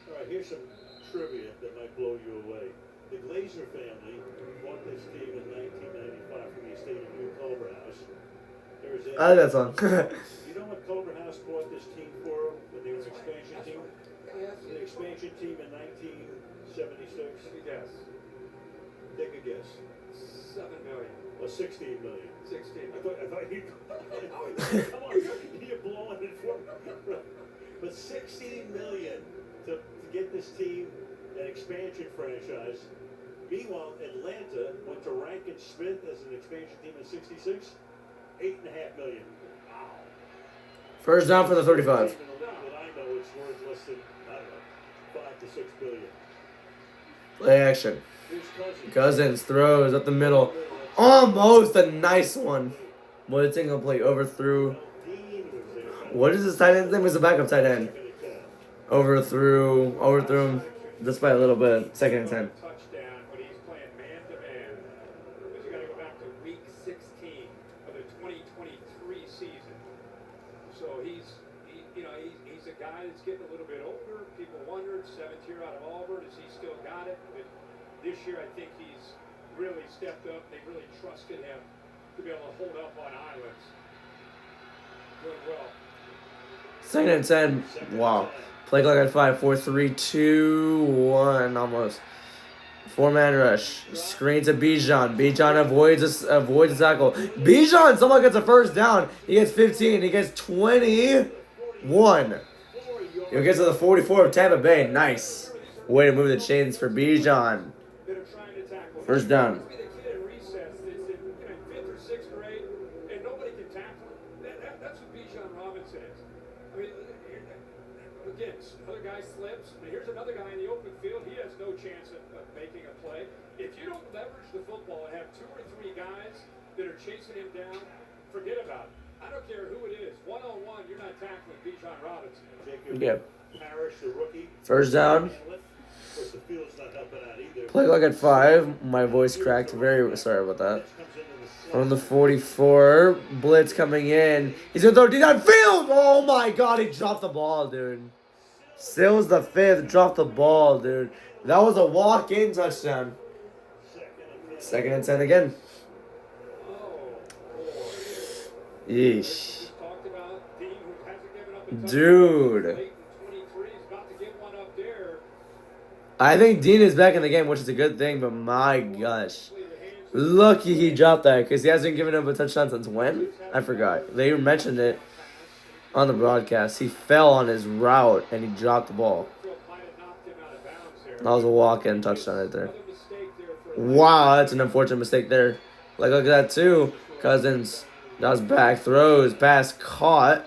All right, here's some trivia that might blow you away. The Glazer family bought this team in 1995 from the estate of New Culverhouse. There's a, I like that song. You know what Culverhouse bought this team for when they were an expansion team? The expansion team in 1976. Let me guess. Take a guess. 7 million. Well, 16 million. 16. I thought you. Come on, you're blowing it for me. But 16 million to get this team an expansion franchise. Meanwhile, Atlanta went to Rankin Smith as an expansion team in '66. $8.5 million. First down for the 35. In a league that I know it's worth less than, I don't know, 5 to 6 billion. Play action. Here's Cousins. Cousins throws up the middle. Almost a nice one. Blitzing complete. Overthrew. Dean was there. What is his tight end name? Was the backup tight end. Overthrew him just by a little bit. 2nd and 10. Touchdown, but he's playing man-to-man. Because you got to go back to week 16 of the 2023 season. So he's a guy that's getting a little bit older. People wondered, 7th year out of Auburn, has he still got it? But this year, I think he's really stepped up. They really trusted him to be able to hold up on islands. Doing well. 2nd and 10. Wow. Play clock at 5. 4, 3, 2, 1. Almost. 4-man rush. Screen to Bijan. Bijan avoids a tackle. Bijan somehow gets a first down. He gets 15. He gets 21. He'll get to the 44 of Tampa Bay. Nice. Way to move the chains for Bijan. First down. The kid in recess that's in 5th or 6th grade, and nobody can tackle him. That's what Bijan Robinson is. I mean, again, another guy slips, and here's another guy in the open field. He has no chance of making a play. If you don't leverage the football and have 2 or 3 guys that are chasing him down, forget about it. I don't care who it is. One-on-one, you're not tackling Bijan Robinson. Jacob Yep. Parrish, the rookie. First down. Of course, the field's not helping out either. Play clock at 5. My voice cracked. Very sorry about that. Comes into the From the 44. Blitz coming in. He's going to throw it down field. Oh my god, he dropped the ball, dude. Sills the 5th. Dropped the ball, dude. That was a walk-in touchdown. 2nd and 10 again. Yeesh. Talked about Dean, who hasn't given up a touchdown Dude. late in 23. He's about to get one up there. I think Dean is back in the game, which is a good thing, but my gosh. Lucky he dropped that, because he hasn't given up a touchdown since when? I forgot. They mentioned it on the broadcast. He fell on his route, and he dropped the ball. That was a walk-in touchdown right there. Wow, that's an unfortunate mistake there. Like, look at that, too. Cousins. That was back. Throws. Pass caught.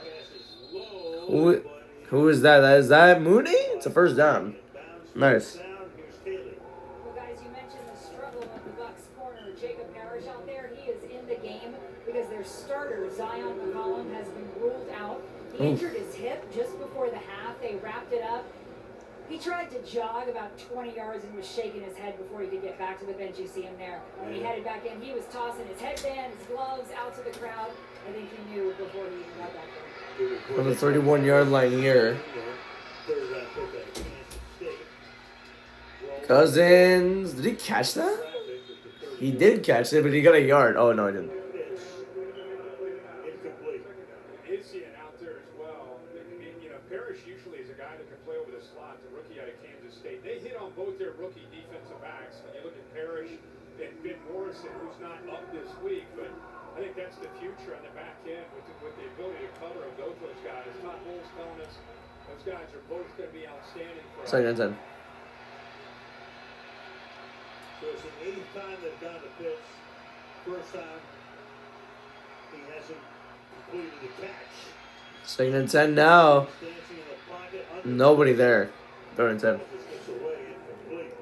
Who is that? Is that Mooney? It's a first down. Nice. Well, guys, you mentioned the struggle of the Bucks corner. Jacob Parrish out there, he is in the game because their starter, Zion McCollum, has been ruled out. He injured his hip just before the half. They wrapped it up. He tried to jog about 20 yards and was shaking his head before he could get back to the bench. You see him there. When he headed back in, he was tossing his headband, his gloves out to the crowd. I think he knew before he even got back there. From the 31-yard line here. Cousins. Did he catch that? He did catch it, but he got a yard. Oh, no, he didn't. Isian out there as well. Parrish usually is a guy that can play over the slot, the rookie out of Kansas State. They hit on both their rookie defensive backs. When you look at Parrish and Jackson, who's not up this week, but I think that's the future on the back end with the ability to cover and go to those guys. Todd Bowles telling us those guys are both going to be outstanding for us. Second and 10. So it's the 8th time they've gone to pitch. First time he hasn't completed the catch. Second and 10 now. Dancing in the pocket. Nobody there. Third and 10. Just gets away incomplete.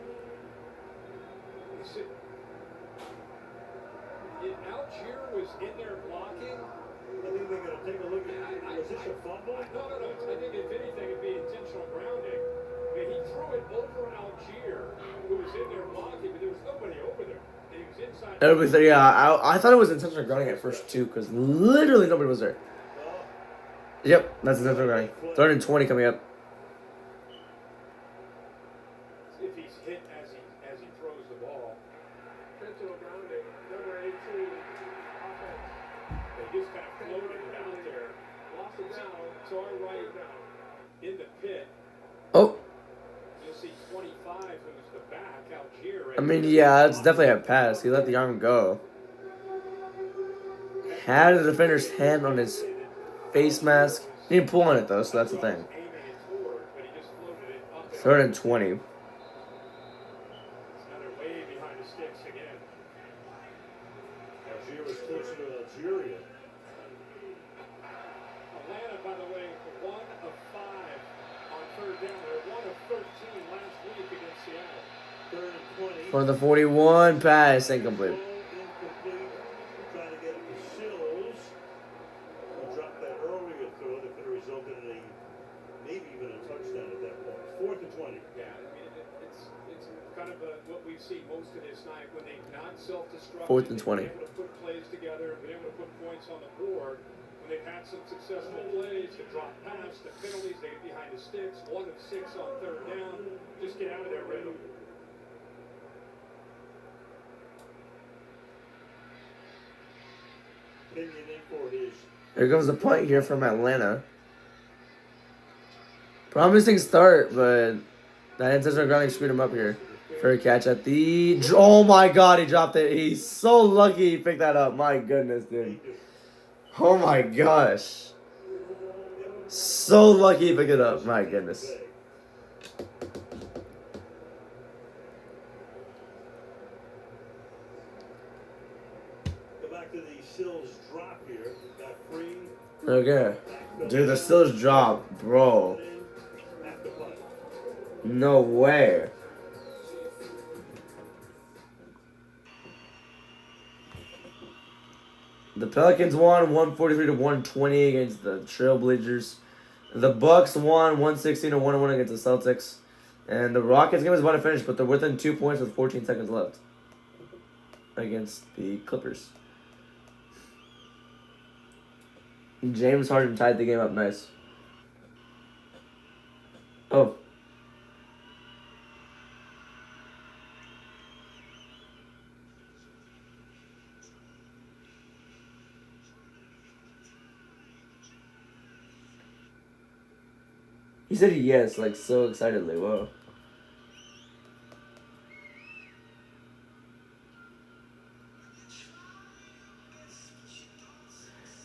Algier was in there blocking. I think they're going to take a look at. Was this a fumble? No. I think if anything, it'd be intentional grounding. I mean, he threw it over Algier, who was in there blocking, but there was nobody over there. And he was inside. Everybody said, yeah, I thought it was intentional grounding at first, too, because literally nobody was there. Yep, that's intentional grounding. Third and 20 coming up. If he's hit as he throws the ball. Intentional grounding, number 18, offense. They just kind of floated it out there. Lost it down. To our right, in the pit, Oh, you'll see 25, who's the back, Algier. Right I mean, there. yeah, it's definitely a pass. He let the arm go. Had the defender's hand on his face mask. He didn't pull on it, though, so that's the thing. Aiming it forward, but he just floated it up there. Third and 20. It's another way behind the sticks again. Algier was closer to Algeria. Atlanta, by the way, 1 of 5 on third down. They're 1 of 13 last week against Seattle. Third and 20. For the 41 pass, incomplete. Incomplete. Trying to get it to Sills. Who dropped that earlier throw that could have resulted in maybe even a touchdown at that point. 4th and 20. Yeah, I mean, it's kind of what we've seen most of this night when they've not self-destructed. 4th and 20. They've been able to put plays together, been able to put points on the board. When they've had some successful plays, the drop pass, the penalties, they get behind the sticks. 1 of 6 on third down. Just get out of there, Randall. Opinion in for his. Here comes the punt here from Atlanta. Promising start, but that intentional grounding screwed him up here. For a catch at the... Oh my god, he dropped it. He's so lucky he picked that up. My goodness, dude. Oh my gosh. So lucky he picked it up. My goodness. Go back to the Sills drop here. Got free. Okay. Dude, the Steelers drop, bro. At the punt. No way. The Pelicans won 143 to 120 against the Trailblazers. The Bucks won 116 to 101 against the Celtics. And the Rockets game is about to finish, but they're within 2 points with 14 seconds left against the Clippers. James Harden tied the game up nice. Oh. He said yes, like so excitedly. Whoa.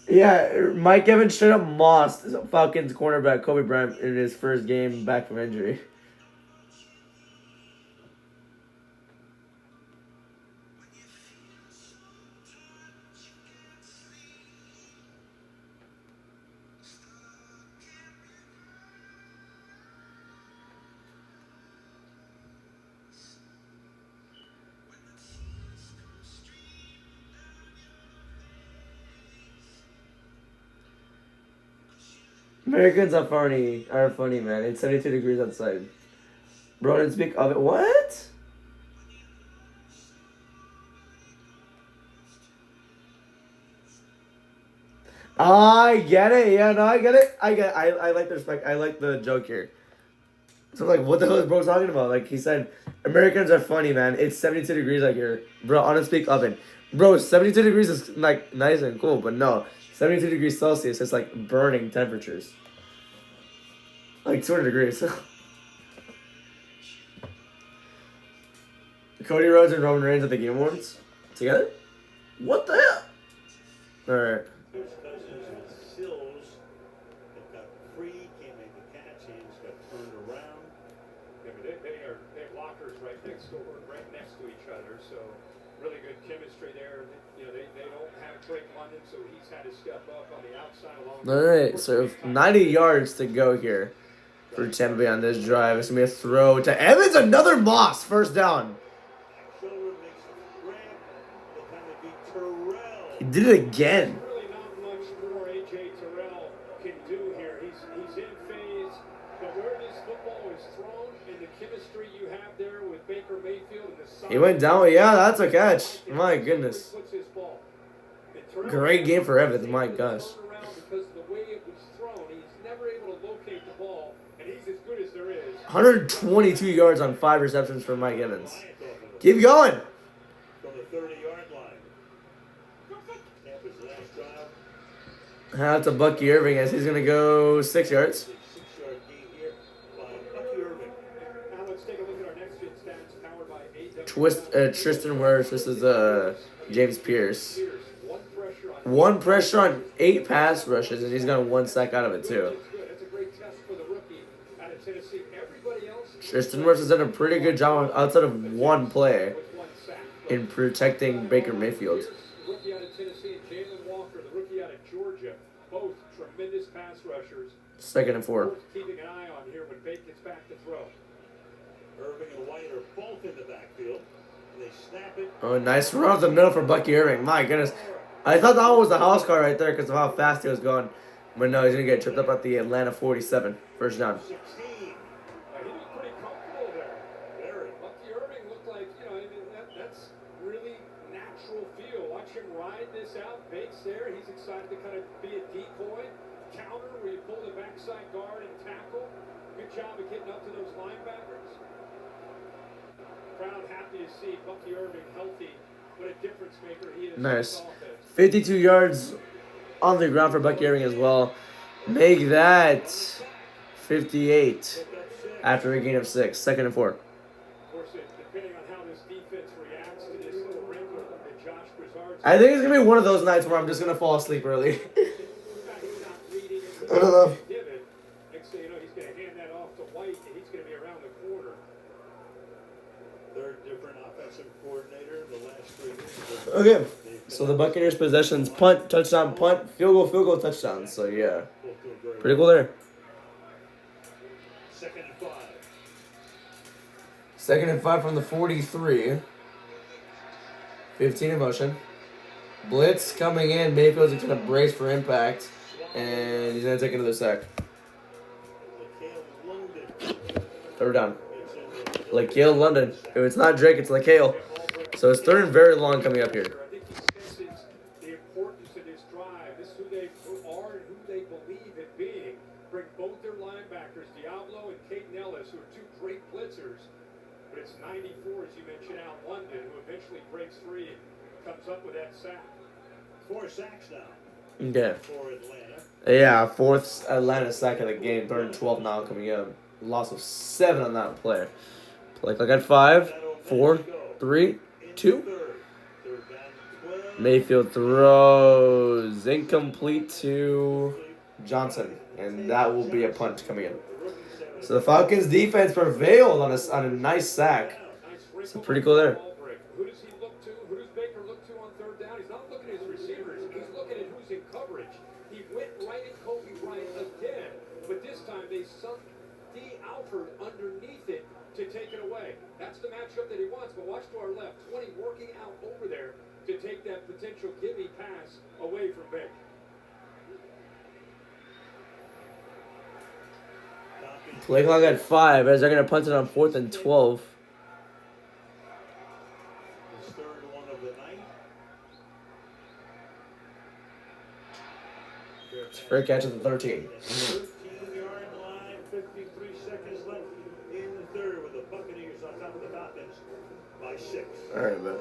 Yeah, Mike Evans straight up mossed Falcons cornerback Kobe Bryant in his first game back from injury. Americans are funny, man. It's 72 degrees outside. Bro, didn't speak of it. What? I get it. Yeah, no, I get it. I like the respect. I like the joke here. So, like, what the hell is bro talking about? Like, he said, Americans are funny, man. It's 72 degrees out here. Bro, on a speak oven. Bro, 72 degrees is, like, nice and cool, but no. 72 degrees Celsius, it's like burning temperatures. Like 200 degrees. Cody Rhodes and Roman Reigns at the Game Awards. Together? What the hell? Alright. There's Cousins with Sills. They've got free, can't make the catch. Hands got turned around. Yeah, but they have lockers right next door, right next to each other, so really good chemistry there. You know, they don't have Drake London, so he's had to step up on the outside along. Alright, so 90 yards to go here for Tampa Bay on this drive. It's going to be a throw to Evans. Another Moss. First down. Shoulder makes a grab. They kind of beat Terrell. He did it again. Really not much more A.J. Terrell can do here. He's in phase, but where this football is thrown and the chemistry you have there with Baker Mayfield and the size. He went down. Yeah, that's a catch. My goodness. Great game for Evans. My gosh. Because the way it was thrown, he's never able to locate the ball, and he's as good as there is. 122 yards on 5 receptions for Mike Evans. Keep going. From the 30-yard line. Tampa's last drive. Out to Bucky Irving as he's going to go 6 yards. 6-yard gain here by Bucky Irving. Now let's take a look at our next gen stats powered by Tristan Wirfs versus James Pierce. One pressure on 8 pass rushes, and he's gotten 1 sack out of it, too. That's a great test for the rookie out of Tennessee. Everybody else Tristan Wirfs has done a pretty good job outside of one play with 1 sack. in protecting Baker Mayfield. Rookie out of Tennessee and Jalen Walker, the rookie out of Georgia, both tremendous pass rushers. 2nd and 4. Worth keeping an eye on here when Bake gets back to throw. Irving and White are both in the backfield. And they snap it. Oh, nice run off the middle for Bucky Irving. My goodness. I thought that was the house car right there because of how fast he was going. But no, he's going to get tripped up at the Atlanta 47. First down. 16. He was pretty comfortable there. Very. Bucky Irving looked like, you know, I mean, that's really natural feel. Watch him ride this out. Bates there. He's excited to kind of be a decoy. Counter where you pull the backside guard and tackle. Good job of getting up to those linebackers. Crowd happy to see Bucky Irving healthy. What a difference maker he is. Nice. 52 yards on the ground for Bucky Irving as well. Make that 58 after a gain of 6. 2nd and 4. Of course, depending on how this defense reacts to this little wrinkle that Josh Broussard's I think it's going to be one of those nights where I'm just going to fall asleep early. he's not reading it. I don't know. Next thing you know, he's going to hand that off to White, and he's going to be around the corner. Third different offensive coordinator in the last 3 years. Okay. So the Buccaneers possessions: punt, touchdown, punt, field goal, touchdown. So yeah, pretty cool there. 2nd and 5. 2nd and 5 from the 43. 15 in motion. Blitz coming in. Mayfield's going to brace for impact, and he's going to take another sack. LaCale London. 3rd down. LaCale London. If it's not Drake, it's LaCale. So it's 3rd and very long coming up here. I think he senses the importance of this drive. This is who they are and who they believe in being. Bring both their linebackers, Diablo and Caden Ellis, who are 2 great blitzers. But it's 94, as you mentioned, Al London, who eventually breaks free and comes up with that sack. 4 sacks now Okay. for Atlanta. Yeah, 4th Atlanta sack of the game. 3rd and 12 now coming up. Loss of 7 on that play. Play clock at 5, 4, 3, 2. They're down 12. Mayfield throws incomplete to Johnson, and that will be a punt coming in. So the Falcons defense prevailed on a nice sack. So pretty cool there. Who does he look to? Who does Baker look to on 3rd down? He's not looking at his receivers. He's looking at who's in coverage. He went right at Kobe Bryant again, but this time they sunk D. Alford underneath it to take it away. That's the matchup that he wants, but watch to our left. 20 working out over there to take that potential gimme pass away from Baker. Play clock at 5 as they're going to punt it on 4th and 12. His 3rd one of the night. Fair catch at the 13. 13-yard line, 53 seconds left in the 3rd with the Buccaneers on top of the Falcons by 6. All right, man.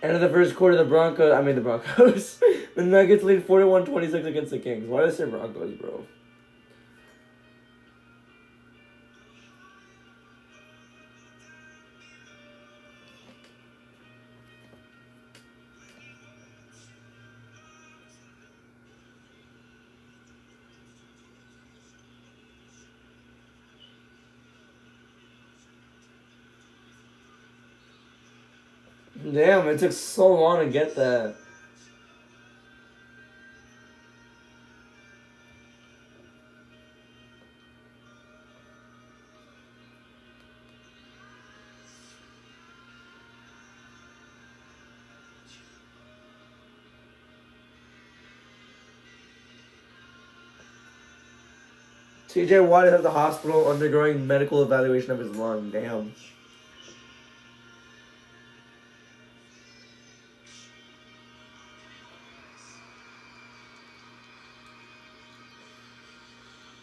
End of the first quarter, the Broncos. The Nuggets lead 41-26 against the Kings. Why did I say Broncos, bro? Damn, it took so long to get that. TJ Watt is at the hospital undergoing medical evaluation of his lung. Damn.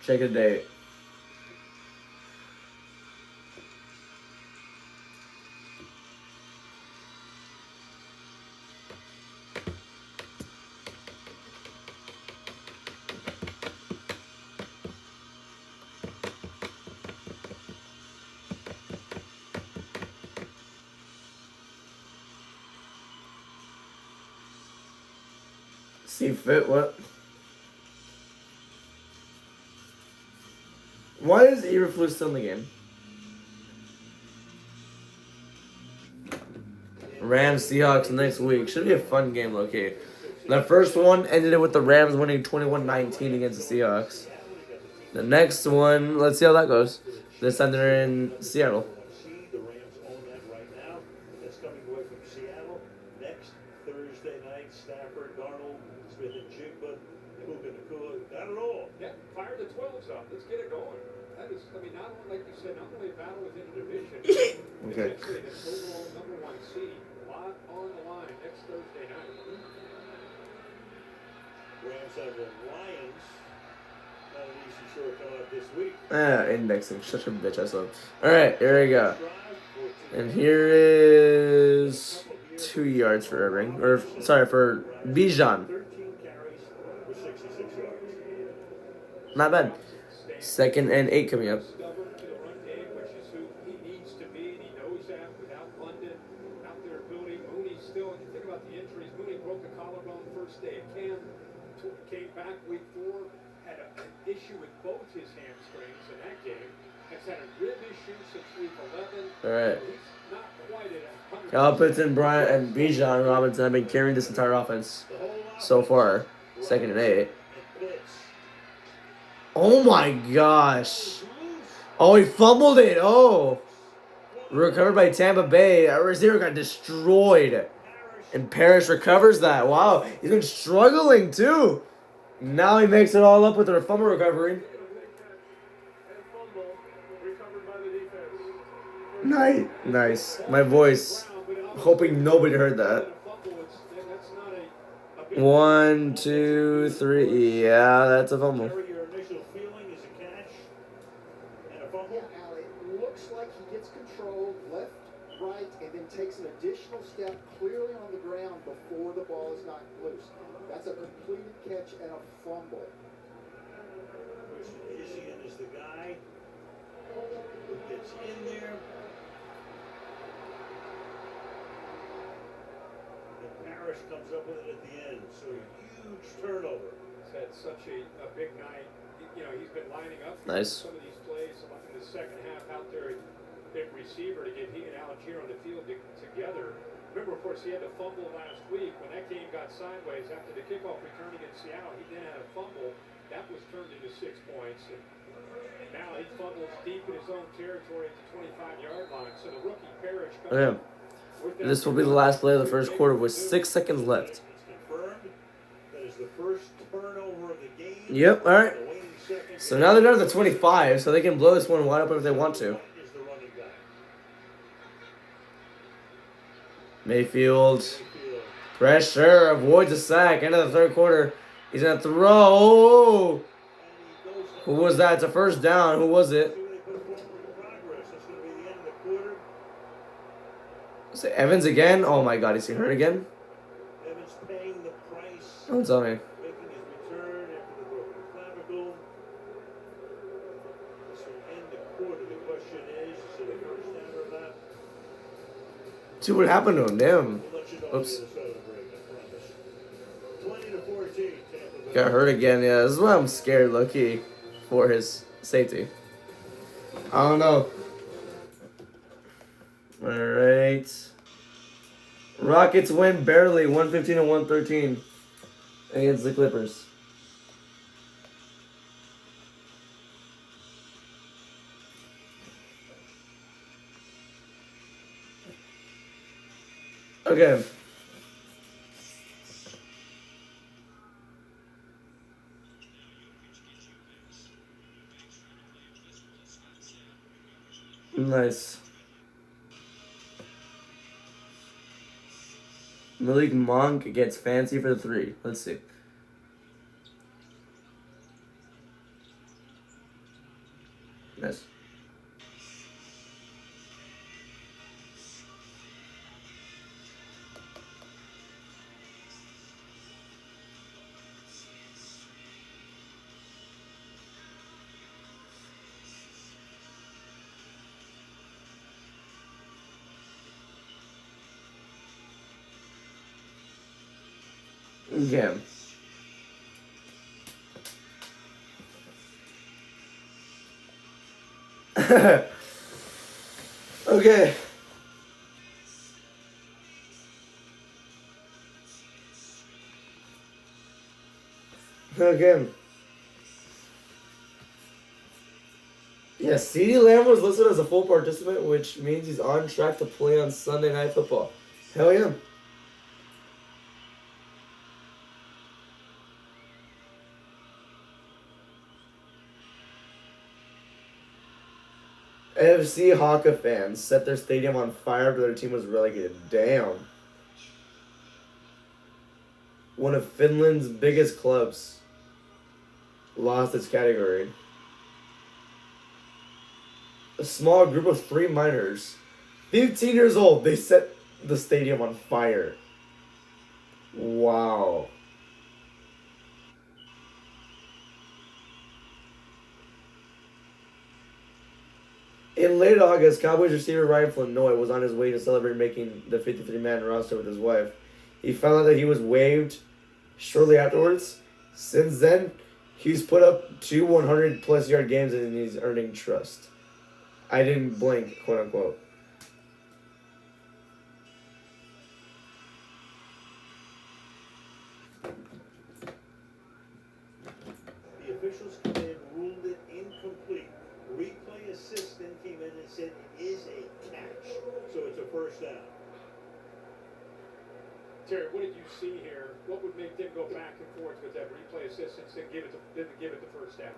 Check a date. See fit what? Why is Eberflus still in the game? Rams Seahawks next week. Should be a fun game, okay. The first one ended it with the Rams winning 21-19 against the Seahawks. The next one, let's see how that goes. This time they're in Seattle. The Rams own that right now. That's coming away from Seattle. Next Thursday night, Stafford, Darnold, Smith and Jigba, Puka Nakua. Got it all. Yeah, fire the 12s up. Let's get it going. That is, I mean, not only, like you said, not only a battle within the division, Okay. potentially the overall #1 seed. A lot on the line next Thursday night. Rams have the Lions. Not an easy short come up this week. Indexing. Such a bitch, I saw. Alright, here we go. And here is 2 yards for Irving. Or, sorry, for Bijan. 13 carries for 66 yards. Not bad. 2nd and 8 coming up. Stubborn to the run game, which is who he needs to be, and he knows that without London out there building. Mooney still, and you think about the injuries, Mooney broke the collarbone first day of camp, came back week 4, had an issue with both his hamstrings in that game, has had a rib issue since week 11. Alright. He's not quite at 100%. Kyle Pitts and Bryant and Bijan Robinson have been carrying this entire offense so far. 2nd and 8. Oh my gosh. Oh, he fumbled it. Oh. Recovered by Tampa Bay. Our receiver got destroyed. And Parrish recovers that. Wow. He's been struggling too. Now he makes it all up with a fumble recovery. And fumble recovered by the defense. Nice. My voice. Hoping nobody heard that. 1, 2, 3. Yeah, that's a fumble. Your initial feeling is a catch and a fumble. Yeah, Al, it looks like he gets control left, right, and then takes an additional step clearly on the ground before the ball is knocked loose. That's a completed catch and a fumble. Isian is the guy who gets in there. And Parrish comes up with it at the end. So huge turnover. He's had such a big night. You know, he's been lining up Nice. some of these plays in the second half out there at receiver to get he and Algier on the field together. Remember, of course, he had a fumble last week. When that game got sideways after the kickoff return against Seattle, he then had a fumble. That was turned into 6 points. And now he fumbles deep in his own territory at the 25-yard line. So the rookie Parrish comes Yeah. This will be the last play of the first quarter with 6 seconds left. It's confirmed. That is the first turnover of the game. Yep, alright. The waning seconds. So now they're down to 25, so they can blow this one wide open if they want to. Is the running guy. Mayfield. Mayfield. Pressure. Avoids a sack. End of the 3rd quarter. He's going to throw. Oh! And he goes Who was that? It's a first down. Who was it? They put forward progress. That's going to be the end of the quarter. Was it Evans again? Oh my god, is he hurt again? Evans paying the price. Don't tell me. Making his return after the broken clavicle. This will end the quarter. The question is it a first down or not? See what happened to him. Damn. We'll let you know Oops. on the other side of the break, I promise. 20-14. Tampa Bay. Got hurt again. Yeah, this is why I'm scared, low-key, for his safety. I don't know. Alright. Rockets win barely, 115 to 113 against the Clippers. Okay. Nice. Malik Monk gets fancy for the 3. Let's see. Nice. Okay. Okay. Okay. Yeah, CeeDee Lamb was listed as a full participant, which means he's on track to play on Sunday Night Football. Hell yeah. AFC Hawka fans set their stadium on fire after their team was relegated. Damn. One of Finland's biggest clubs lost its category. A small group of 3 minors, 15 years old, they set the stadium on fire. Wow. In late August, Cowboys receiver Ryan Flanoy was on his way to celebrate making the 53-man roster with his wife. He found out that he was waived shortly afterwards. Since then, he's put up 2 100-plus yard games and he's earning trust. I didn't blink, quote unquote. The officials came in, ruled it incomplete. Replay assistant came in and said it is a catch, so it's a first down. Terry, what did you see here? What would make them go back and forth with that replay assistance and give it the first down?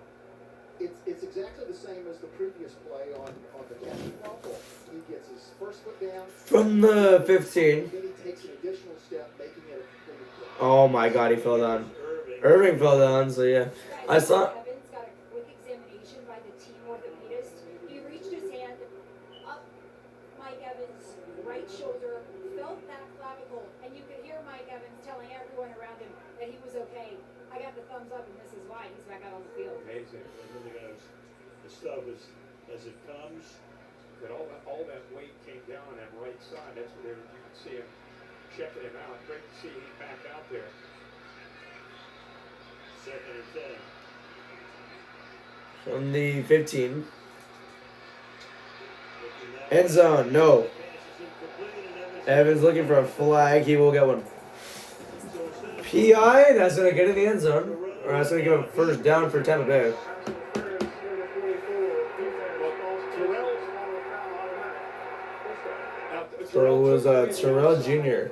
It's exactly the same as the previous play on the catch and fumble. He gets his first foot down. From the 15. Then he takes an additional step, making it a completed play. Oh my god, he fell down. Irving fell down, so yeah. I saw. Evans got a quick examination by the team orthopedist. He reached his hand up Mike Evans' right shoulder, felt that clavicle, and you could hear Mike Evans telling everyone around him that he was okay. I got the thumbs up, and this is why he's back out on the field. Amazing. The stuff is as it comes. That all that weight came down on that right side. That's where you can see him checking him out. Great to see him back out there. 2nd and 10. From the 15. End zone, no. Evans looking for a flag. He will get one. PI, that's going to get in the end zone. Or that's going to give a first down for Tampa Bay. So it was Terrell Jr.,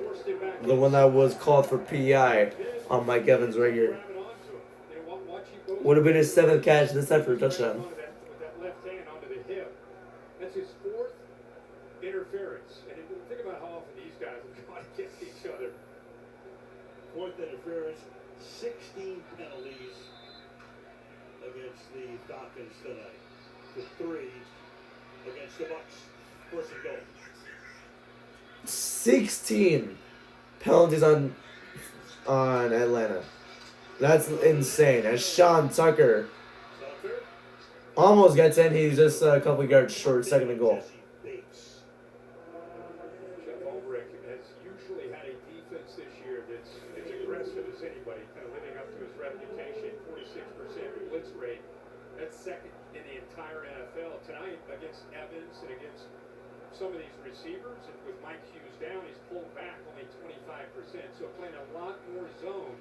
the one that was called for PI on Mike Evans right here. Would have been his 7th catch this time for a touchdown. With that left hand onto the hip. That's his 4th interference. And think about how often these guys have gone against each other. 4th interference, 16 penalties against the Falcons tonight. The 3 against the Bucks. 1st and goal. 16 penalties on Atlanta. That's insane. And Sean Tucker almost gets in. He's just a couple yards short, 2nd and goal. Jeff Ulbrich has usually had a defense this year that's as aggressive as anybody, kind of living up to his reputation. 46% blitz rate. That's 2nd in the entire NFL. Tonight against Evans and against some of these receivers, and with Mike Hughes down, he's pulled back only 25%. So playing a lot more zone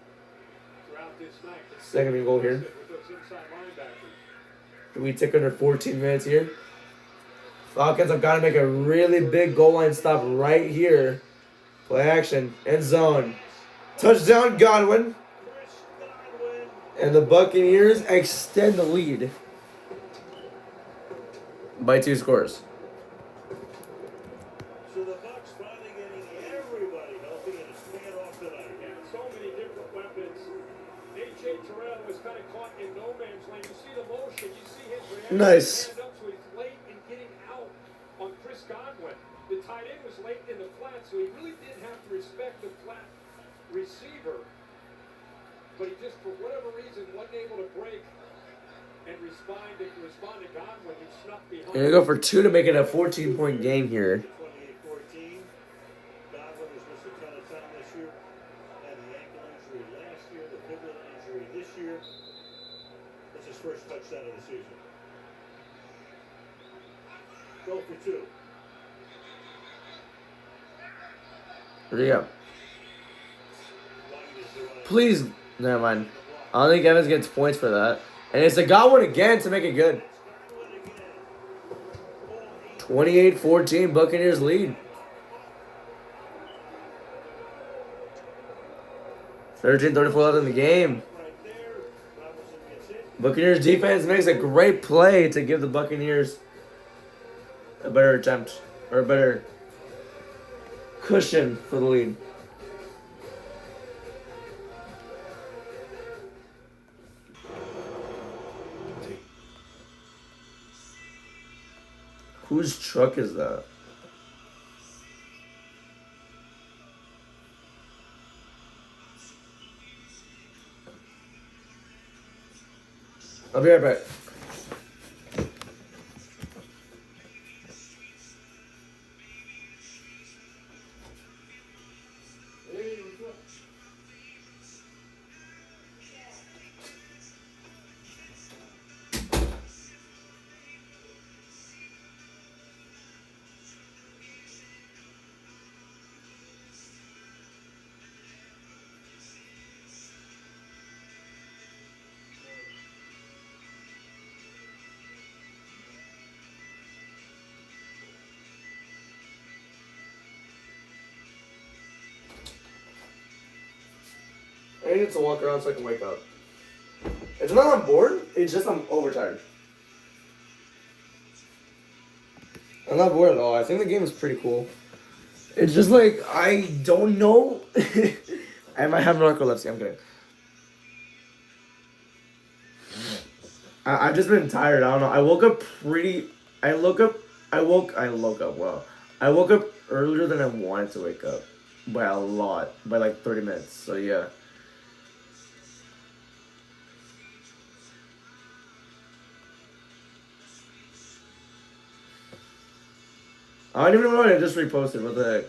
throughout this night. Second and goal here. With those inside linebackers. Do we tick under 14 minutes here? Falcons have got to make a really big goal line stop right here. Play action. End zone. Touchdown, Godwin. And the Buccaneers extend the lead by 2 scores. So the Bucs finally getting everybody healthy and it's paying off tonight. And so many different weapons. A.J. Terrell was kind of caught in no man's land. You see the motion. You see his reaction. Nice. Stand up, so he's late in getting out on Chris Godwin. The tight end was late in the flat, so he really did have to respect the flat receiver. But he just, for whatever reason, wasn't able to break and respond to Godwin, who snuck behind. You're going to go for 2 to make it a 14-point game here. 28-14. Godwin was missed a ton of time this year. Had the ankle injury last year, the fibula injury this year. It's his first touchdown of the season. Go for 2. There you go. Please, never mind. I don't think Evans gets points for that. And it's a Godwin again to make it good. 28-14, Buccaneers lead. 13:34 left in the game. Buccaneers defense makes a great play to give the Buccaneers a better attempt, or a better cushion for the lead. Whose truck is that? I'll be right back. I need to walk around so I can wake up. It's not I'm bored, it's just I'm overtired. I'm not bored at all. I think the game is pretty cool. It's just like, I don't know. I might have narcolepsy, I'm kidding. I've just been tired, I don't know. I woke up earlier than I wanted to wake up. By a lot. By like 30 minutes, so yeah. I don't even know what I just reposted. What the heck?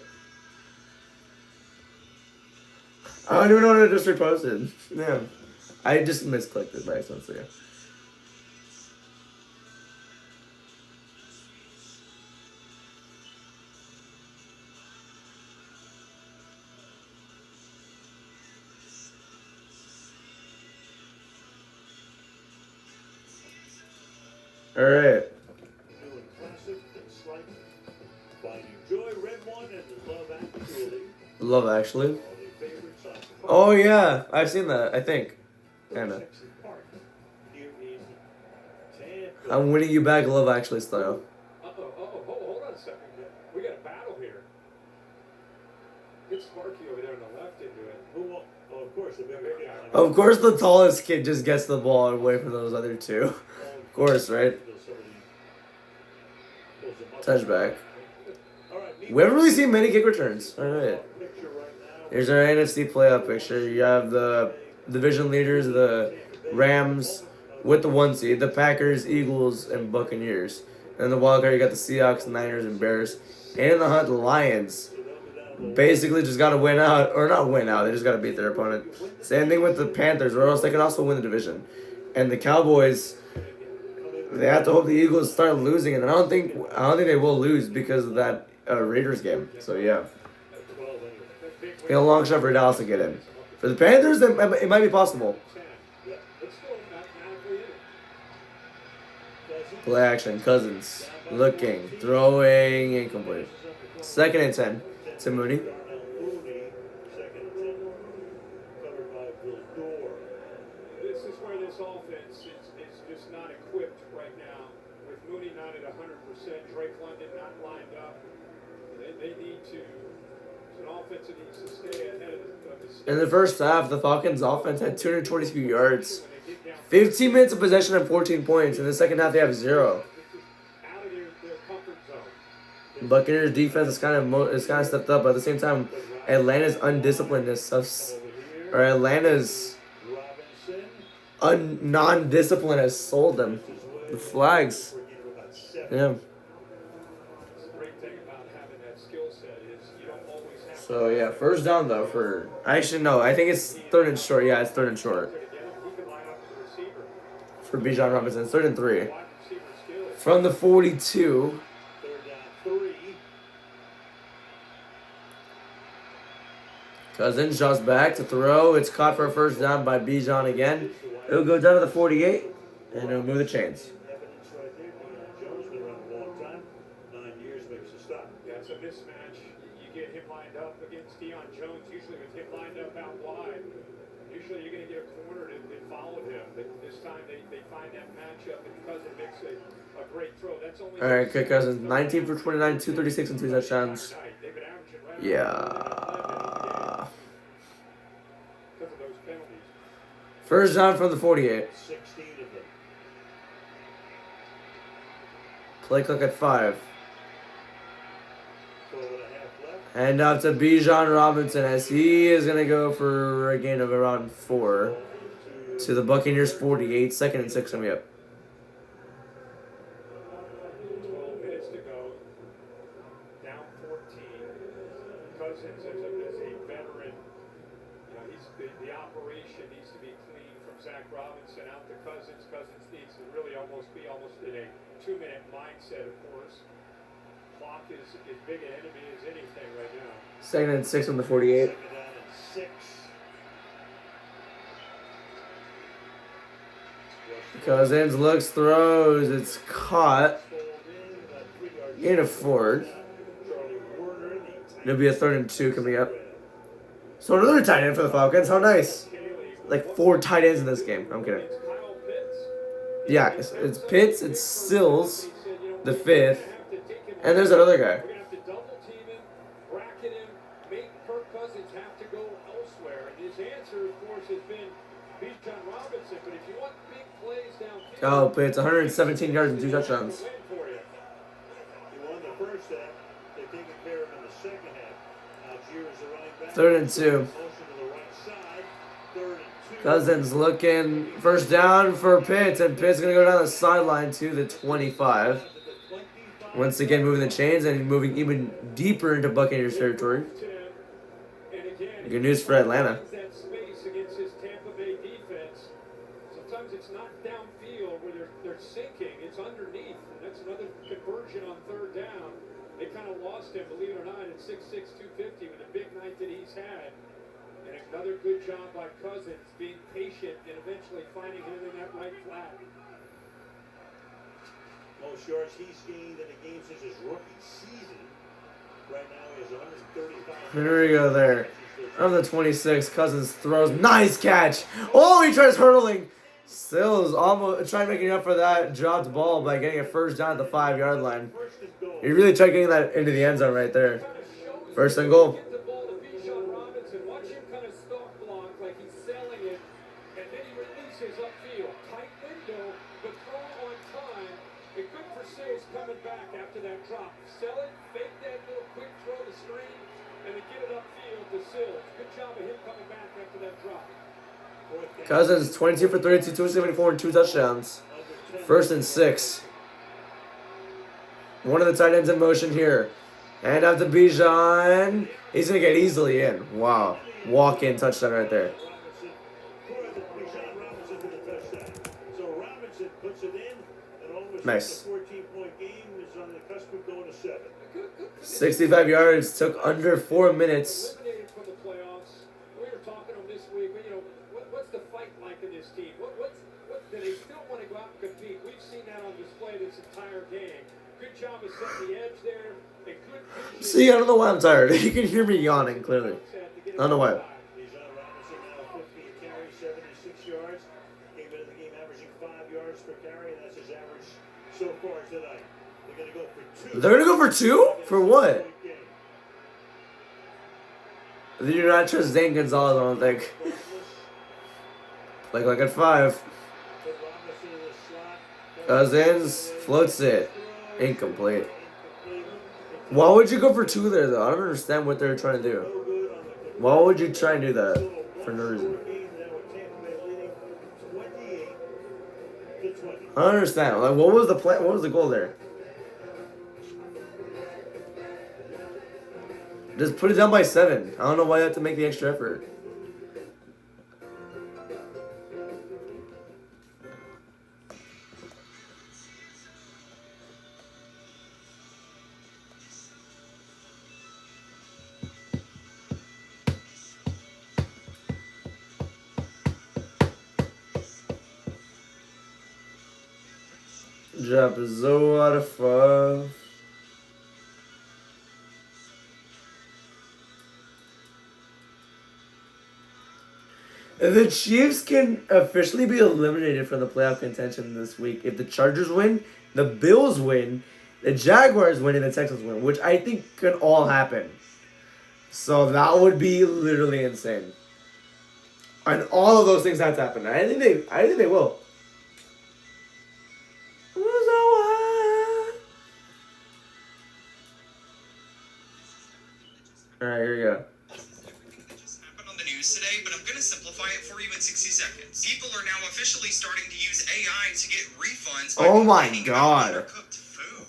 I don't even know what I just reposted. Yeah. I just misclicked it by accident, so yeah. Alright. Doing classic and slight. Find Enjoy Red One and Love Actually. Love Actually. All their favorites on the Oh yeah, I've seen that, I think. Kinda. Sexy Park. Here in Tampa. I'm winning you back, Love Actually style. Hold on a second. We got a battle here. Get Sparky over there on the left into it. Who won? Oh, of course, the big guy. Of course the tallest kid just gets the ball away from those other two. Of course, right? Touchback. We haven't really seen many kick returns. Alright. Here's our NFC playoff picture. You have the division leaders, the Rams with the 1 seed, the Packers, Eagles, and Buccaneers. And the wild card, you got the Seahawks, Niners, and Bears. And in the hunt, the Lions. Basically just got to win out, or not win out, they just got to beat their opponent. Same thing with the Panthers, or else they can also win the division. And the Cowboys They have to hope the Eagles start losing, and I don't think they will lose because of that Raiders game. So yeah, a long shot for Dallas to get in. For the Panthers, it might be possible. Play action, Cousins looking, throwing, incomplete. 2nd and 10 to Mooney. This is where this offense is just not equipped right now. With Mooney not at 100%, Drake London not lined up. They need to. It's an offense that needs to stay ahead of the In the first half, the Falcons' offense had 222 yards, 15 minutes of possession and 14 points. In the second half, they have 0. out of their comfort zone. Buccaneers defense is kind of stepped up, but at the same time, Atlanta's undisciplinedness or Atlanta's non-discipline has sold them. The flags. Yeah. Great thing about having that skill set is you don't always have So yeah, first down though for actually no, I think it's 3rd and short. Yeah, it's 3rd and short to get him. He can line up the receiver. for Bijan Robinson. 3rd and 3 Wide receiver skills. from the 42. 3rd down 3. Cousins just back to throw. It's caught for a first down by Bijan again. It'll go down to the 48, and it'll move the chains. Evidence right there. Jones been around a long time. 9 years makes a stop. That's a mismatch. You get him lined up against Deion Jones, usually with him lined up out wide. Usually you're going to get a corner that followed him. But this time they find that matchup, and Cousins makes a great throw. That's only All right, Kirk Cousins, 19 for 29, 236 and 2 touchdowns. They've been averaging right Yeah. because of those penalties. First down from the 48. 16 of them. Play clock at 5. 12 and a half left. And out to Bijan Robinson as he is going to go for a gain of around 4 to the Buccaneers 48. 2nd and 6 coming up. 12 minutes to go. Down 14. Cousins as a veteran, he's the operation needs to be clean from Zach Robinson out to Cousins. Cousins needs to really almost be in a 2-minute mindset, of course. Clock is as big an enemy as anything right now. 2nd and 6 on the 48. 2nd down and 6. Cousins looks, throws. It's caught. Gain of 4. It'll be a 3rd and 2 coming up. So another tight end for the Falcons. How nice. Like 4 tight ends in this game. I'm kidding. It's Kyle Pitts. Yeah, it's Pitts, it's Sills, the 5th, and there's that other guy. We're going to have to double team him, bracket him, make Kirk Cousins have to go elsewhere. And his answer, of course, has been Bijan Robinson. But if you want big plays downfield, Oh, Pitts, 117 yards and 2 touchdowns. win for you. He won the first half. They're taking care of him in the second half. Algier is the running back. 3rd and 2. Motion to the right side. 3rd and 2. Cousins looking, first down for Pitts, and Pitts going to go down the sideline to the 25. Once again, moving the chains and moving even deeper into Buccaneers territory. And again, Good news for Atlanta. that space against his Tampa Bay defense. Sometimes it's not downfield where they're sinking, it's underneath. And that's another conversion on 3rd down. They kind of lost him, believe it or not, at 6'6", 250 with the big night that he's had. And another good job by Cousins being patient and eventually finding him in that right flat. Most yards he's gained in a game since his rookie season. Right now he has 135. Here we go there. On the 26, Cousins throws. Nice catch. Oh, he tries hurdling. Stills almost trying making up for that dropped ball by getting a first down at the 5-yard line. He really tried getting that into the end zone right there. First and goal. Get the ball to Bijan Robinson. Watch him kind of stalk block like he's selling it. And then he releases upfield. Tight window, but throw on time. And good for Sills coming back after that drop. Sell it, fake that little quick throw to screen, and then get it upfield to Sills. Good job of him coming back after that drop. Cousins, 22 for 32, 274, and 2 touchdowns. 1st and 6. One of the tight ends in motion here. And out to Bijan. He's going to get easily in. Wow. Walk-in touchdown right there. Bijan Robinson for the touchdown. So Robinson puts it in, and almost Nice. a 14-point game is on the cusp of going to 7. 65 yards, took under 4 minutes. Eliminated from the playoffs. We were talking on this week, but what's the fight like in this team? What do they still want to go out and compete? We've seen that on display this entire game. Good job of setting the edge there. And good See, I don't know why I'm tired. You can hear me yawning clearly. I don't know why. Bijan Robinson now 15 carries, 76 yards. Came into the game averaging 5 yards per carry, and that's his average so far tonight. They're going to go for 2. They're gonna go for 2? For what? They do not trust Zane Gonzalez, I don't think. Like at 5. Cousins floats it. Incomplete. Why would you go for 2 there, though? I don't understand what they're trying to do. Why would you try and do that? For no reason. I don't understand. Like, what was the plan? What was the goal there? Just put it down by 7. I don't know why you have to make the extra effort. Drop is so out of 5. The Chiefs can officially be eliminated from the playoff contention this week if the Chargers win, the Bills win, the Jaguars win, and the Texans win, which I think can all happen. So that would be literally insane. And all of those things have to happen. I think they will. Alright, here we go. Just happened on the news today, but I'm going to simplify it for you in 60 seconds. People are now officially starting to use AI to get refunds. Oh my god. Undercooked food.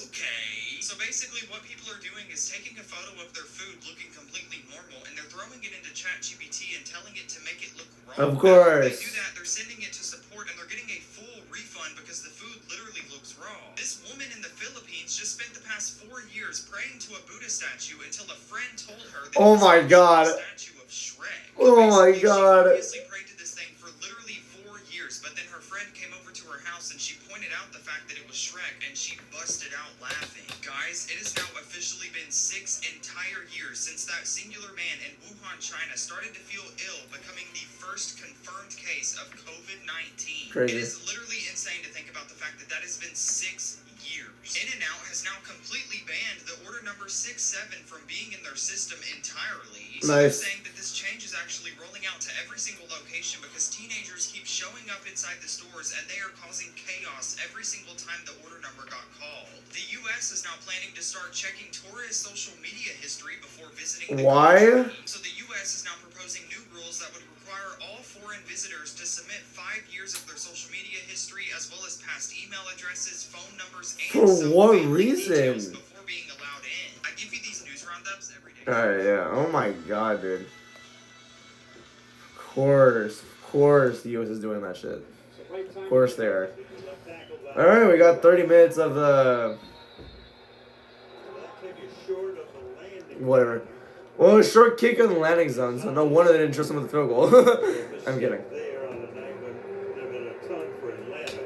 Okay. So basically what people are doing is taking a photo of their food looking completely normal and they're throwing it into ChatGPT and telling it to make it look wrong. Of course. They do that, they're sending it to support and they're getting a full refund because the food literally looks raw. This woman in the Philippines just spent the past 4 years praying to a Buddha statue until a friend told her that oh my god. a statue of Shrek. Oh my god. She obviously prayed to this thing for literally 4 years, but then her friend came over to her house and she pointed out the fact that it was Shrek and she busted out laughing. Guys, it has now officially been 6 entire years since that singular man in Wuhan, China started to feel ill, becoming the first confirmed case of COVID-19. Crazy. It is literally insane to think about the fact that that has been 6 years. In-N-Out has now completely banned the order number 67 from being in their system entirely. So they're Nice. saying that this change is actually rolling out to every single location because teenagers keep showing up inside the stores and they are causing chaos every single time the order number got called. The U.S. is now planning to start checking tourist social media history before visiting the Why? country. So the U.S. is now proposing new rules that would require all foreign visitors to submit 5 years of their social media history as well as past email addresses, phone numbers, and For some what family reason? details before being allowed in. I give you these news roundups every day. Alright, yeah. Oh my god, dude. Of course the US is doing that shit. Of course they are. Alright, we got 30 minutes of the... whatever. Well, a short kick on the landing zone, so no wonder they didn't trust him with the field goal. I'm kidding. There on the night when there have been a ton for Atlanta.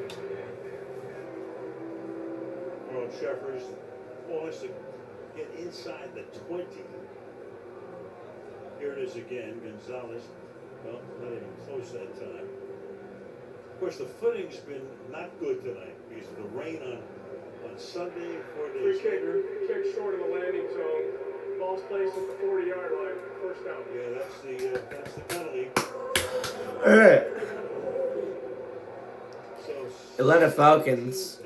Ron Sheffers wants to get inside the 20. Here it is again, Gonzalez. Well, not even close that time. Of course, the footing's been not good tonight because of the rain on Sunday. 4 Free days kick, later. kick short of the landing zone. Ball's placed at the 40-yard line. First down. Yeah, that's the penalty. Alright. So Atlanta Falcons.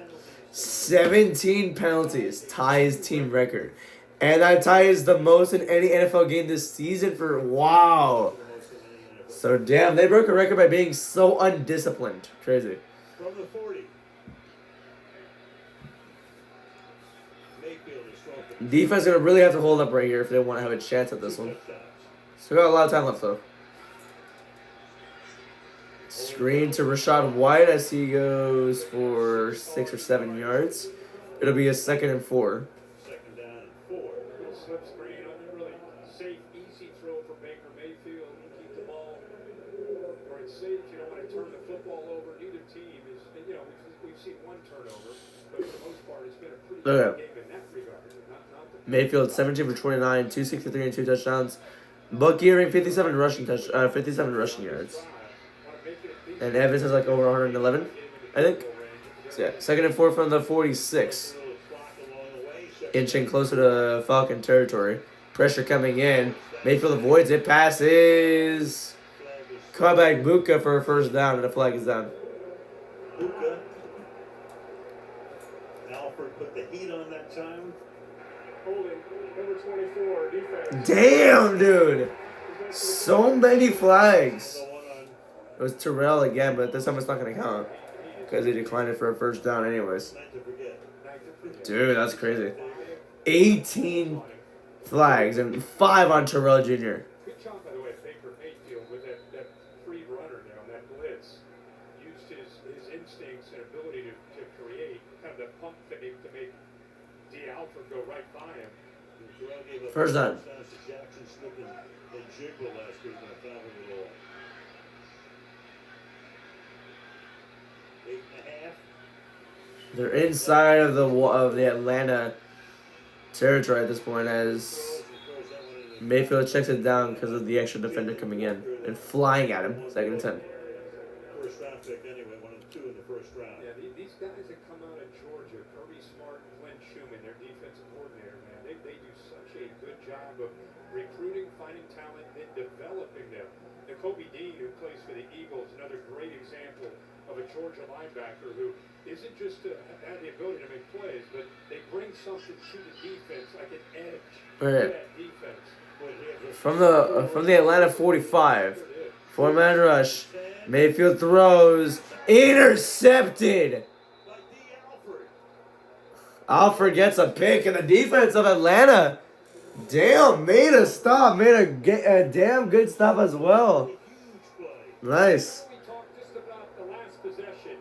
17 penalties. Ties team record. And that ties the most in any NFL game this season for... wow. So, damn, they broke a record by being so undisciplined. Crazy. from the 40. Mayfield is thrown for Defense going to really have to hold up right here if they want to have a chance at this one. touchdowns. So we got a lot of time left, though. Screen to Rashad White as he goes for 6 or 7 yards. It'll be a 2nd and 4. Second down and 4. Little slip screen, a really safe, easy throw for Baker Mayfield. Keep the ball where it's safe. You don't want to turn the football over. Neither team is, you know, we've seen one turnover, but for the most part, it's been a pretty good game in that regard. Mayfield 17 for 29, 263 and 2 touchdowns. Bucky earning 57 rushing yards. And Evans has like over 111, I think. So yeah, 2nd and 4 from the 46. Inching closer to Falcon territory. Pressure coming in. Mayfield avoids it. Passes. Caught back Buka for a first down, and the flag is down. Buka. Alford put the heat on that time. Holding, number 24, defense. Damn, dude. So many flags. It was Terrell again, but this time it's not going to count. Because he declined it for a first down anyways. Dude, that's crazy. 18 flags and 5 on Terrell Jr. Good job, by the way, Baker Mayfield with that free runner there on that blitz. Used his instincts and ability to create kind of the pump fake to make D. Alford go right by him. First down. Jackson Smith and Jiggle last week in a Falcon goal. 8.5. They're inside of the Atlanta territory at this point as Mayfield checks it down because of the extra defender coming in and flying at him. 2nd and 10. First round pick anyway, 1 and 2 in the first round. Yeah, these guys that come out of Georgia, Kirby Smart, Glenn Schumann, their defensive coordinator, man, they do such a good job of recruiting, finding talent, and developing them. And Kobe Dean, who plays for the Eagles, another great example of a Georgia linebacker who isn't just to have the ability to make plays, but they bring something to the defense, like an edge to that defense. From the Atlanta 45, 4-man rush. Mayfield throws, intercepted. Alford gets a pick, and the defense of Atlanta, damn, made a stop, made a damn good stop as well. Nice. We talked just about the last possession.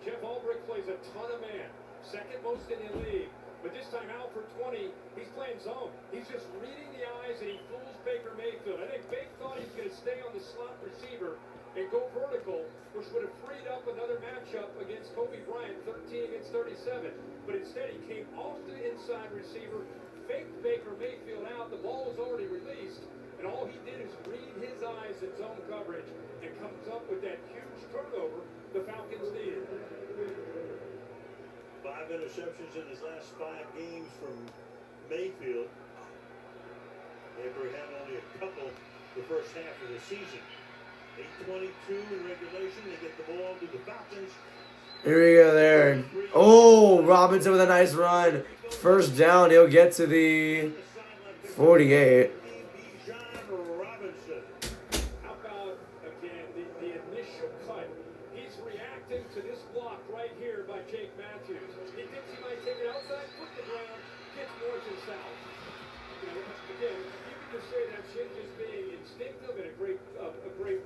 Jeff Ulbrich plays a ton of man, 2nd most in the league, but this time out for 20, he's playing zone. He's just reading the eyes, and he fools Baker Mayfield. I think Baker thought he was going to stay on the slot receiver and go vertical, which would have freed up another matchup against Kobe Bryant, 13 against 37. But instead, he came off the inside receiver, faked Baker Mayfield out. The ball was already released, and all he did is read his eyes in zone coverage and comes up with that huge turnover the Falcons needed. 5 interceptions in his last 5 games from Mayfield. Baker had only a couple the first half of the season. 8:22 in regulation. They get the ball to the Falcons. Here we go there. Oh, Robinson with a nice run. First down, he'll get to the 48. How about, again, the initial cut? He's reacting to this block right here by Jake Matthews. He thinks he might take it outside, put the ground, gets north and south. You know, again, you can just say that's him just being instinctive and a great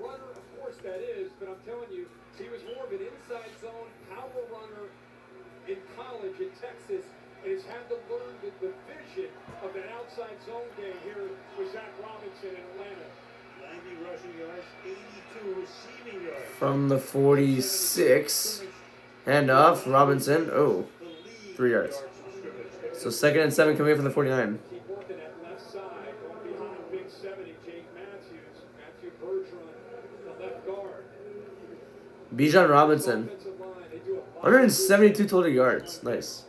runner. Of course that is, but I'm telling you, he was more of an inside zone power runner in college in Texas, and has had to learn the vision of that outside zone game here with Zach Robinson in Atlanta. 90 rushing yards, 82 receiving yards. From the 46. Hand off, Robinson. Oh, 3 yards. So 2nd and 7 coming in from the 49. Keep working that left side, going behind big 70, Jake Matthews, Matthew Bergeron, the left guard. Bijan Robinson. 172 total yards. Nice.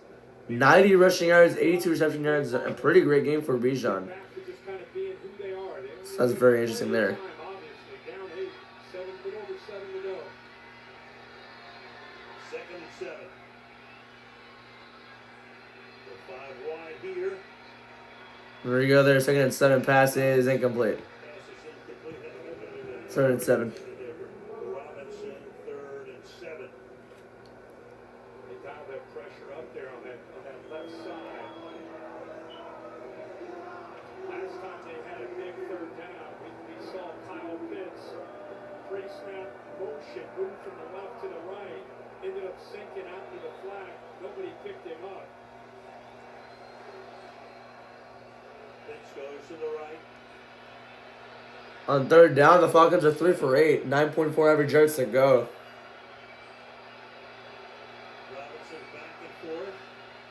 90 rushing yards, 82 reception yards. A pretty great game for Bijan. So that's very interesting there. Second and 7. The 5 wide here. There we go there. 2nd and 7 passes incomplete. 3rd and 7. Robinson, 3rd and 7. They dial that pressure up there on that left side. Last time they had a big 3rd down, we saw Kyle Pitts pre-snap motion, moved from the left to the right, ended up sinking out to the flat. Nobody picked him up. Pitch goes to the right. On third down, the Falcons are 3 for 8. 9.4 average yards to go. Robinson back and forth.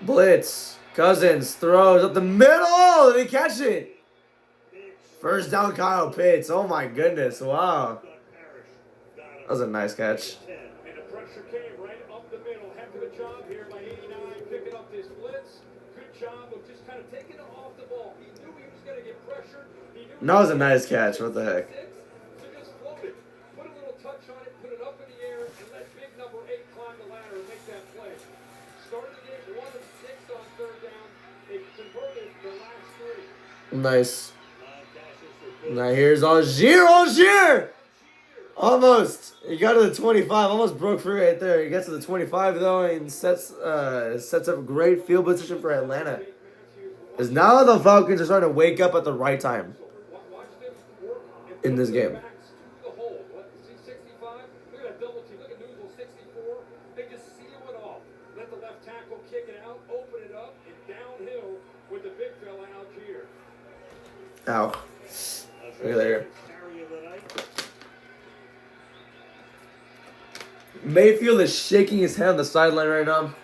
Blitz. Cousins throws up the middle. Did he catch it? First down, Kyle Pitts. Oh my goodness. Wow. That was a nice catch. And the pressure came right up the middle. Heck of a job here by 89, picking up this blitz. Good job of just kind of taking it off the ball. He knew he was going to get pressured. He knew That was a nice catch. What the heck? So just float it. Put a little touch on it, put it up in the air, and let big number 8 climb the ladder and make that play. Started the game 1 of 6 on third down. They converted their last 3. Nice. Now here's Algier. Algier! Almost. He got to the 25. Almost broke free right there. He gets to the 25 though and sets up great field position for Atlanta. Because now the Falcons are starting to wake up at the right time in this game. They just seal it off. Let the left tackle kick it out, open it up, and downhill with the big fella Algier. Ow. Look at there. Mayfield is shaking his head on the sideline right now.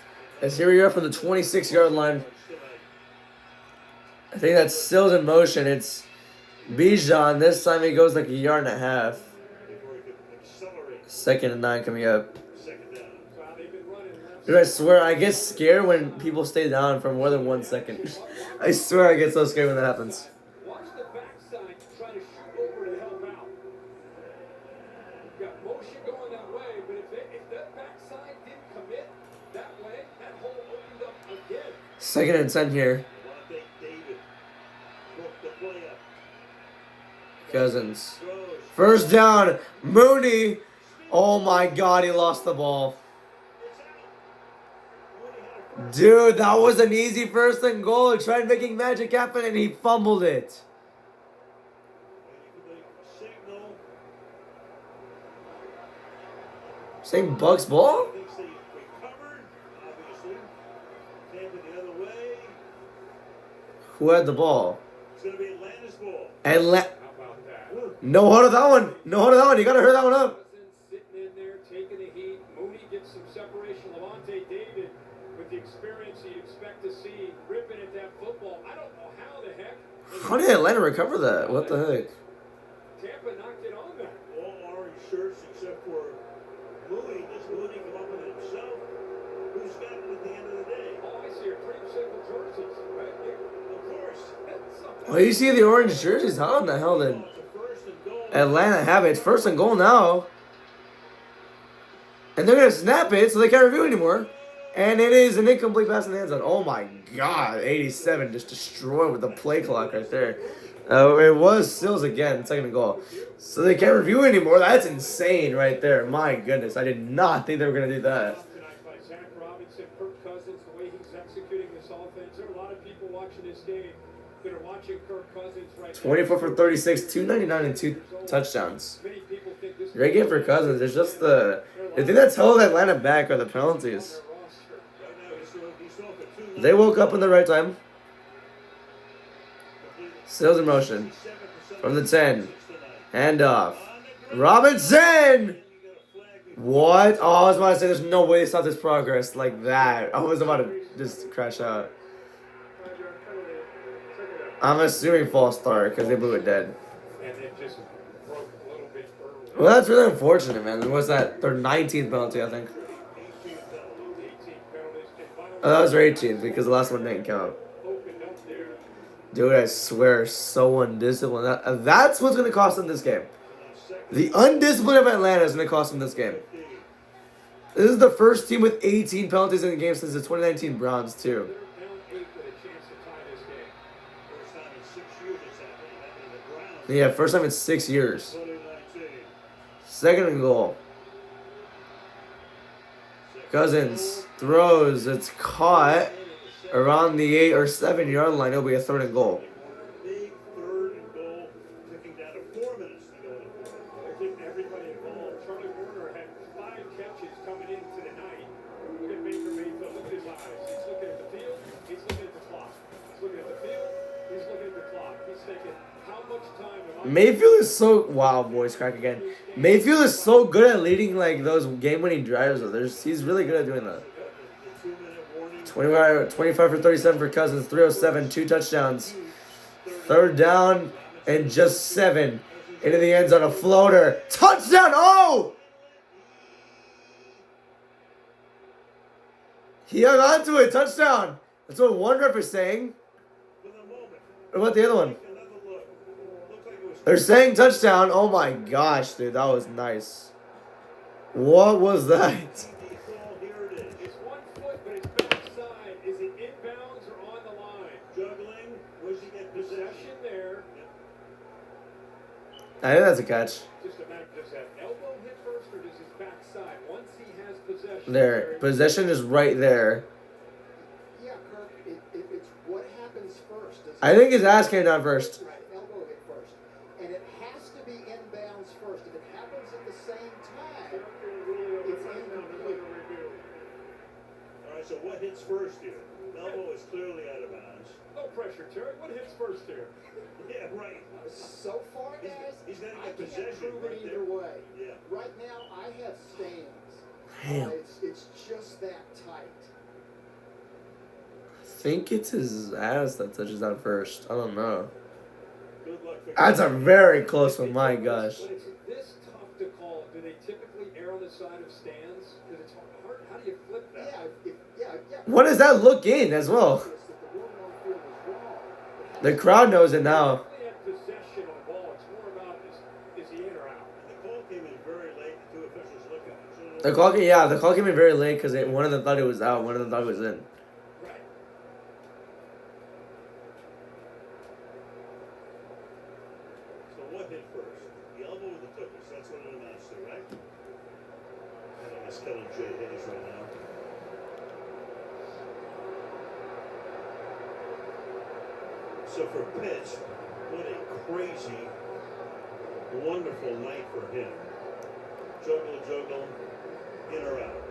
As here we are from the 26-yard line. I think that's Stills in motion. It's Bijan. This time he goes like a yard and a half. 2nd and 9 coming up. Dude, I swear I get scared when people stay down for more than 1 second. I swear I get so scared when that happens. Watch the backside try to shoot over to help out. Got motion going that way, but if that backside didn't commit that way, that hole opened up again. 2nd and 10 here. Cousins. First down. Mooney. Oh my God, he lost the ball. Dude, that was an easy 1st and goal. He tried making magic happen and he fumbled it. Same Bucks ball? Who had the ball? It's going to be Atlanta's ball. How about that? No hold of that one. No hold of that one. You got to hurry that one up. Sitting in there, taking the heat. Mooney gets some separation. Levante David, with the experience you'd expect to see, ripping at that football. I don't know how the heck. How did Atlanta recover that? What the heck? Tampa knocked it on that. All orange shirts except for Mooney. Does Mooney come up with it himself? Who's got it at the end of the day? Oh, I see. Pretty simple jerseys, right here. Of course. Well, you see the orange jerseys. How in the hell did Atlanta have it? It's 1st and goal now. And they're going to snap it, so they can't review anymore. And it is an incomplete pass in the end zone. Oh my God. 87 just destroyed with the play clock right there. It was Stills again, 2nd and goal. So they can't review anymore. That's insane right there. My goodness. I did not think they were going to do that. Tonight by Zach Robinson, Kirk Cousins, the way he's executing this offense. There are a lot of people watching this game that are watching Kirk Cousins right now. 24 for 36, 299 and 2 touchdowns. Many people think this Great game for Cousins. It's just the thing that's held Atlanta back are the penalties. They woke up in the right time. Stills in motion. From the 10. Handoff. Robinson! What? Oh, I was about to say there's no way they stopped this progress like that. I was about to just crash out. I'm assuming false start because they blew it dead. And it just broke a little bit early. Well, that's really unfortunate, man. What's that? Their 19th penalty, I think. 18 penalties. Oh, that was their 18th because the last one didn't count. Opened up there. Dude, I swear, so undisciplined. That's what's going to cost them this game. The undiscipline of Atlanta is going to cost them this game. This is the first team with 18 penalties in the game since the 2019 Browns, too. They're down 8 with a chance to tie this game. First time in 6 years it's happening. The Browns. Yeah, first time in 6 years. 2019. 2nd and goal. Cousins throws. It's caught around the 8 or 7 yard line. It'll be a 3rd and goal. Big 3rd and goal. Ticking down to 4 minutes to go. They're keeping everybody involved. Charlie Warner Mayfield is so wow, voice crack again. Mayfield is so good at leading like those game-winning drives. Though. He's really good at doing that. 25 for 37 for Cousins, 307, 2 touchdowns. Third down and just 7 into the end zone. A floater, touchdown! Oh, he hung on to it, touchdown. That's what one ref is saying. What about the other one? They're saying touchdown. Oh my gosh, dude, that was nice. What was that? It's 1 foot, but it's backside. Is it inbounds or on the line? Juggling. Where's he get Possession there. I think that's a catch. Just a matter, does that elbow hit first or does his backside? Once he has possession. There, possession is right there. Yeah, Kirk, it's what happens first. I think his ass came down first. Right, elbow hit first. And it has to be inbounds first. If it happens at the same time, it's incomplete. All right, so what hits first here? Elbow is clearly out of bounds. No pressure, Terry. What hits first here? Yeah, right. So far, guys, He's got to I get can't possession prove right it there. either way. Yeah. Right now, I have stands. Damn. It's just that tight. I think it's his ass that touches down first. I don't know. Good luck for That's a very close one. My gosh. When it's this tough to call, do they typically err on the side of stands? Because it's hard. How do you flip that? Yeah. What does that look in as well? The crowd knows it now. They have possession of the ball. It's more about is he in or out? The call came in very late. The two officials look at it. The call came in very late because one of them thought it was out, one of them thought it was in. Right. So what hit first? The elbow or the tuchus? That's what it amounts to, right? I think it's Kelly J. Hayes right now. So for Pitts, what a crazy, wonderful night for him. Juggle, in or out.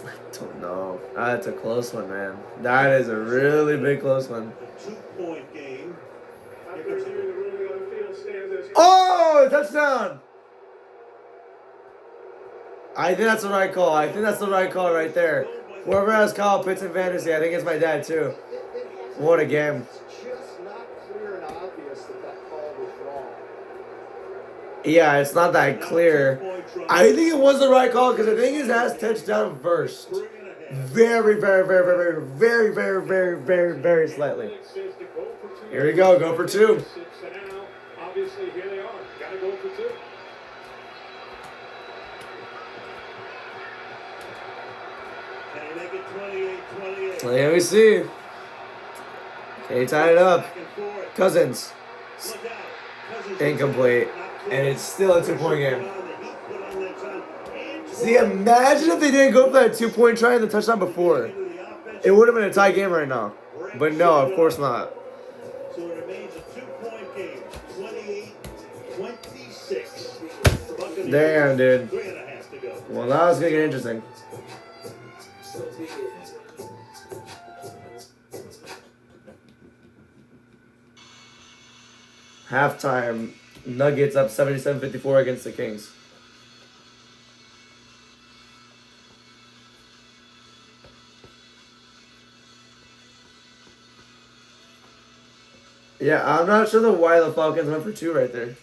I don't know. That's a close one, man. That is a really big close one. A 2-point game. After reviewing the ruling on the field stands as Oh, touchdown! I think that's the right call. I think that's the right call right there. Whoever has Kyle Pitts in fantasy, I think it's my dad too. What a game. It's just not clear and obvious that call was wrong. Yeah, it's not that clear. I think it was the right call because I think his ass touched down first. Very slightly. Here we go for 2. Obviously, here they are. Got to go for 2. Can he make it 28-28? Let me see. Okay, tie it up. Back and forth. Cousins. Look out. Cousins Incomplete. And it's still a 2-point game. The Heat put on that time. See, imagine if they didn't go for that 2-point try and the touchdown before. It would have been a tie game right now. But no, of course not. So it remains a 2-point game. 28-26. The Buccaneers. Damn, dude. 3.5 to go. Well, now it's going to get interesting. Halftime. Nuggets up 77-54 against the Kings. Yeah, I'm not sure why the Falcons went for 2 right there.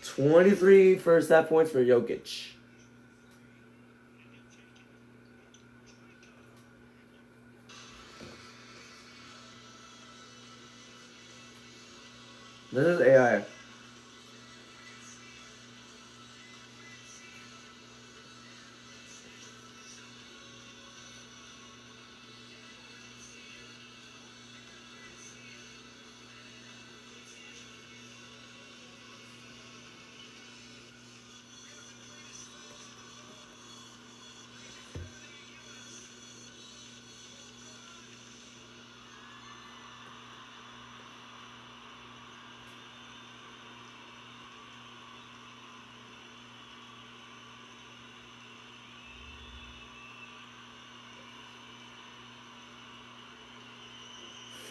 23 first half points for Jokic. This is AI.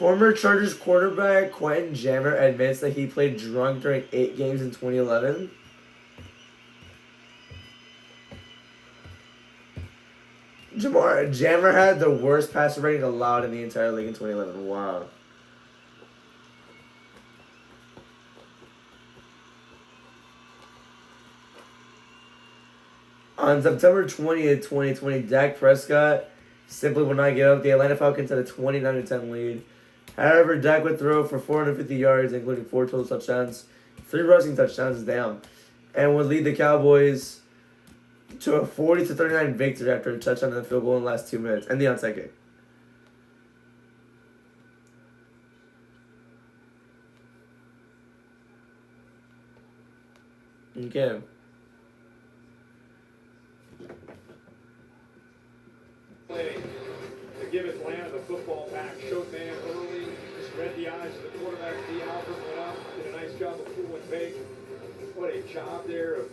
Former Chargers quarterback Quentin Jammer admits that he played drunk during 8 games in 2011. Jammer had the worst passer rating allowed in the entire league in 2011. Wow. On September 20th, 2020, Dak Prescott simply would not give up. The Atlanta Falcons had a 29-10 lead. However, Dak would throw for 450 yards, including 4 total touchdowns, 3 rushing touchdowns down, and would lead the Cowboys to a 40-39 victory after a touchdown and a field goal in the last 2 minutes, and the onside kick. Okay. To give Atlanta the football back, showed man early, just read the eyes of the quarterback. D. Alford went up, did a nice job of pulling bait. What a job there of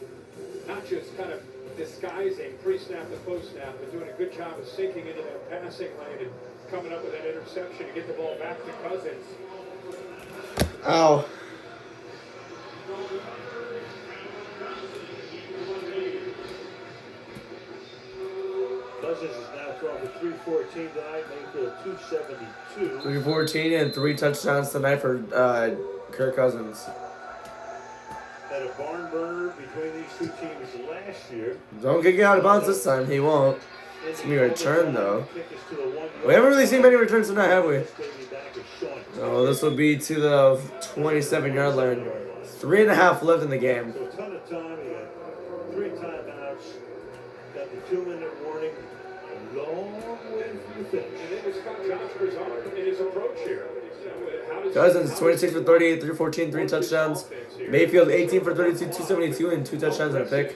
not just kind of disguising pre-snap to post-snap, but doing a good job of sinking into that passing lane and coming up with that interception to get the ball back to Cousins. Ow. Cousins is now throwing for 314 tonight, Mayfield 272. 314 and 3 touchdowns tonight for Kirk Cousins. Had a barn burner between these two teams last year. Don't get out of bounds this time. He won't. It's going to be a return, though. We haven't really seen many returns tonight, have we? Oh, this will be to the 27-yard line. 3.5 left in the game. So a ton of time. He got 3 timeouts. Got the 2-minute warning. A long way from the finish. And it was Scott Josh Broussard in his approach here. Cousins, 26 for 38, 314, 3 touchdowns. Mayfield, 18 for 32, 272, and 2 touchdowns and a pick.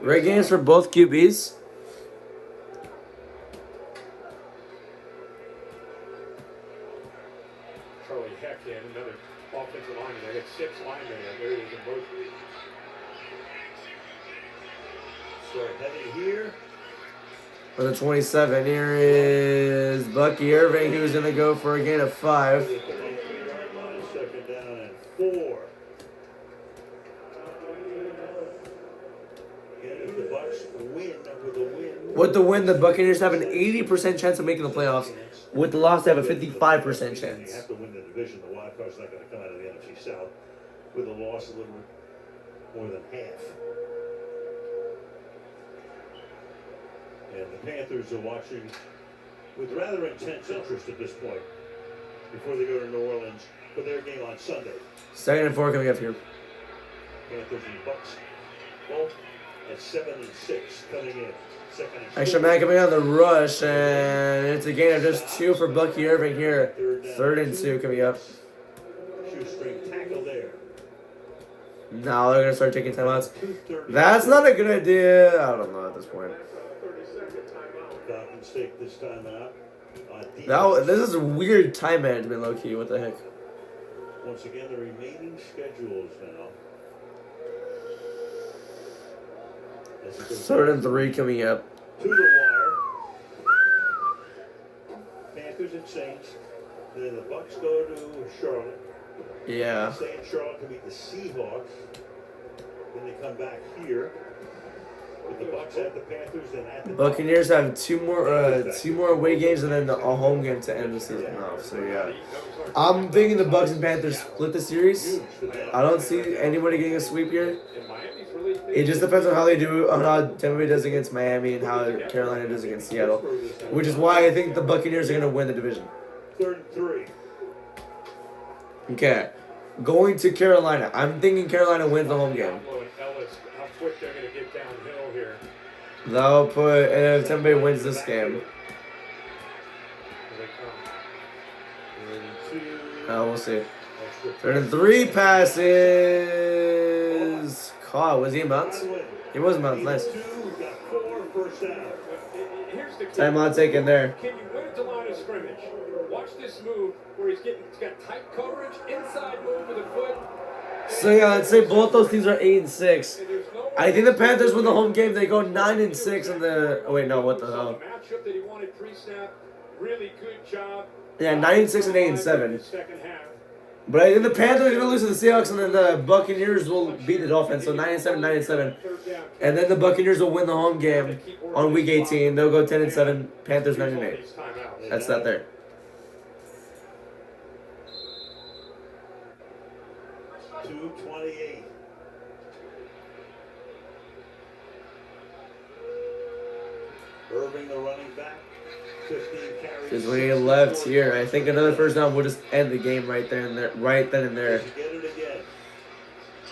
Great games for both QBs. Charlie Heck in, another offensive lineman. They got 6 linemen there. There he is in both. So heading here. For the 27, here is Bucky Irving, who's going to go for a gain of 5. 3-yard line, 2nd down and 4. Again, if the Bucks win with a win. With the win, the Buccaneers have an 80% chance of making the playoffs. With the loss, they have a 55% You chance. have to win the division. The wild card's not going to come out of the NFC South. With a loss, a little more than half. And the Panthers are watching with rather intense interest at this point before they go to New Orleans for their game on Sunday. 2nd and 4 coming up here. Panthers and Bucks both at 7 and 6 coming in. 2nd and 4. Extra man coming on the rush, and it's a gain of just 2 for Bucky Irving here. 3rd and 2 coming up. Shoestring tackle there. Now they're going to start taking timeouts. That's not a good idea. I don't know at this point. Falcons take this time out. This is a weird time management, low-key. What the heck? Once again, the remaining schedules now. 3rd and 3 coming up. To the wire. Panthers and Saints. Then the Bucks go to Charlotte. Yeah. Stay in Charlotte to meet the Seahawks. Then they come back here. With the Bucks at the Panthers and at the Buccaneers have two more away games and then a home game to end the season off. So yeah, I'm thinking the Bucks and Panthers split the series. I don't see anybody getting a sweep here. It just depends on how they do, on how Tampa Bay does against Miami and how Carolina does against Seattle, which is why I think the Buccaneers are going to win the division. 3rd and 3. Okay, going to Carolina. I'm thinking Carolina wins the home game. How quick they're going to get downhill here. That'll put, and if Tampa Bay wins this game, we'll see. 3rd and 3 passes. Caught. Was he in bounds? He was in bounds. Nice. Timeout taken there. Can you win at the line of scrimmage? Watch this move where he's got tight coverage, inside move with a foot. So yeah, let's say both those teams are 8 and 6. I think the Panthers win the home game. They go 9 and 6 in the. Oh wait, no, what the hell? Matchup that he wanted pre-snap. Really good job Yeah, 9-6 and 8-7. Second half. But I think the Panthers are gonna lose to the Seahawks, and then the Buccaneers will beat the Dolphins. So 9-7, 9-7, and then the Buccaneers will win the home game on Week 18. They'll go 10-7. Panthers 9-8. That's that there. .228. Irving, the running back, 15 carries. Because when he left here, I think another first down would just end the game right there and there, right then and there. Get it again.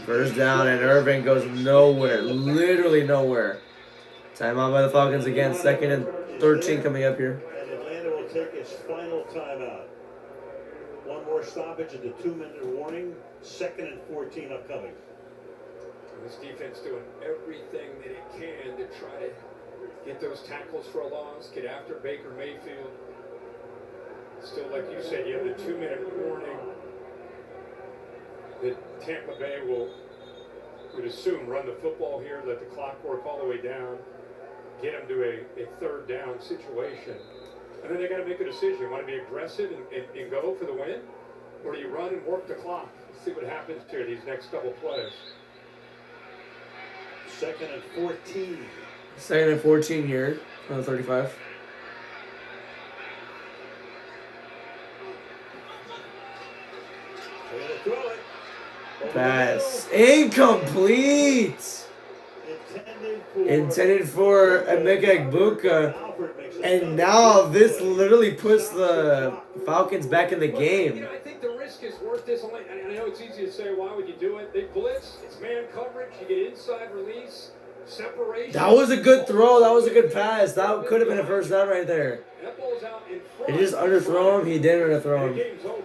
First down, and Irving goes nowhere, literally nowhere. Timeout by the Falcons again. 2nd and 13 coming up here. And Atlanta will take its final timeout. One more stoppage at the 2-minute warning. 2nd and 14 upcoming. This defense doing everything that it can to try to get those tackles for a loss, get after Baker Mayfield. Still, like you said, you have the 2-minute warning that Tampa Bay would assume run the football here, let the clock work all the way down, get them to a 3rd down situation. And then they got to make a decision. You want to be aggressive and go for the win? Or do you run and work the clock? See what happens here these next couple plays. 2nd and 14. 2nd and 14 here on the 35. They're going to throw it. Pass incomplete. Intended for Emeka Egbuka. And now this literally puts the Falcons back in the game. I think the risk is worth this. I know it's easy to say, why would you do it? They blitz, it's man coverage, you get inside release, separation. That was a good throw. That was a good pass. That could have been a first down right there. That ball's out in front. He just underthrow him. He didn't underthrow him. The game's over.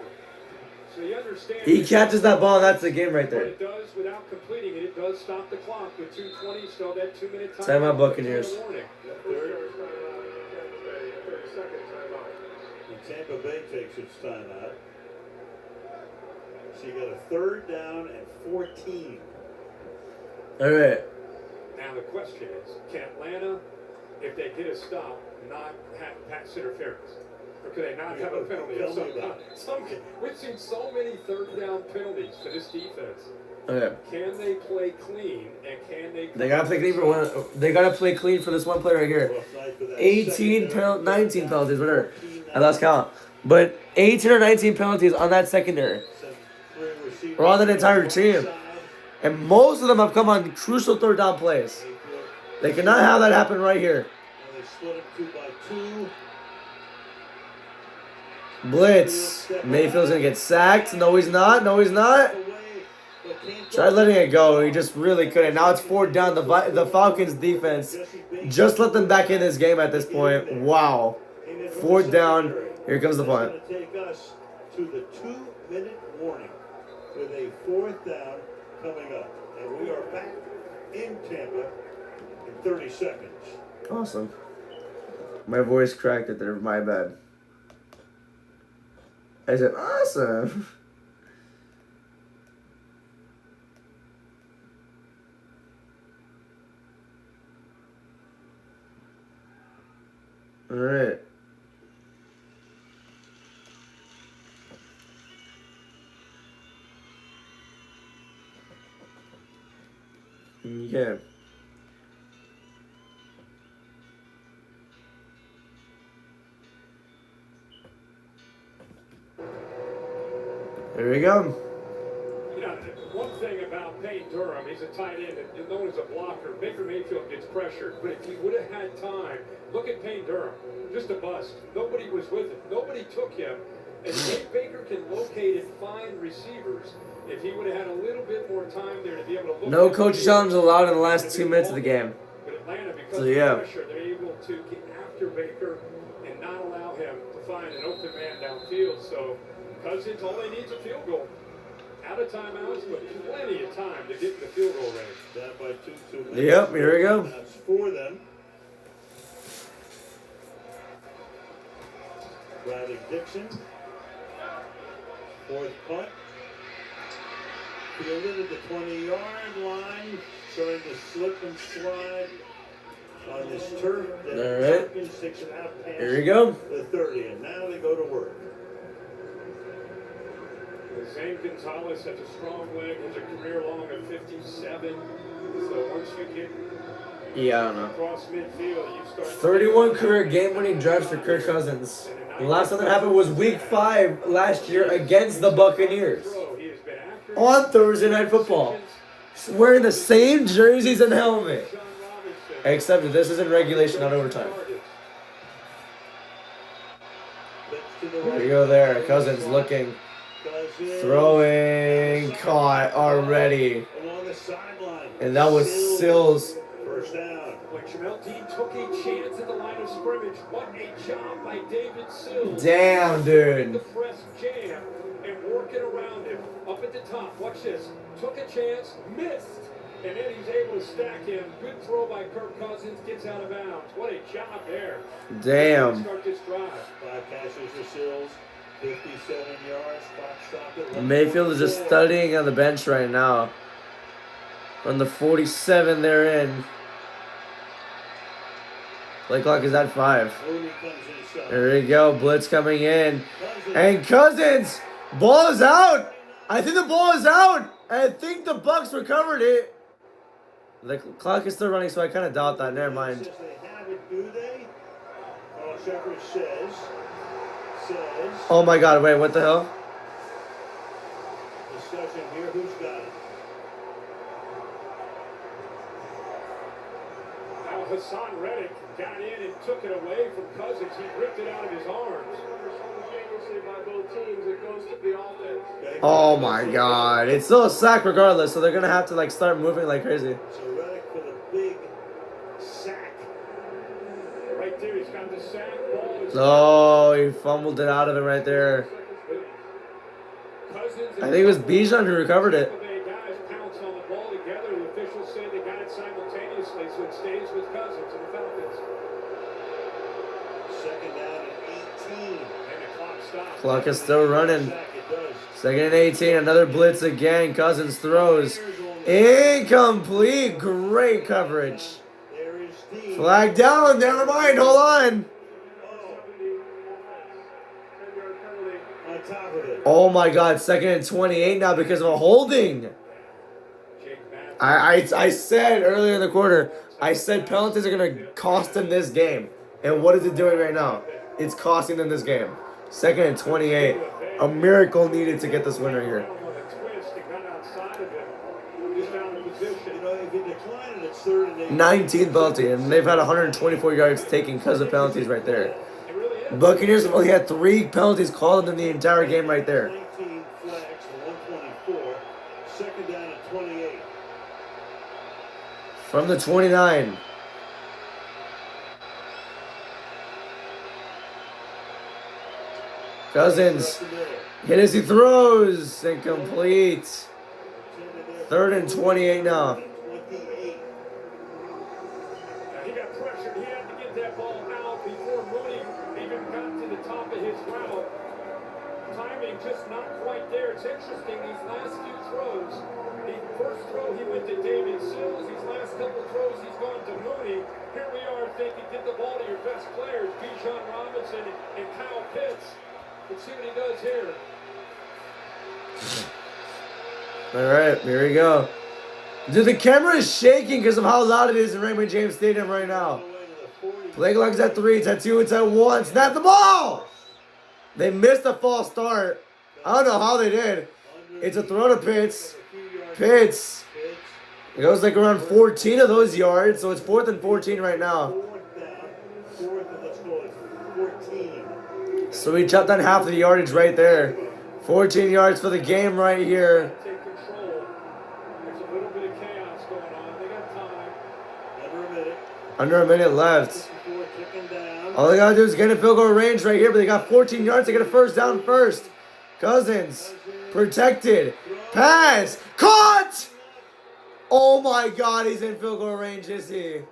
So you understand. He catches that ball. That's the game right What there. it does without completing it, it does stop the clock with 2:20, still that 2-minute time. Timeout Buccaneers. Tampa Bay takes its timeout. So you got a 3rd down and 14. All right. Now the question is, can Atlanta, if they get a stop, not have pass interference? Or could they not have a penalty? We've seen so many 3rd down penalties for this defense. Okay. Can they play clean, and can they? They gotta play clean for one. They gotta play clean for this one play right here. 19 penalties, whatever. I lost count. But 18 or 19 penalties on that secondary. Or on that entire team. And most of them have come on crucial 3rd down plays. They cannot have that happen right here. They split it 2 by 2. Blitz. Mayfield's gonna get sacked. No, he's not. No, he's not. Tried letting it go. He just really couldn't. Now it's 4th down. The Falcons defense just let them back in this game at this point. Wow. 4th down. Here comes the punt. It's going to take us to the 2-minute warning with a 4th down coming up. And we are back in Tampa in 30 seconds. Awesome. My voice cracked it there. My bad. I said, awesome. All right. Yeah. There we go. You know, one thing about Payne Durham, he's a tight end and known as a blocker. Baker Mayfield gets pressured, but if he would have had time, look at Payne Durham, just a bust. Nobody was with him. Nobody took him. And Dave Baker can locate and find receivers. If he would have had a little bit more time there to be able to look. No coach challenge allowed in the last 2 minutes of the game. But Atlanta, because So, yeah. of the pressure, they're able to get after Baker and not allow him to find an open man downfield. So Cousins only needs a field goal. Out of timeouts, but plenty of time to get in the field goal range. Down by 2 minutes. Yep, here we go. That's for them. Bradley Dixon. 4th punt. Fielded at the 20-yard line. Trying to slip and slide on this turf. All right. 6.5 past Here we go. the 30. And now they go to work. Zane Gonzalez has a strong leg, has a career long of 57. So once you get Yeah, I don't know. across midfield, you start 31 career game-winning drives for Kirk Cousins. The last time that happened was Week 5 last year against the Buccaneers on Thursday Night Football. Wearing the same jerseys and helmet, except that this is in regulation, not overtime. There we go there. Cousins looking. Throwing. Caught already. And that was Sills. First down. When Jamel Dean took a chance at the line of scrimmage, what a job by David Sills. Damn, dude. The press jam and working around him. Up at the top, watch this. Took a chance, missed. And then he's able to stack him. Good throw by Kirk Cousins, gets out of bounds. What a job there. Damn. Start this drive. 5 passes for Sills, 57 yards. Clock stopped at Mayfield is just studying on the bench right now. On the 47 they're in. Play clock is at 5. There we go. Blitz coming in. And Cousins! Ball is out! I think the ball is out! I think the Bucs recovered it. The clock is still running, so I kind of doubt that. Never mind. They have it, do they? Oh, Shepard says. Oh my god, wait, what the hell? Discussion here, who's got it? Now Hassan Reddick got in and took it away from Cousins. He ripped it out of his arms. By both teams, it goes to the offense. Oh my god. It's still a sack regardless, so they're going to have to like start moving like crazy. So Reddick for the big sack. Right there, he's got the sack. Ball is Oh, he fumbled it out of it right there. I think it was Bijan who recovered it. Guys pounce on the ball together. The officials say they got it simultaneously, so it stays with Cousins and the Falcons. Second down and 18. And the clock stops. Clock is still running. Second and 18. Another blitz again. Cousins throws. Incomplete. Great coverage. There is Dean. Flag down. Never mind. Hold on. On top of it. Oh my god. Second and 28 now because of a holding. I said earlier in the quarter, I said penalties are going to cost them this game. And what is it doing right now? It's costing them this game. Second and 28. A miracle needed to get this winner here. You know, if you decline it, it's 3rd and 8. 19th penalty, and they've had 124 yards taken because of penalties right there. Buccaneers have only had 3 penalties called in the entire game right there. 19 flags for 124. Second down and 28. From the 29. Cousins hit as he throws. Incomplete. 3rd and 28 now. 28. He got pressured. He had to get that ball out before Mooney even got to the top of his route. Timing just not quite there. It's interesting, these last few throws. The first throw, he went to David Sills. These last couple throws, he's gone to Mooney. Here we are thinking, get the ball to your best players, Bijan Robinson and Kyle Pitts. Let's see what he does here. All right, here we go. Dude, the camera is shaking because of how loud it is in Raymond James Stadium right now. Play clock's at 3, it's at 2, it's at 1. Snap the ball! They missed a false start. I don't know how they did. It's a throw to Pitts. Pitts. It goes like around 14 of those yards, so it's 4th and 14 right now. 4th and let's go at 14. So we chopped down half of the yardage right there. 14 yards for the game right here. Take control. There's a little bit of chaos going on. They got time. Under a minute. Under a minute left. Before ticking down. All they gotta do is get in field goal range right here, but they got 14 yards to get a first down first. Cousins, protected, pass, caught! Oh my god, he's in field goal range, is he?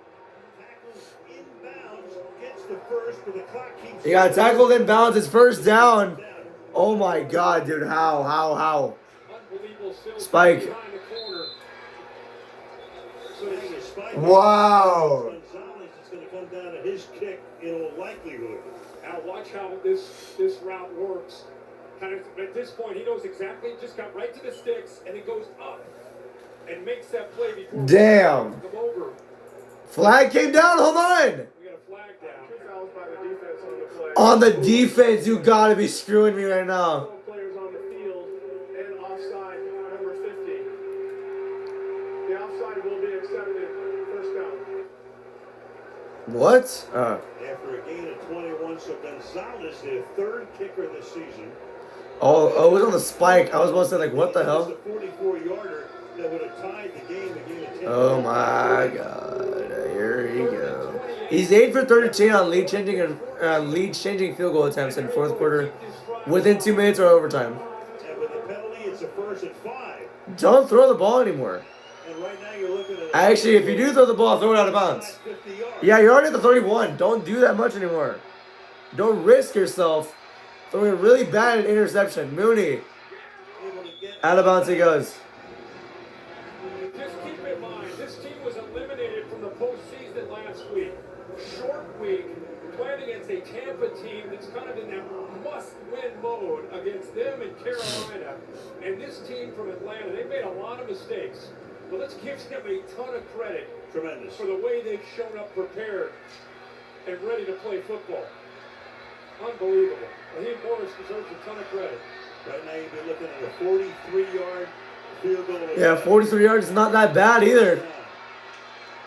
He got tackled in bounds, it's first down. Oh my god, dude, how? Spike. Wow. It's going to come down to his kick in all likelihood. Now watch how this route works. Kind of at this point, he knows exactly. Just got right to the sticks, and it goes up and makes that play before. Damn. Come over. Flag came down. Hold on. We got a flag down. Two fouls by the defense on the play. On the defense, you gotta be screwing me right now. 12 players on the field and offside number 50. The offside will be accepted. First down. What? After a gain of 21, so Gonzalez, their third kicker this season. Oh, it was on the spike. I was about to say, like, what the hell? It's a 44-yarder that would have tied the game again at 10. Oh my God! Here we go. He's 8 for 32 on lead-changing field goal attempts in fourth quarter, within 2 minutes or overtime. And with the penalty, it's a 1st and 5. Don't throw the ball anymore. And right now you're looking at. Actually, if you do throw the ball, throw it out of bounds. 50 yards. Yeah, you're already at the 31. Don't do that much anymore. Don't risk yourself throwing a really bad interception. Mooney. Able to get Out of bounds he goes. Just keep in mind, this team was eliminated from the postseason last week. Short week, playing against a Tampa team that's kind of in that must-win mode against them in Carolina. And this team from Atlanta, they made a lot of mistakes. But let's give them a ton of credit tremendous. for the way they've shown up prepared and ready to play football. Unbelievable. Raheem Morris deserves a ton of credit. Right now you'd be looking at a 43-yard field goal. Yeah, 43 yards is not that bad either.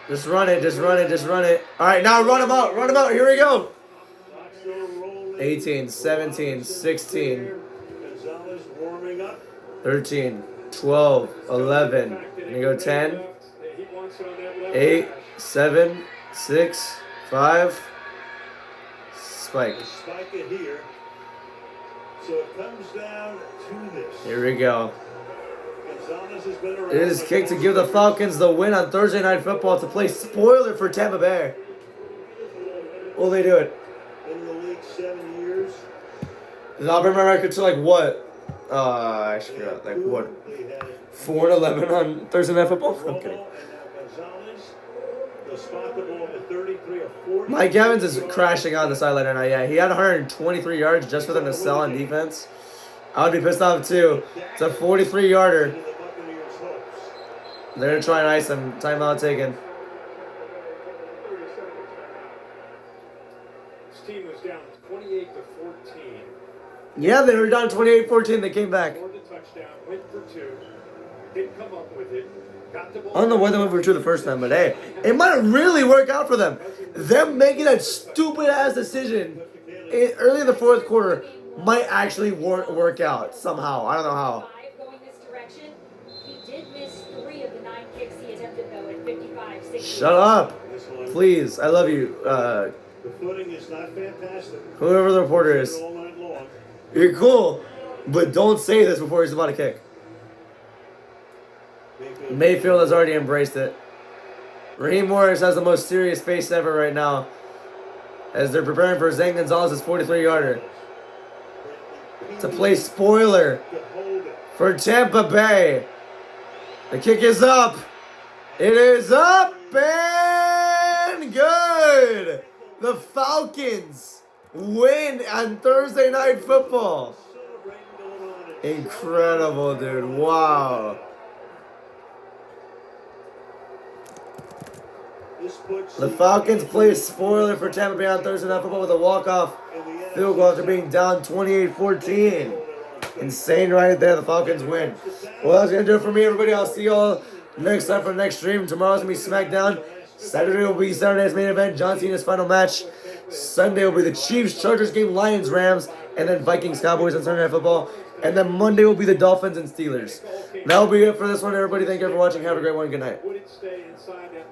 Just run it, just run it, just run it. All right, now run him out, run him out. Here we go. 18, 17, 16, Gonzalez warming up. 13, 12, 11. And you go 10, 8, 7, 6, 5. Spike. They spike it here. So it comes down to this. Here we go. Gonzalez has been around. It is kicked to give the Falcons the win on Thursday Night Football to play spoiler for Tampa Bay. Will they do it? Been in the league 7 years. I'll bring my record to like what? I forgot. Like what? 4-11 on Thursday Night Football? I'm kidding. Mike Evans is crashing on the sideline right now. Yeah, he had 123 yards just for them to sell on defense. I would be pissed off too. It's a 43-yarder. They're gonna try and ice him. Timeout taken. This team was down 28-14. Yeah, they were down 28-14. They came back. Scored the touchdown, went for 2, didn't come up with it. Got the ball. I don't know why they went for 2 the first time, but hey, it might really work out for them. Them making that stupid-ass decision early in the fourth quarter might actually work out somehow. I don't know how. Going this direction. He did miss 3 of the 9 kicks he attempted, though, at 55, 60. Shut up. Please. I love you. The footing is not fantastic. Whoever the reporter is. All night long. You're cool, but don't say this before he's about to kick. Mayfield has already embraced it. Raheem Morris has the most serious face ever right now as they're preparing for Zane Gonzalez's 43-yarder to play spoiler for Tampa Bay. The kick is up. It is up and good. The Falcons win on Thursday Night Football. Incredible, dude. Wow. The Falcons play spoiler for Tampa Bay on Thursday Night Football with a walk-off field goal after being down 28-14. Insane right there. The Falcons win. Well, that's going to do it for me, everybody. I'll see you all next time for the next stream. Tomorrow's going to be SmackDown. Saturday will be Saturday's main event, John Cena's final match. Sunday will be the Chiefs-Chargers game, Lions-Rams, and then Vikings-Cowboys on Sunday Night Football. And then Monday will be the Dolphins and Steelers. That'll be it for this one, everybody. Thank you for watching. Have a great one. Good night.